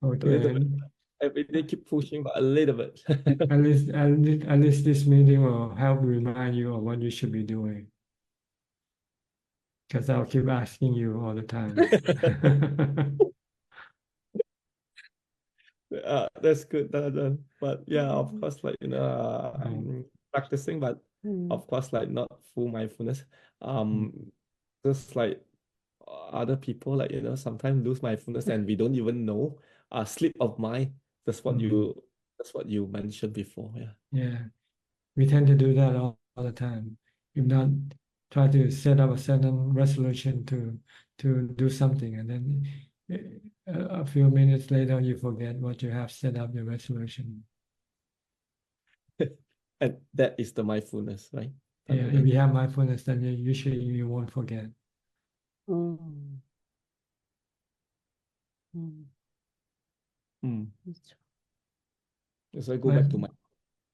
Okay. little bit. They keep pushing, but a little bit. At least this meeting will help remind you of what you should be doing. Because I'll keep asking you all the time. That's good, Ajahn. But yeah, of course, like I'm practicing, but of course, like not full mindfulness. Just like other people, like sometimes lose mindfulness and we don't even know. Slip of mind. That's what you mentioned before. Yeah. Yeah, we tend to do that all the time. If not, try to set up a certain resolution to do something, and then a few minutes later you forget what you have set up your resolution. And that is the mindfulness, right? Yeah, if you have mindfulness, then usually you won't forget. Mm. So I go back to my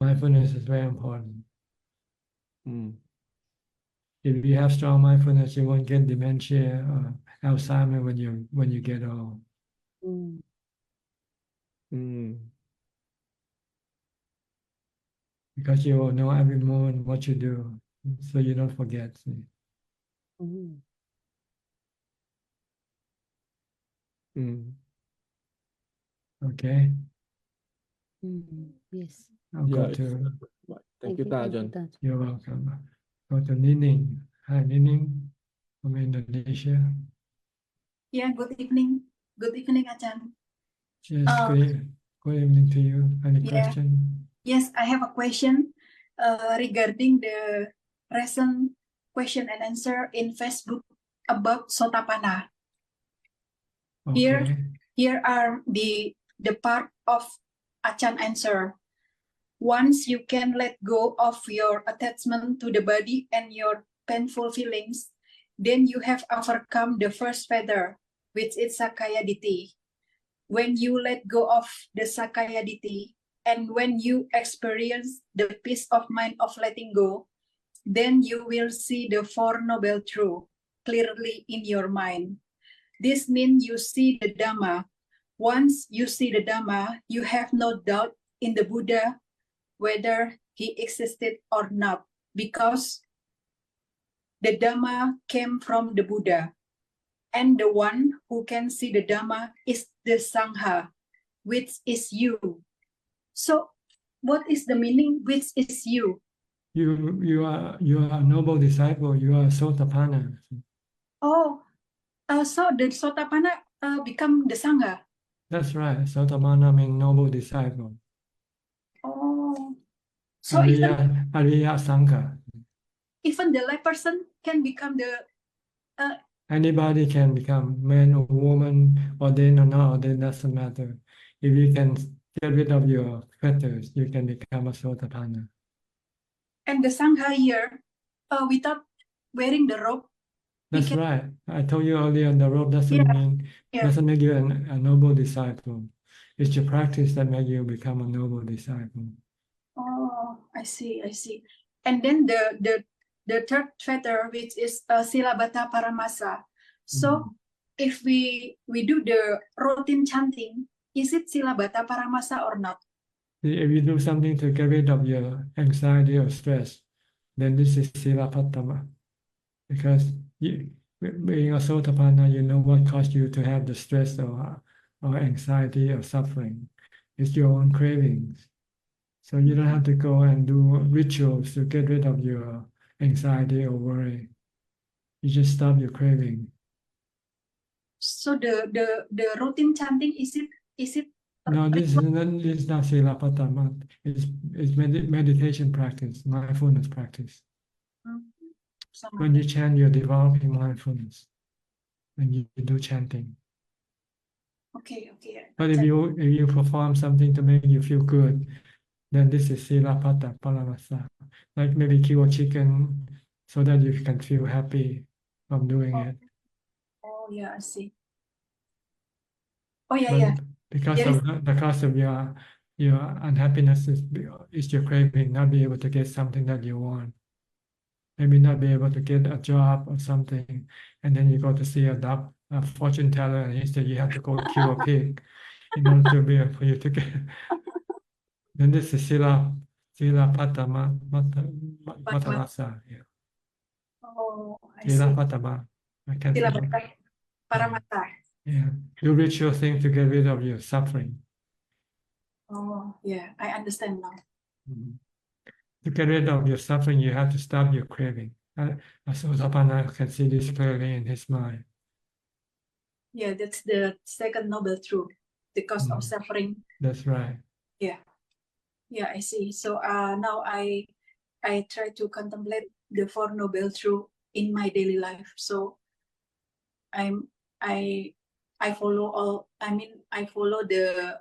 mindfulness is very important. Mm. If you have strong mindfulness, you won't get dementia or Alzheimer when you get old. Because you will know every moment what you do, so you don't forget. See? Okay. Yes. I'll go to. Thank you, Ajahn. You're welcome. Go to Nining. Hi, Nining from Indonesia. Yeah, good evening. Good evening, Ajahn. Yes, good evening to you. Any question? Yes, I have a question regarding the recent question and answer in Facebook about Sotapanna. Okay. Here are the part of Ajahn answer. Once you can let go of your attachment to the body and your painful feelings, then you have overcome the first feather, which is Sakaya Ditti. When you let go of the Sakaya Ditti, and when you experience the peace of mind of letting go, then you will see the Four Noble Truths clearly in your mind. This means you see the Dhamma. Once you see the Dhamma, you have no doubt in the Buddha, whether he existed or not, because the Dhamma came from the Buddha. And the one who can see the Dhamma is the Sangha, which is you. So what is the meaning, which is you? You are a noble disciple. You are Sotapanna. Oh, so the Sotapanna become the Sangha. That's right. Sotapanna means noble disciple. Oh, so Ariya Sangha. even the lay person can become the. Anybody can become man or woman, ordained or not ordained, doesn't matter. If you can get rid of your fetters, you can become a Sotapanna. And the Sangha here, without wearing the robe. That's right. I told you earlier, the robe doesn't make you a noble disciple. It's your practice that makes you become a noble disciple. Oh, I see. And then the third fetter, which is Silabata Paramasa. So if we do the routine chanting, is it Silabata Paramasa or not? If you do something to get rid of your anxiety or stress, then this is Silapatama. Because being a Sotapanna, you know what caused you to have the stress or anxiety or suffering. It's your own cravings. So you don't have to go and do rituals to get rid of your anxiety or worry. You just stop your craving. So the routine chanting, is it No, this is not Silapatama. It's meditation practice, mindfulness practice. When you chant, you're developing mindfulness. When you do chanting. okay? But if you perform something to make you feel good, then this is Silapata Paramasa. Like maybe kill a chicken so that you can feel happy from doing it. Oh yeah, I see. Oh yeah, But yeah. because There of your unhappiness is your craving, not be able to get something that you want. Maybe not be able to get a job or something, and then you go to see a fortune teller, and he said you have to go kill a pig in order to be able for you to get. Then this is sila patama matalasa. Yeah. Oh, I Sila see. patama. I can't Sila think of. Paramata. Yeah. Do ritual thing to get rid of your suffering. Oh yeah, I understand now. To get rid of your suffering, you have to stop your craving. Asodapana can see this clearly in his mind. Yeah, that's the second noble truth, the cause of suffering. That's right. Yeah, I see. So now I try to contemplate the Four Noble Truths in my daily life. So I follow all. I follow the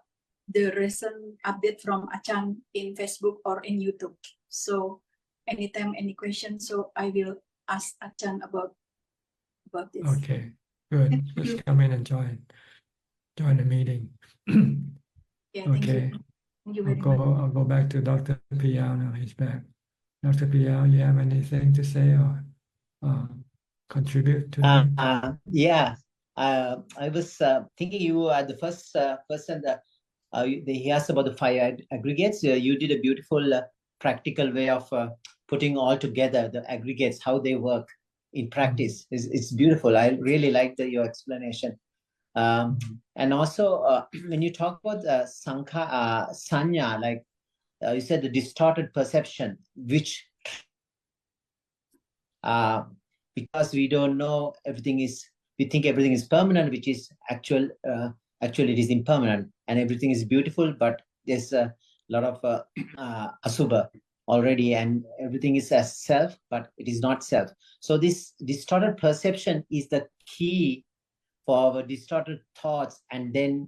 recent update from Ajahn in Facebook or in YouTube. So anytime any question, so I will ask Ajahn about this. Okay, good. Just come in and join the meeting. Yeah, thank Okay. you. Thank you very much. I'll go back to Dr. Piao now. He's back. Dr. Piao, you have anything to say or contribute to? Yeah, I was thinking you are the first person that he asked about the five aggregates. You did a beautiful practical way of putting all together the aggregates, how they work in practice. It's beautiful. I really liked your explanation. And also, when you talk about sanya, like you said, the distorted perception, which because we don't know we think everything is permanent, which is actually it is impermanent, and everything is beautiful, but there's a lot of asubha already, and everything is as self, but it is not self. So this distorted perception is the key for our distorted thoughts, and then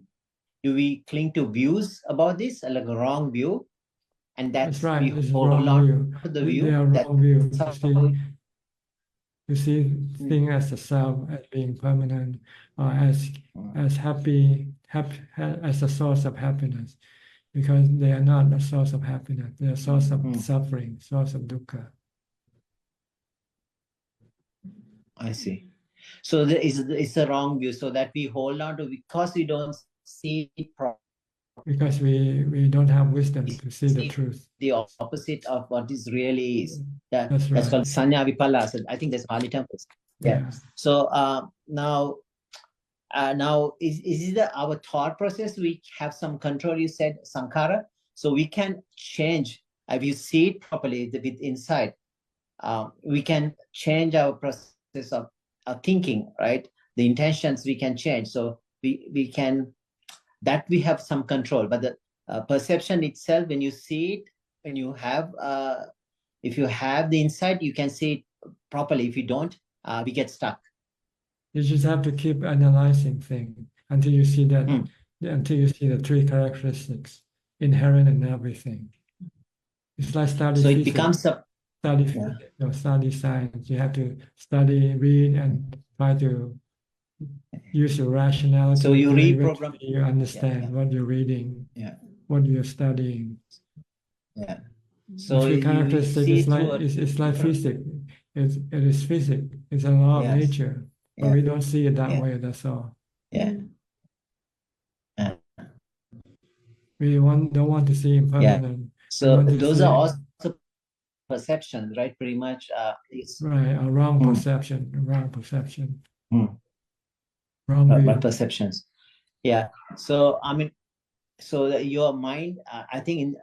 do we cling to views about this, like a wrong view, and that's right. we It's hold wrong on view. to the view. They are wrong view. You see thing as a self, as being permanent, or as happy as a source of happiness, because they are not a source of happiness. They are a source of suffering, source of dukkha. I see. So it's a wrong view. So that we hold on to because we don't see it properly. Because we don't have wisdom to see the truth. The opposite of what this really is. That's That's right. called Sanya Vipala. So I think that's Pali temples. Yeah. So now is it our thought process? We have some control. You said Sankara, so we can change. If you see it properly with inside, we can change our process of thinking. Right, the intentions we can change. So we can. That we have some control, but the perception itself, when you see it, when you have, if you have the insight, you can see it properly. If you don't, we get stuck. You just have to keep analyzing things until you see that, until you see the three characteristics inherent in everything. It's like study So it physics, becomes study physics or study science. You have to study, read, and try to use your rationality. So you reprogram. You understand what you're reading, what you're studying. Yeah. So the characteristic is like it's like physics. It is physics. It's a law of nature, but we don't see it that way. That's all. Yeah. We don't want to see impermanent. So those are also perceptions, right? Pretty much. Right. A wrong perception. A wrong perception. Wrong perceptions. Yeah. So I mean, so your mind, I think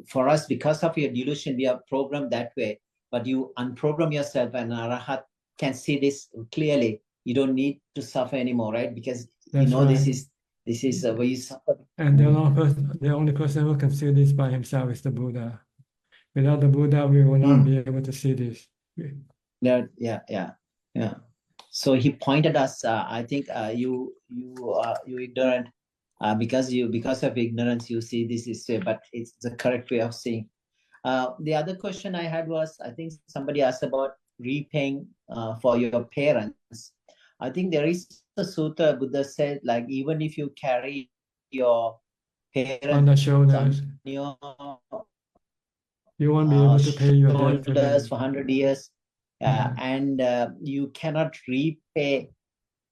for us, because of your delusion, we are programmed that way. But you unprogram yourself, and Arahat can see this clearly. you don't need to suffer anymore, right? Because you That's know right. this is where you suffer. And the only person who can see this by himself is the Buddha. Without the Buddha, we will not be able to see this. Yeah. So he pointed us. I think you ignorant because of ignorance you see this way, but it's the correct way of seeing. The other question I had was, I think somebody asked about repaying for your parents. I think there is a sutta Buddha said, like, even if you carry your parents on the shoulders, your you won't be able to pay your debt to them. shoulders for 100 years, and you cannot repay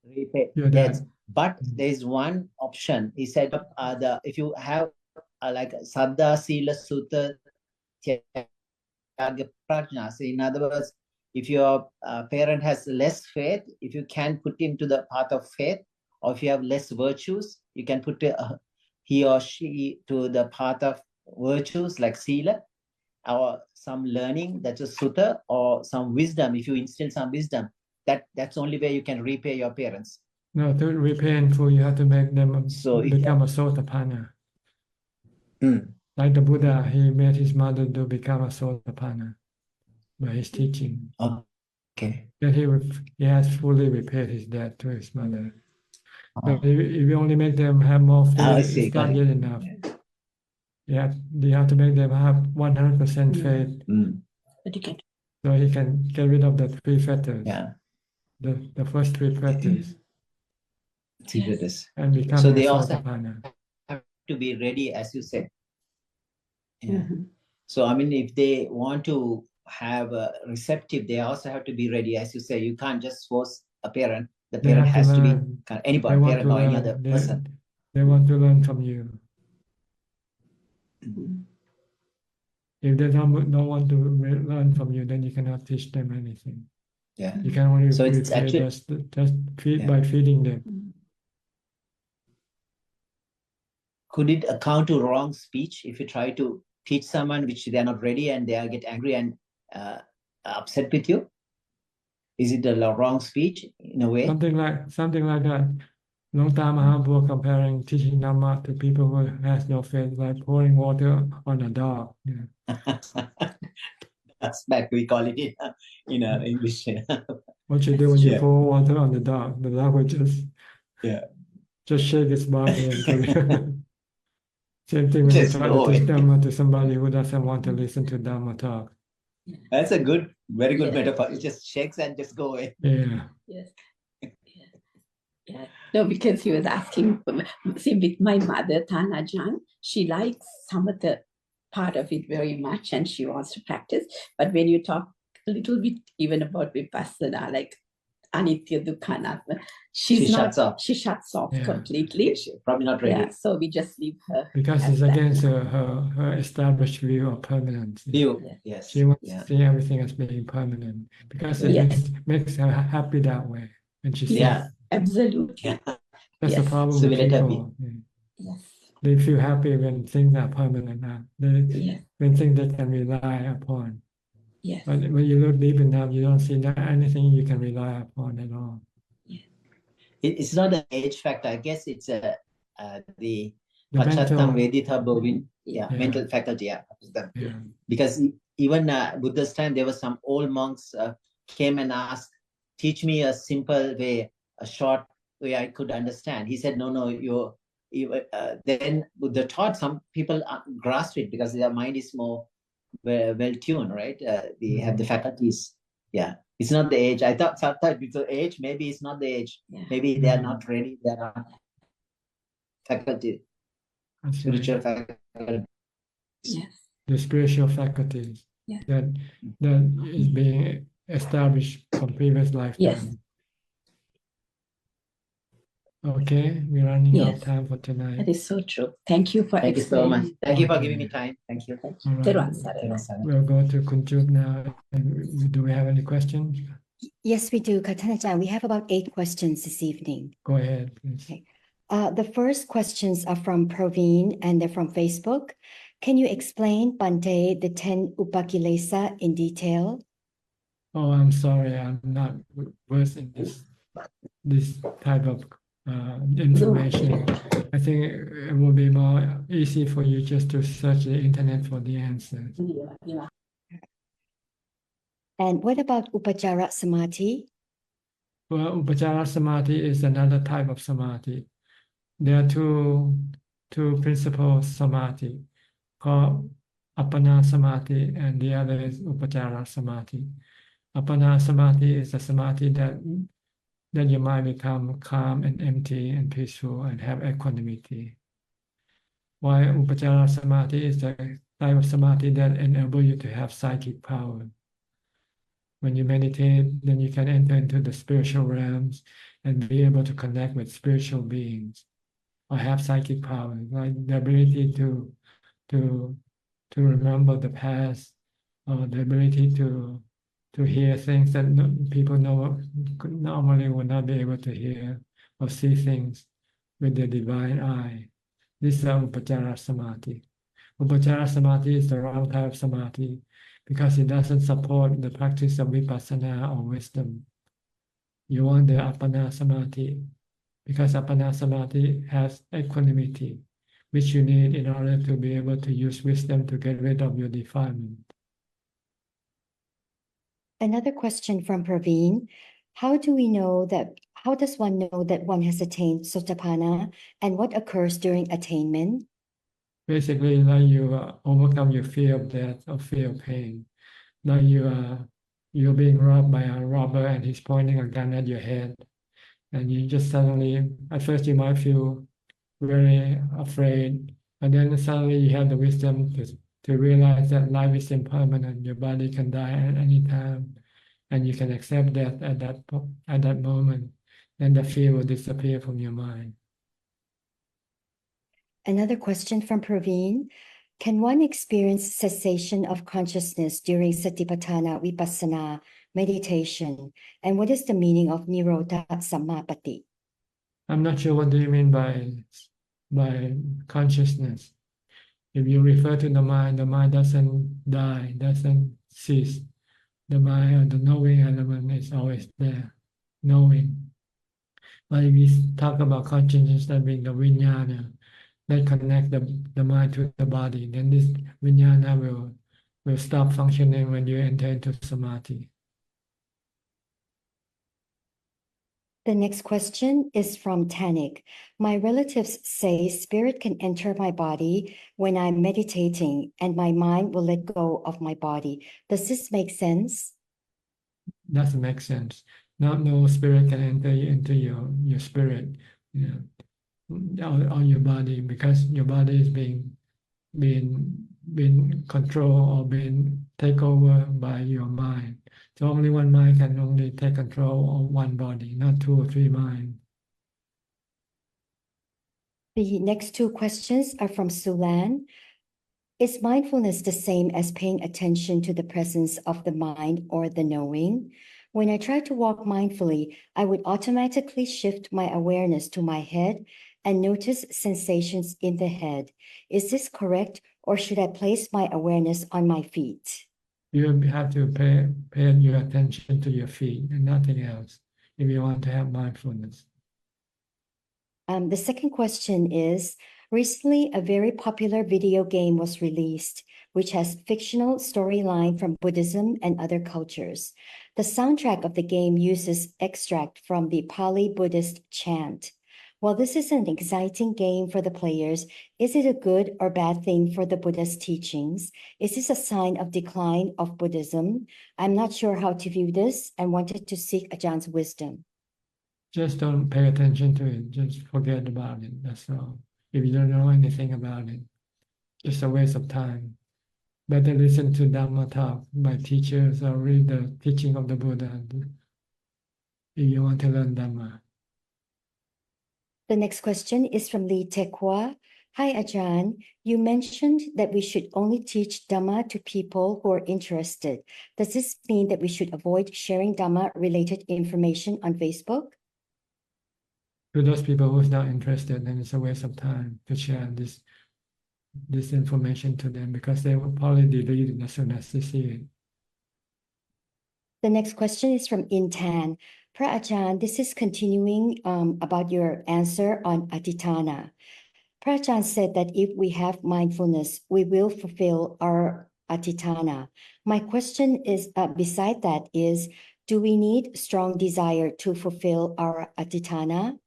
your debts. debt. But there's one option. He said, if you have like Saddha Sila Sutta Tyaga Prajna. So in other words, if your parent has less faith, if you can put him to the path of faith, or if you have less virtues, you can put he or she to the path of virtues like Sila, or some learning, that's a sutta, or some wisdom. If you instill some wisdom, that's the only way you can repay your parents. No, to repay in full, you have to make them become a Sotapanna. Like the Buddha, he made his mother to become a Sotapanna by his teaching. Okay. That he has fully repaid his debt to his mother. But if you only make them have more faith, it's not yet enough. You have to make them have 100% faith. So he can get rid of the three fetters. The first three fetters. And become So a they also Sotapanna. have to be ready, as you said. So I mean, if they want to have a receptive, they also have to be ready, as you say. You can't just force a parent. The They parent have to has to be learn. anybody, They want parent to or any learn. other person. They want to learn from you. If they don't want to learn from you, then you cannot teach them anything. You can only So it's repay actually just feed by feeding them. Could it account to wrong speech if you try to teach someone which they are not ready and they get angry and upset with you? Is it a wrong speech in a way? Something like that. Long time Mahaprabhu comparing teaching Dhamma to people who has no faith, like pouring water on a dog. That's back, we call it in English. What you do when you pour water on the dog will just shake its body and same thing when you try to teach Dhamma to somebody who doesn't want to listen to Dhamma talk. That's a very good metaphor. It just shakes and just go away. Yes. Yeah. No, because he was asking, see, with my mother, Tanajan, she likes some of the part of it very much and she wants to practice. But when you talk a little bit even about Vipassana, like Anitya Dukkha Anatta, she shuts off completely. She's probably not ready. Yeah, so we just leave her. Because it's against her established view of permanence. Yes. She wants to see everything as being permanent because it makes her happy that way. And she says, absolutely. That's the problem with people. They feel happy when things are permanent. When things they can rely upon. But when you look deep enough, you don't see anything you can rely upon at all. It's not an age factor. I guess it's the Pachattam Vedita Bhavin, mental faculty. Because even Buddha's time, there were some old monks came and asked, teach me a simple way, a short way I could understand. He said, no, then Buddha taught, some people grasp it because their mind is more well tuned, right? They have the faculties. It's not the age. I thought sometimes it's the age, maybe it's not the age. Maybe they are not ready, they are not faculty. Spiritual faculty. The spiritual faculties that is being established from previous lifetime. Okay, we're running out of time for tonight. That is so true. Thank you for Thank you so much. Thank you for giving me time. Thank you. We'll go to Kunjup now. Do we have any questions? Yes, we do, Katanajan. We have about 8 questions this evening. Go ahead, please. Okay. The first questions are from Praveen and they're from Facebook. Can you explain, Bante, the 10 Upakilesa in detail? Oh, I'm sorry. I'm not versed in this. this type of information, I think it will be more easy for you just to search the internet for the answers. Yeah. And what about Upachara Samadhi? Well, Upachara Samadhi is another type of Samadhi. There are two principal Samadhi called Appana Samadhi, and the other is Upachara Samadhi. Appana Samadhi is a Samadhi that your mind become calm and empty and peaceful and have equanimity. While Upachara Samadhi is the type of Samadhi that enable you to have psychic power. When you meditate, then you can enter into the spiritual realms and be able to connect with spiritual beings or have psychic power, like the ability to remember the past, or the ability to hear things that people normally would not be able to hear, or see things with the divine eye. This is Upachara Samadhi. Upachara Samadhi is the wrong type of Samadhi because it doesn't support the practice of vipassana or wisdom. You want the Appana Samadhi because Appana Samadhi has equanimity, which you need in order to be able to use wisdom to get rid of your defilement. Another question from Praveen. How does one know that one has attained Sotapanna, and what occurs during attainment? Basically, like you overcome your fear of death or fear of pain. Now you're being robbed by a robber and he's pointing a gun at your head, and you just suddenly, at first you might feel very afraid, and then suddenly you have the wisdom to realize that life is impermanent. Your body can die at any time, and you can accept that at that moment. Then the fear will disappear from your mind. Another question from Praveen. Can one experience cessation of consciousness during Satipatthana Vipassana meditation? And what is the meaning of Nirodha Sammapatti? I'm not sure what do you mean by consciousness. If you refer to the mind doesn't die, doesn't cease. The mind or the knowing element is always there, knowing. But if we talk about consciousness that being the vijnana, that connect the mind to the body, then this vijnana will stop functioning when you enter into samadhi. The next question is from Tanik. My relatives say spirit can enter my body when I'm meditating and my mind will let go of my body. Does this make sense? Doesn't make sense. No spirit can enter into your spirit, or your body, because your body is being controlled or being taken over by your mind. So only one mind can only take control of one body, not two or three minds. The next two questions are from Sulan. Is mindfulness the same as paying attention to the presence of the mind or the knowing? When I try to walk mindfully, I would automatically shift my awareness to my head and notice sensations in the head. Is this correct, or should I place my awareness on my feet? You have to pay your attention to your feet and nothing else if you want to have mindfulness. The second question is, recently a very popular video game was released, which has fictional storyline from Buddhism and other cultures. The soundtrack of the game uses extract from the Pali Buddhist chant. While this is an exciting game for the players, is it a good or bad thing for the Buddha's teachings? Is this a sign of decline of Buddhism? I'm not sure how to view this and wanted to seek Ajahn's wisdom. Just don't pay attention to it. Just forget about it. That's all. If you don't know anything about it, it's a waste of time. Better listen to Dhamma talk by teachers or read the teaching of the Buddha if you want to learn Dhamma. The next question is from Lee Tekwa. Hi, Ajahn. You mentioned that we should only teach Dhamma to people who are interested. Does this mean that we should avoid sharing Dhamma-related information on Facebook? To those people who's not interested, then it's a waste of time to share this information to them, because they will probably delete it as soon as they see it. The next question is from Intan. Ajahn, this is continuing about your answer on Aditana. Ajahn said that if we have mindfulness, we will fulfill our Aditana. My question is, beside that is, do we need strong desire to fulfill our Aditana?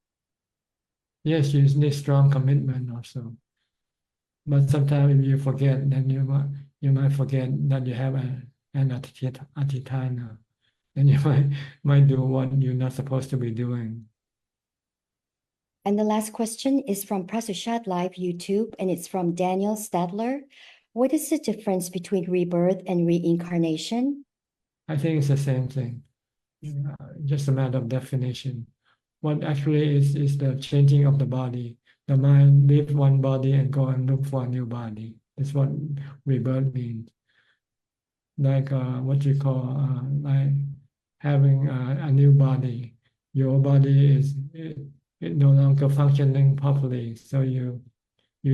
Yes, you need strong commitment also. But sometimes if you forget, then you might forget that you have an Aditana. Then you might do what you're not supposed to be doing. And the last question is from Suchart Live YouTube, and it's from Daniel Stadler. What is the difference between rebirth and reincarnation? I think it's the same thing. Just a matter of definition. What actually is the changing of the body. The mind leaves one body and go and look for a new body. That's what rebirth means. Like what you call like having a new body. Your body is it no longer functioning properly, so you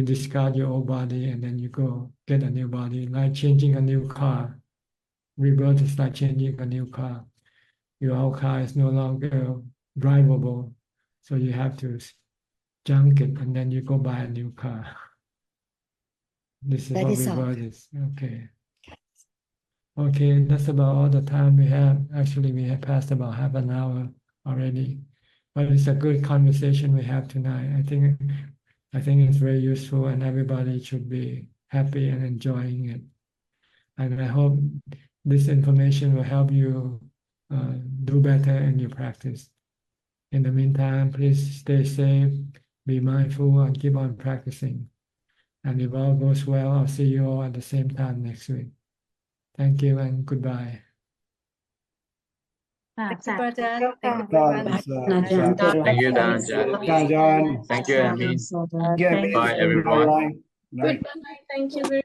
discard your old body and then you go get a new body. Like changing a new car. Rebirth is like changing a new car. Your old car is no longer drivable, so you have to junk it and then you go buy a new car. This is That what is all. rebirth is. Okay, that's about all the time we have. Actually, we have passed about half an hour already, but it's a good conversation we have tonight. I think it's very useful and everybody should be happy and enjoying it. And I hope this information will help you do better in your practice. In the meantime, please stay safe, be mindful, and keep on practicing. And if all goes well, I'll see you all at the same time next week. Thank you and goodbye. Thank you, Ajahn. Thank you, Dan. Thank you, Amy. Thank you. Bye, everyone. Goodbye. Thank you very